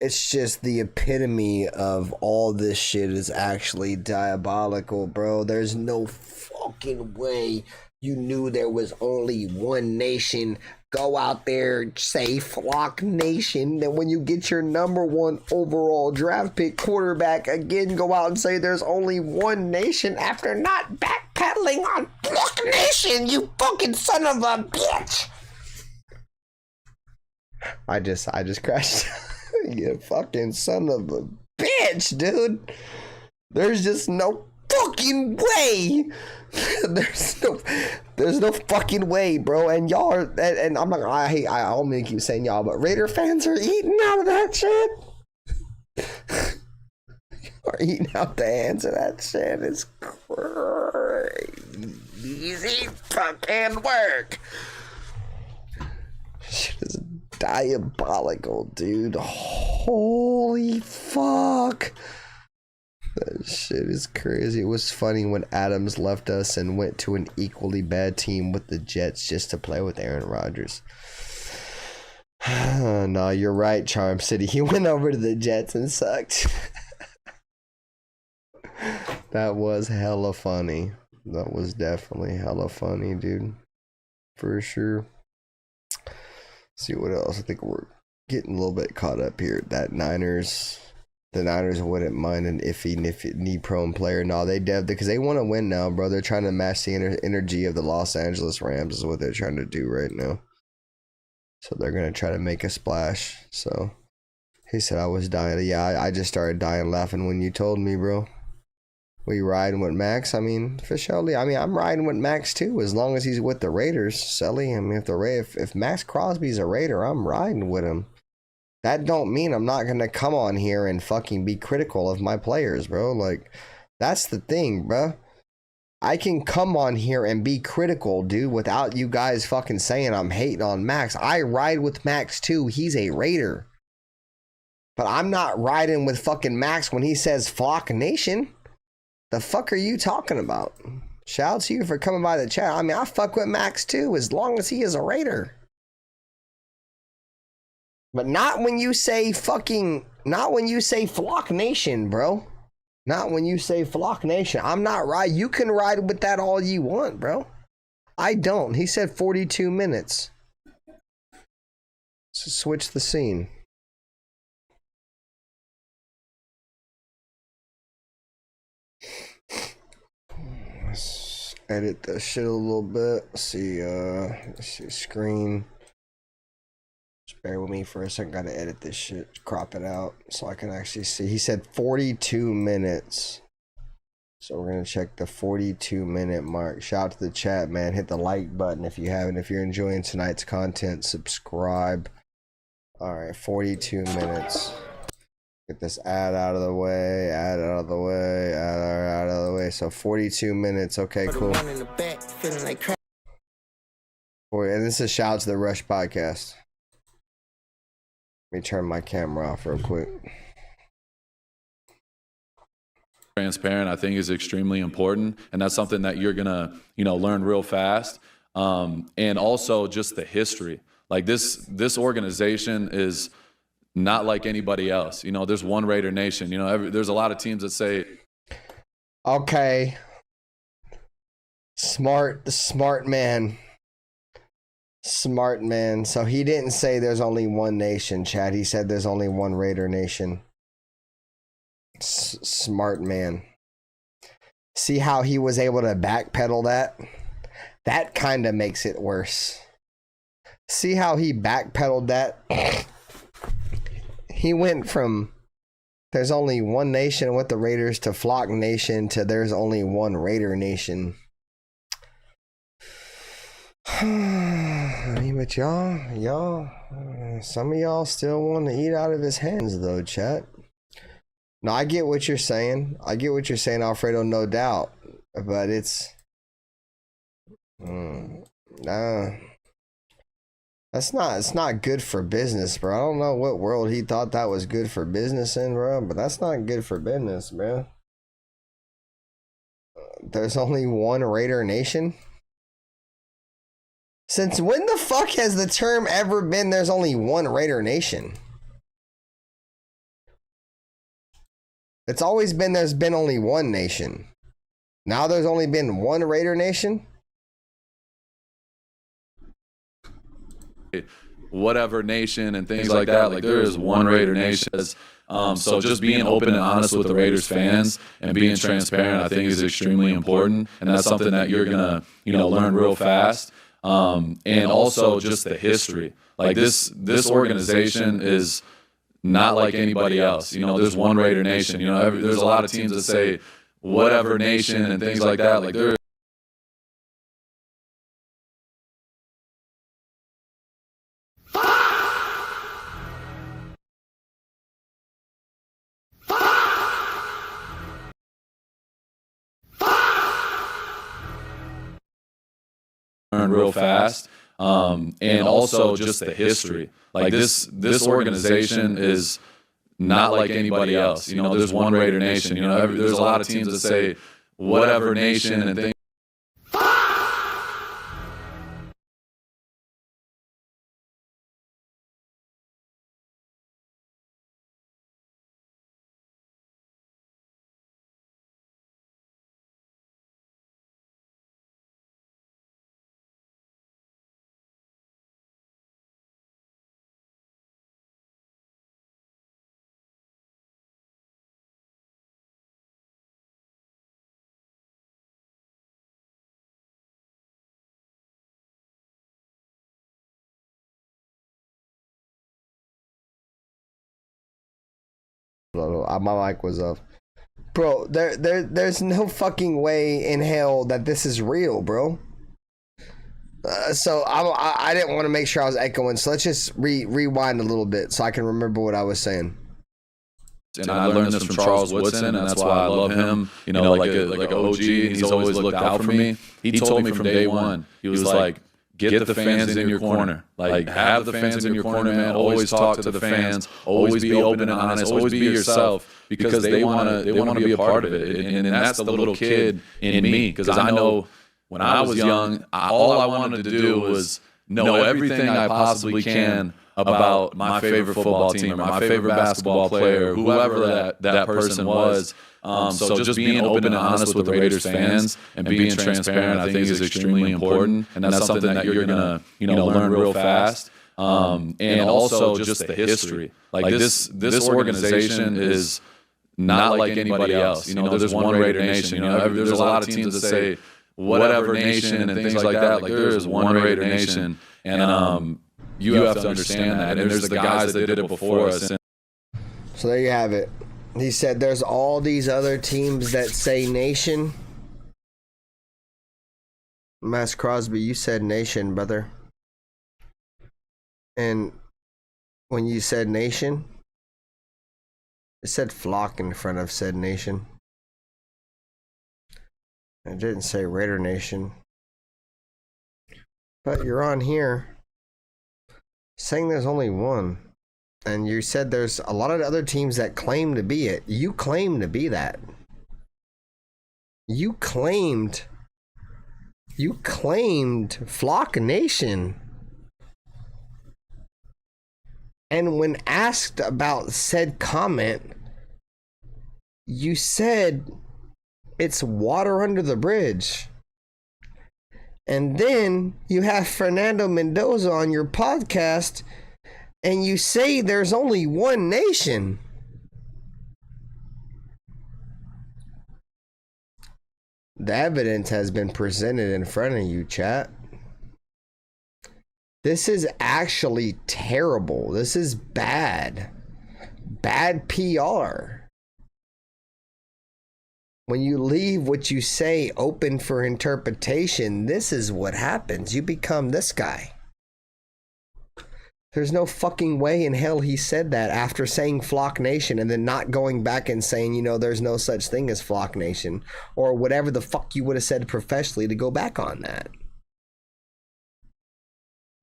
It's just the epitome of all this shit is actually diabolical, bro. There's no fucking way you knew there was only one nation. Go out there, say Flock Nation. Then when you get your number one overall draft pick quarterback, again, go out and say there's only one nation after not backpedaling on Flock Nation, you fucking son of a bitch. I just crashed. You fucking son of a bitch, dude. There's just no fucking way. There's no fucking way, bro. And y'all are, and I'm not, I only keep saying y'all, but Raider fans are eating out of that shit. Are eating out the hands of that shit. It's crazy fucking work. Shit is diabolical, dude. Holy fuck. That shit is crazy. It was funny when Adams left us and went to an equally bad team with the Jets just to play with Aaron Rodgers. No, you're right, Charm City. He went over to the Jets and sucked. That was hella funny. That was definitely hella funny, dude. For sure. See what else. I think we're getting a little bit caught up here. The Niners wouldn't mind an iffy knee prone player. No, they dev because they want to win now, bro. They're trying to match the energy of the Los Angeles Rams is what they're trying to do right now. So they're gonna try to make a splash. So he said I was dying. Yeah, I just started dying laughing when you told me, bro. We riding with Max. I mean, for sure. I mean, I'm riding with Max too, as long as he's with the Raiders, Sully. I mean, if Maxx Crosby's a Raider, I'm riding with him. That don't mean I'm not gonna come on here and fucking be critical of my players, bro. Like, that's the thing, bro. I can come on here and be critical, dude, without you guys fucking saying I'm hating on Max. I ride with Max too. He's a Raider. But I'm not riding with fucking Max when he says Flock Nation. The fuck are you talking about? Shout out to you for coming by the chat. I mean, I fuck with Max too, as long as he is a Raider. But not when you say Flock Nation, bro. Not when you say Flock Nation. I'm not right. You can ride with that all you want, bro. I don't. He said 42 minutes. So switch the scene. Let's edit the shit a little bit. Let's see screen. Bear with me for a second. Gotta edit this shit, crop it out so I can actually see. He said 42 minutes. So we're gonna check the 42-minute mark. Shout out to the chat, man. Hit the like button if you haven't. If you're enjoying tonight's content, subscribe. All right, 42 minutes. Get this ad out of the way. Ad out of the way. Ad out of the way. So 42 minutes. Okay, cool. And this is a shout out to the Rush podcast. Let me turn my camera off real quick. Transparent, I think, is extremely important, and that's something that you're gonna, learn real fast. And also just the history. Like this organization is not like anybody else. There's one Raider Nation. There's a lot of teams that say, okay, smart man. Smart man. So he didn't say there's only one nation, Chad. He said there's only one Raider Nation. Smart man. See how he was able to backpedal that? That kind of makes it worse. See how he backpedaled that? He went from there's only one nation with the Raiders to Flock Nation to there's only one Raider Nation. But y'all, some of y'all still want to eat out of his hands though, chat. No, I get what you're saying. Alfredo, no doubt. But it's it's not good for business, bro. I don't know what world he thought that was good for business in, bro, but that's not good for business, bro. There's only one Raider Nation? Since when the fuck has the term ever been there's only one Raider Nation? It's always been there's been only one nation. Now there's only been one Raider Nation? Whatever nation and things like that. Like there is one Raider Nation. So just being open and honest with the Raiders fans and being transparent, I think, is extremely important. And that's something that you're gonna, learn real fast. And also just the history. Like this organization is not like anybody else. There's one Raider Nation. There's a lot of teams that say whatever nation and things like that. Like there. Learn real fast. And also just the history. Like this organization is not like anybody else. There's one Raider Nation. There's a lot of teams that say whatever nation and things. My mic was off. Bro, there's no fucking way in hell that this is real, bro. So I didn't want to make sure I was echoing, so let's just rewind a little bit so I can remember what I was saying. And I learned this from Charles Woodson, and that's why I love him. Like a OG. He's always looked out for me. He told me from day one. He was like, get the fans in your corner. Like, have the fans in your corner, man. Always talk to the fans. Always be open and honest. Always be yourself, because they want to be a part of it. And that's the little kid in me, because I know when I was young, all I wanted to do was know everything I possibly can about my favorite football team or my favorite basketball player, whoever that person was. So just being open and honest with the Raiders fans and being transparent, I think, is extremely important. And that's something that you're gonna, learn real fast. And also just the history. Like this organization is not like anybody else. There's one Raider Nation. There's a lot of teams that say whatever nation and things like that. Like there is one Raider Nation. And You have to understand that. And there's the guys that did it before us. And So there you have it. He said there's all these other teams that say nation. Maxx Crosby, you said nation, brother. And when you said nation, it said flock in front of said nation. It didn't say Raider Nation. But you're on here saying there's only one. And you said there's a lot of other teams that claim to be it. You claim to be that. You claimed Flock Nation. And when asked about said comment, you said it's water under the bridge. And then you have Fernando Mendoza on your podcast and you say there's only one nation. The evidence has been presented in front of you, chat. This is actually terrible. This is bad. Bad PR. When you leave what you say open for interpretation, this is what happens. You become this guy. There's no fucking way in hell he said that after saying Flock Nation and then not going back and saying, you know, there's no such thing as Flock Nation or whatever the fuck you would have said professionally to go back on that.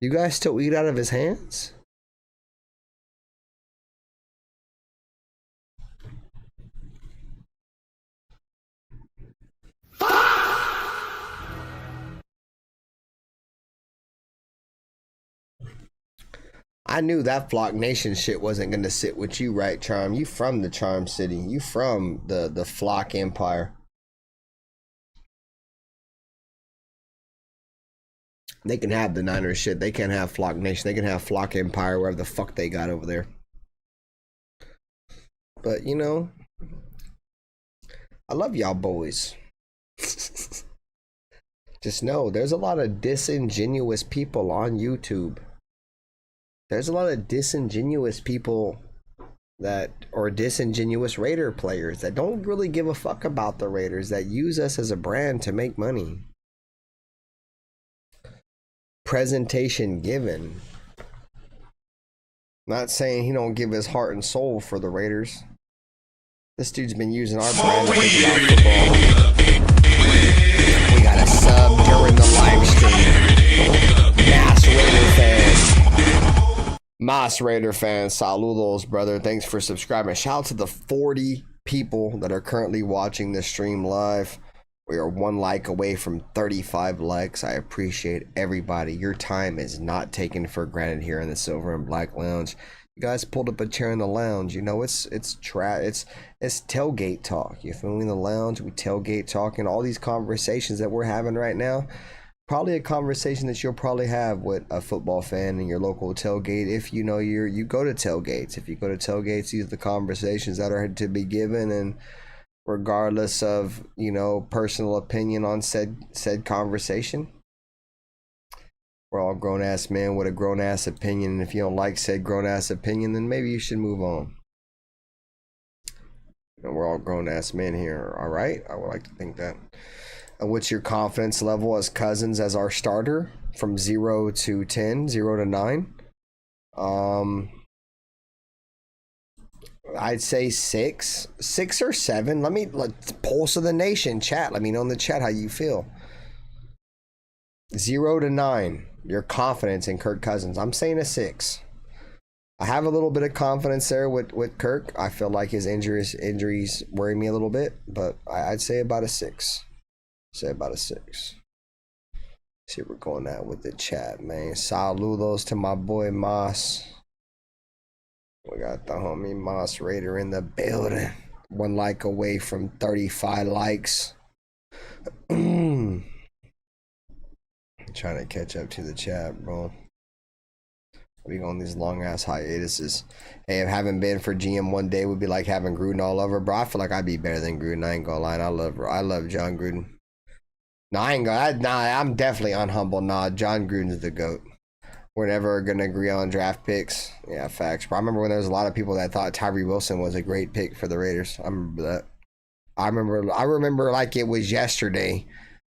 You guys still eat out of his hands? I knew that Flock Nation shit wasn't gonna sit with you, right, Charm? You from the Charm City. You from the Flock Empire. They can have the Niners shit. They can't have Flock Nation. They can have Flock Empire, wherever the fuck they got over there. But, you know, I love y'all boys. Just know, there's a lot of disingenuous people on YouTube. There's a lot of disingenuous people that, or disingenuous Raider players that don't really give a fuck about the Raiders, that use us as a brand to make money. Presentation given. Not saying he don't give his heart and soul for the Raiders. This dude's been using our brand to think about football. We got a sub during the live stream. Mass Raider fans. Mass Raider fans. Saludos, brother. Thanks for subscribing. Shout out to the 40 people that are currently watching this stream live. We are 1 like away from 35 likes. I appreciate everybody. Your time is not taken for granted here in the Silver and Black Lounge. You guys pulled up a chair in the lounge. You know, it's tailgate talk. You feel me? In the lounge, we tailgate talk, and all these conversations that we're having right now. Probably a conversation that you'll probably have with a football fan in your local tailgate. If you know you go to tailgates. If you go to tailgates, these are the conversations that are to be given, and regardless of, you know, personal opinion on said conversation. We're all grown-ass men with a grown-ass opinion, and if you don't like said grown-ass opinion, then maybe you should move on. And we're all grown-ass men here, all right? I would like to think that. What's your confidence level as Cousins as our starter from 0 to 10, 0 to 9? I'd say 6 or 7. Let's pulse of the nation chat. Let me know in the chat how you feel. 0 to 9. Your confidence in Kirk Cousins. I'm saying a 6. I have a little bit of confidence there with Kirk. I feel like his injuries worry me a little bit, but I'd say about a 6. Say about a 6. See where we're going at with the chat, man. Saludos to my boy Moss. We got the homie Moss Raider in the building. 1 like away from 35 likes. Trying to catch up to the chat, bro. We go on these long ass hiatuses. Hey, if having been for GM one day would be like having Gruden all over, bro. I feel like I'd be better than Gruden. I ain't gonna lie. I love John Gruden. No, I ain't gonna. I'm definitely unhumble. Nah, John Gruden's the GOAT. we're never gonna agree on draft picks. Yeah, facts. But I remember when there was a lot of people that thought Tyree Wilson was a great pick for the Raiders. I remember that. I remember like it was yesterday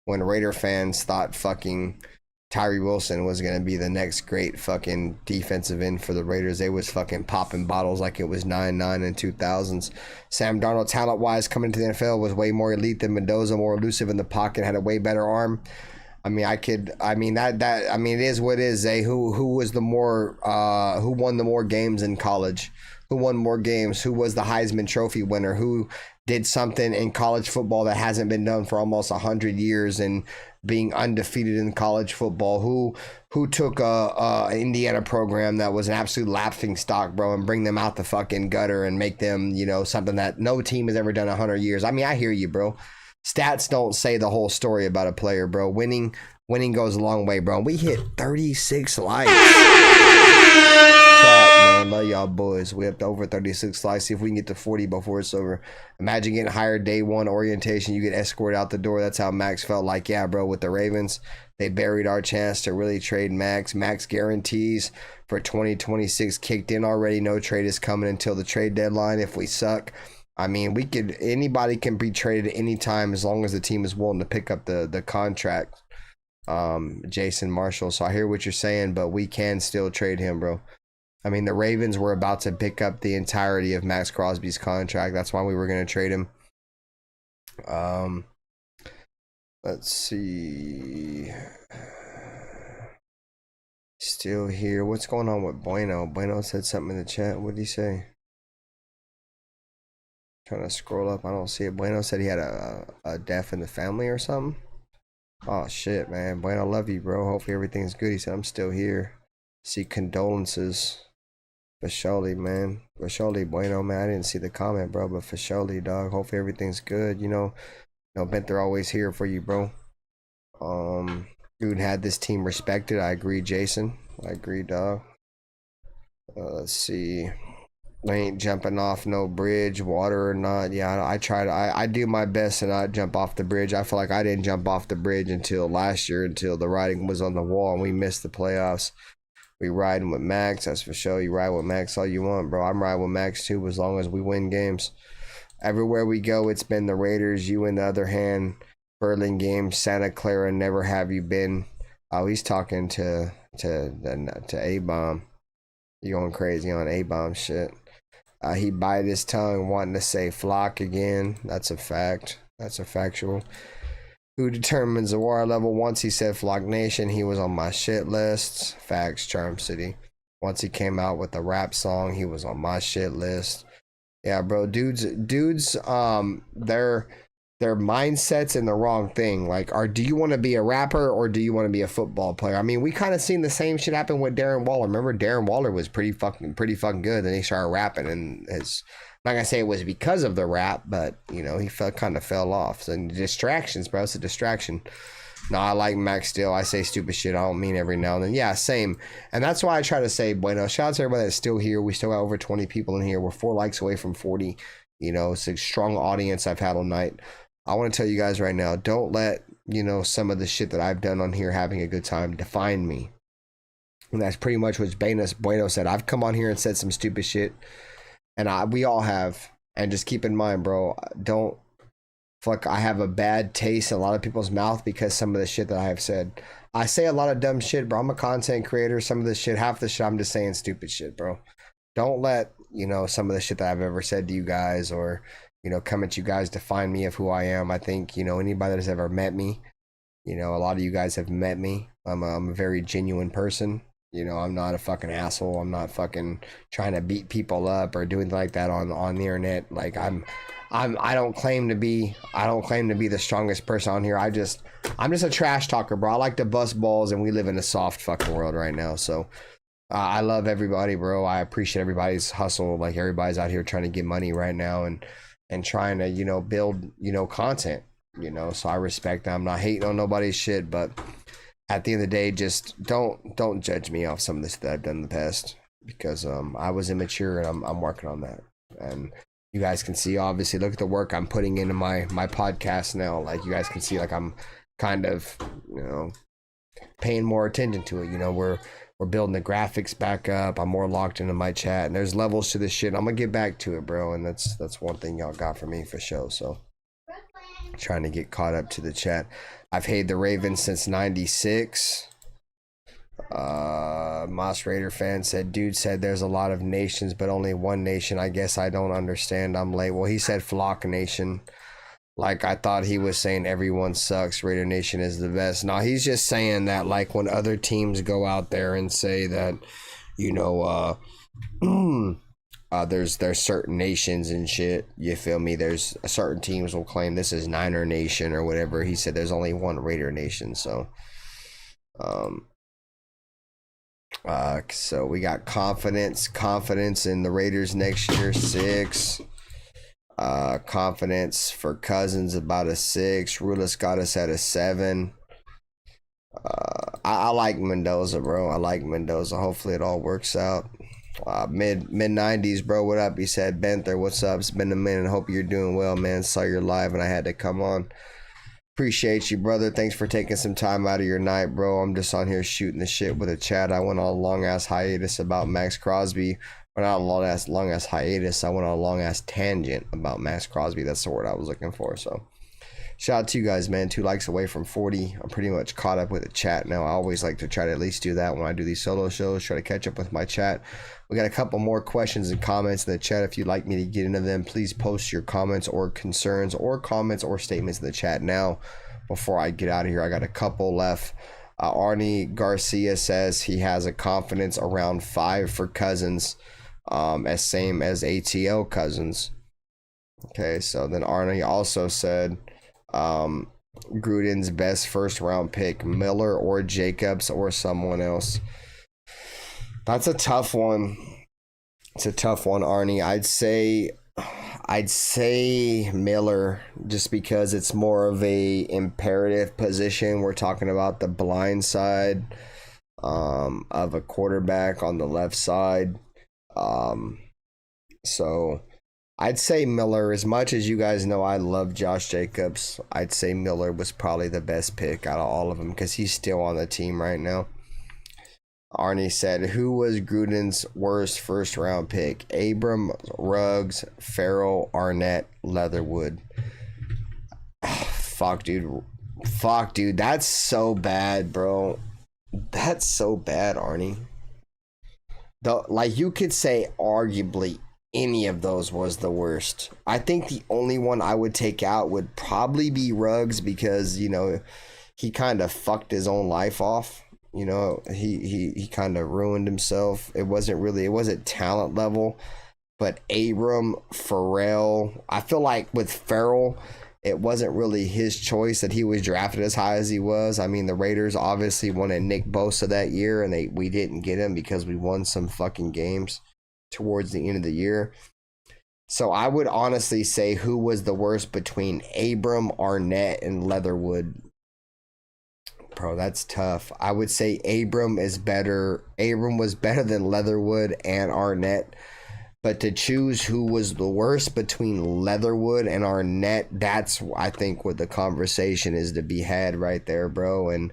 when Raider fans thought fucking Tyree Wilson was gonna be the next great fucking defensive end for the Raiders. They was fucking popping bottles like it was 9-9 and 2000s. Sam Darnold, talent wise, coming into the NFL was way more elite than Mendoza, more elusive in the pocket, had a way better arm. I mean, it is what it is. Who was the more who won the more games in college? Who won more games? Who was the Heisman Trophy winner? Who did something in college football that hasn't been done for almost 100 years and being undefeated in college football? Who took a Indiana program that was an absolute laughing stock, bro, and bring them out the fucking gutter and make them, you know, something that no team has ever done 100 years? I mean, I hear you, bro. Stats don't say the whole story about a player, bro. Winning goes a long way, bro. We hit 36 likes. Chat, man. Love y'all boys. We up to over 36 likes. See if we can get to 40 before it's over. Imagine getting hired day one orientation. You get escorted out the door. That's how Max felt like. Yeah, bro, with the Ravens, they buried our chance to really trade Max. Max guarantees for 2026 kicked in already. No trade is coming until the trade deadline if we suck. I mean, anybody can be traded at any time as long as the team is willing to pick up the contract. Jason Marshall. So I hear what you're saying, but we can still trade him, bro. I mean, the Ravens were about to pick up the entirety of Maxx Crosby's contract. That's why we were going to trade him. Let's see. Still here. What's going on with Bueno? Bueno said something in the chat. What did he say? Trying to scroll up. I don't see it. Bueno said he had a death in the family or something. Oh, shit, man. Bueno, love you, bro. Hopefully everything's good. He said, I'm still here. See condolences. For surely, man. For surely, Bueno, man. I didn't see the comment, bro, but for surely, dog. Hopefully everything's good. You know, Bent, they're always here for you, bro. Dude had this team respected. I agree, Jason. I agree, dog. Let's see. I ain't jumping off no bridge, water or not. Yeah, I do my best to not jump off the bridge. I feel like I didn't jump off the bridge until last year, until the writing was on the wall and we missed the playoffs. We riding with Max, that's for sure. You ride with Max all you want, bro. I'm riding with Max too, as long as we win games. Everywhere we go, it's been the Raiders. You, on the other hand, Burlingame, Santa Clara, never have you been. Oh, he's talking to A-Bomb. You going crazy on A-Bomb shit. He bite his tongue wanting to say flock again. That's a fact. That's a factual. Who determines the war level? Once he said Flock Nation, he was on my shit list. Facts, Charm City. Once he came out with the rap song, he was on my shit list. Yeah, bro, dudes, their mindset's in the wrong thing. Like, do you want to be a rapper or do you want to be a football player? I mean, we kind of seen the same shit happen with Darren Waller. Remember, Darren Waller was pretty fucking good. Then he started rapping, and I'm not gonna say it was because of the rap, but you know, he kind of fell off. So distractions, bro. It's a distraction. No, I like Max still. I say stupid shit. I don't mean every now and then. Yeah, same. And that's why I try to say, bueno, shout out to everybody that's still here. We still got over 20 people in here. We're 4 likes away from 40. You know, it's a strong audience I've had all night. I want to tell you guys right now, don't let, you know, some of the shit that I've done on here having a good time define me. And that's pretty much what Bueno said. I've come on here and said some stupid shit. And we all have. And just keep in mind, bro, I have a bad taste in a lot of people's mouth because some of the shit that I have said. I say a lot of dumb shit, bro. I'm a content creator. Some of the shit, half the shit, I'm just saying stupid shit, bro. Don't let, you know, some of the shit that I've ever said to you guys or, you know, come at you guys define me of who I am. I think, you know, anybody that has ever met me, you know, a lot of you guys have met me. I'm a very genuine person. You know, I'm not a fucking asshole. I'm not fucking trying to beat people up or doing like that on the internet. Like I don't claim to be the strongest person on here. I'm just a trash talker, bro. I like to bust balls, and we live in a soft fucking world right now. So I love everybody, bro. I appreciate everybody's hustle. Like, everybody's out here trying to get money right now and trying to, you know, build, you know, content, you know. So I respect that. I'm not hating on nobody's shit, but at the end of the day, just don't judge me off some of this that I've done in the past, because I was immature, and I'm working on that. And you guys can see, obviously, look at the work I'm putting into my podcast now. Like, you guys can see, like, I'm kind of, you know, paying more attention to it. You know, we're building the graphics back up. I'm more locked into my chat, and there's levels to this shit. I'm gonna get back to it, bro. And that's one thing y'all got for me for sure. So trying to get caught up to the chat. I've hated the Ravens since '96. Moss Raider fan said, dude said there's a lot of nations, but only one nation. I guess I don't understand. I'm late. Well, he said Flock Nation. Like, I thought he was saying everyone sucks. Raider Nation is the best. No, he's just saying that, like, when other teams go out there and say that, you know, there's certain nations and shit, you feel me? There's certain teams will claim this is Niner Nation or whatever. He said there's only one Raider Nation. So, so we got confidence in the Raiders next year, 6. Confidence for Cousins about a 6. Rulis got us at a 7. I like Mendoza, bro. I like Mendoza. Hopefully it all works out. Mid 90s, bro. What up? He said, Benther, what's up? It's been a minute. Hope you're doing well, man. Saw your live and I had to come on. Appreciate you, brother. Thanks for taking some time out of your night, bro. I'm just on here shooting the shit with a chat. I went on a long ass hiatus about Maxx Crosby. Or not a long ass hiatus. I went on a long ass tangent about Maxx Crosby. That's the word I was looking for. So shout out to you guys, man. 2 likes away from 40. I'm pretty much caught up with the chat now. I always like to try to at least do that when I do these solo shows. Try to catch up with my chat. We got a couple more questions and comments in the chat. If you'd like me to get into them, please post your comments or concerns or comments or statements in the chat now before I get out of here. I got a couple left. Arnie Garcia says he has a confidence around 5 for Cousins. As same as ATL Cousins. Okay, so then Arnie also said Gruden's best first round pick, Miller or Jacobs or someone else. That's a tough one. It's a tough one, Arnie. I'd say Miller, just because it's more of a imperative position. We're talking about the blind side of a quarterback on the left side. So I'd say Miller. As much as you guys know I love Josh Jacobs, I'd say Miller was probably the best pick out of all of them because he's still on the team right now. Arnie said, who was Gruden's worst first round pick? Abram, Ruggs, Farrell, Arnett, Leatherwood. Fuck, dude. That's so bad, bro. That's so bad, Arnie. Like, you could say arguably any of those was the worst. I think the only one I would take out would probably be Ruggs because, you know, he kind of fucked his own life off. You know, he kind of ruined himself. It wasn't talent level, but Abram, Farrell, I feel like with Farrell, it wasn't really his choice that he was drafted as high as he was. I mean, the Raiders obviously wanted Nick Bosa that year, and we didn't get him because we won some fucking games towards the end of the year. So I would honestly say who was the worst between Abram, Arnett, and Leatherwood. Bro, that's tough. I would say Abram was better than Leatherwood and Arnett. But to choose who was the worst between Leatherwood and Arnett, that's, I think, what the conversation is to be had right there, bro. And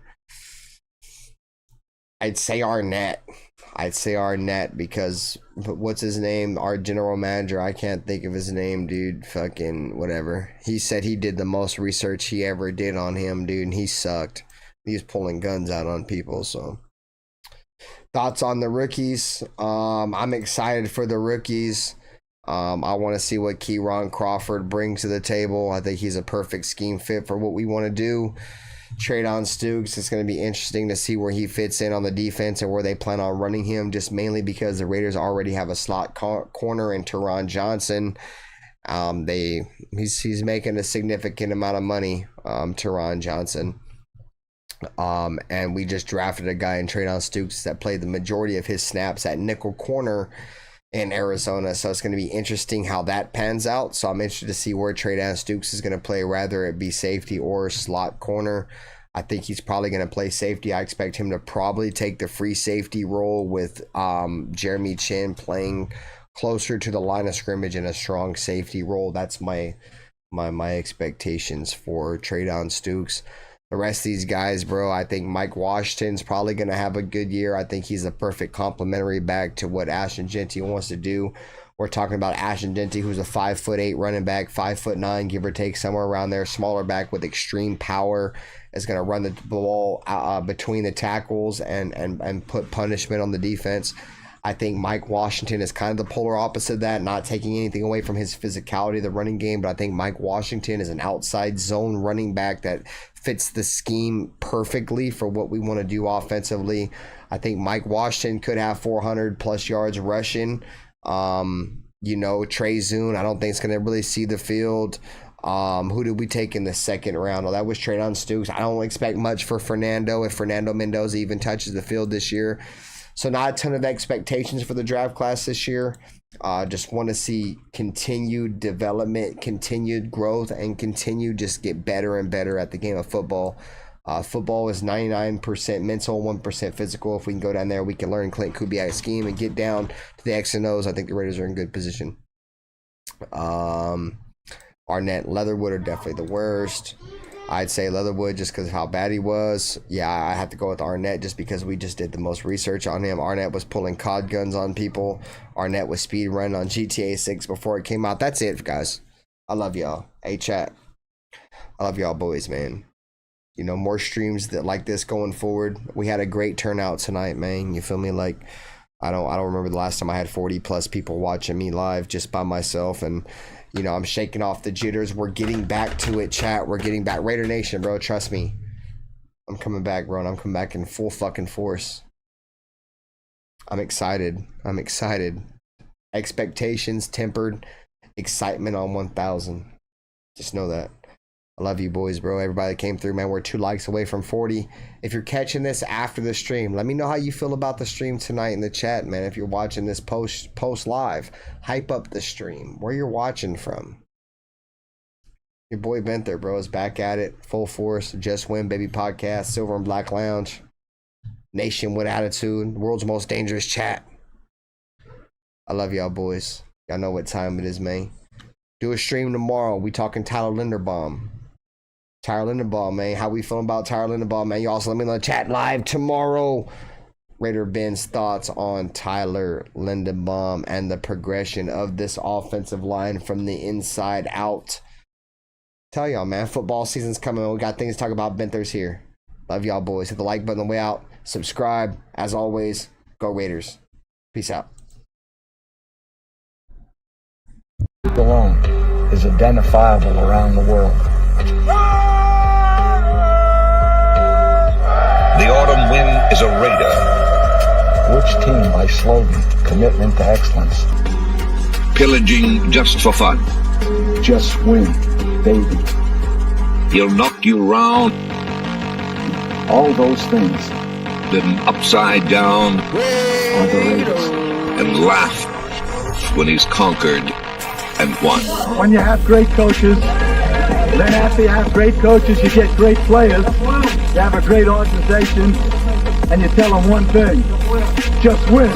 I'd say Arnett. Because, what's his name? Our general manager, I can't think of his name, dude. Fucking whatever. He said he did the most research he ever did on him, dude, and he sucked. He was pulling guns out on people, so... Thoughts on the rookies? I'm excited for the rookies. I want to see what Keyron Crawford brings to the table. I think he's a perfect scheme fit for what we want to do. Treydon Stukes, it's going to be interesting to see where he fits in on the defense and where they plan on running him, just mainly because the Raiders already have a slot corner in Teron Johnson. He's making a significant amount of money, Teron Johnson. And we just drafted a guy in Treydon Stukes that played the majority of his snaps at nickel corner in Arizona. So it's going to be interesting how that pans out. So I'm interested to see where Treydon Stukes is going to play, whether it be safety or slot corner. I think he's probably going to play safety. I expect him to probably take the free safety role with Jeremy Chin playing closer to the line of scrimmage in a strong safety role. That's my expectations for Treydon Stukes. the rest of these guys, bro, I think Mike Washington's probably going to have a good year. I think he's a perfect complementary back to what Ashton Genty wants to do. We're talking about Ashton Genty, who's a 5'8" running back, 5'9", give or take, somewhere around there. Smaller back with extreme power, is going to run the ball between the tackles and put punishment on the defense. I think Mike Washington is kind of the polar opposite of that, not taking anything away from his physicality of the running game, but I think Mike Washington is an outside zone running back that fits the scheme perfectly for what we want to do offensively. I think Mike Washington could have 400 plus yards rushing. Trey Zune, I don't think it's going to really see the field. Who did we take in the second round? Oh, that was Traydon Stukes. I don't expect much for Fernando if Fernando Mendoza even touches the field this year. So not a ton of expectations for the draft class this year. Just want to see continued development, continued growth, and continue just get better and better at the game of football. Football is 99% mental, 1% physical. If we can go down there, we can learn Clint Kubiak's scheme and get down to the X and O's. I think the Raiders are in good position. Arnett, Leatherwood are definitely the worst. I'd say Leatherwood just because of how bad he was. Yeah, I have to go with Arnett just because we just did the most research on him. Arnett was pulling COD guns on people. Arnett was speed running on GTA 6 before it came out. That's it, guys. I love y'all. Hey, chat. I love y'all boys, man. More streams that like this going forward. We had a great turnout tonight, man. You feel me? Like, I don't remember the last time I had 40 plus people watching me live just by myself. And, I'm shaking off the jitters. We're getting back to it, chat. We're getting back. Raider Nation, bro. Trust me. I'm coming back, bro. And I'm coming back in full fucking force. I'm excited. Expectations tempered. Excitement on 1,000. Just know that. I love you boys, bro. Everybody that came through, man. We're 2 likes away from 40. If you're catching this after the stream, let me know how you feel about the stream tonight in the chat, man. If you're watching this post live, hype up the stream. Where you're watching from. Your boy Bent there, bro, is back at it. Full force. Just Win, baby podcast. Silver and Black Lounge. Nation with attitude. World's most dangerous chat. I love y'all, boys. Y'all know what time it is, man. Do a stream tomorrow. We talking Tyler Linderbaum. Tyler Linderbaum, man. How we feeling about Tyler Linderbaum, man? You also let me know in the chat live tomorrow. Raider Ben's thoughts on Tyler Linderbaum and the progression of this offensive line from the inside out. Tell y'all, man, football season's coming. We got things to talk about. Benthers here. Love y'all, boys. Hit the like button on the way out. Subscribe. As always, go Raiders. Peace out. Alone is identifiable around the world. The autumn wind is a Raider. Which team by slogan, commitment to excellence? Pillaging just for fun. Just win, baby. He'll knock you round, All those things then upside down, are the Raiders. and laugh when he's conquered and won. When you have great coaches, then after you have great coaches, you get great players. You have a great organization, and you tell them one thing: just win.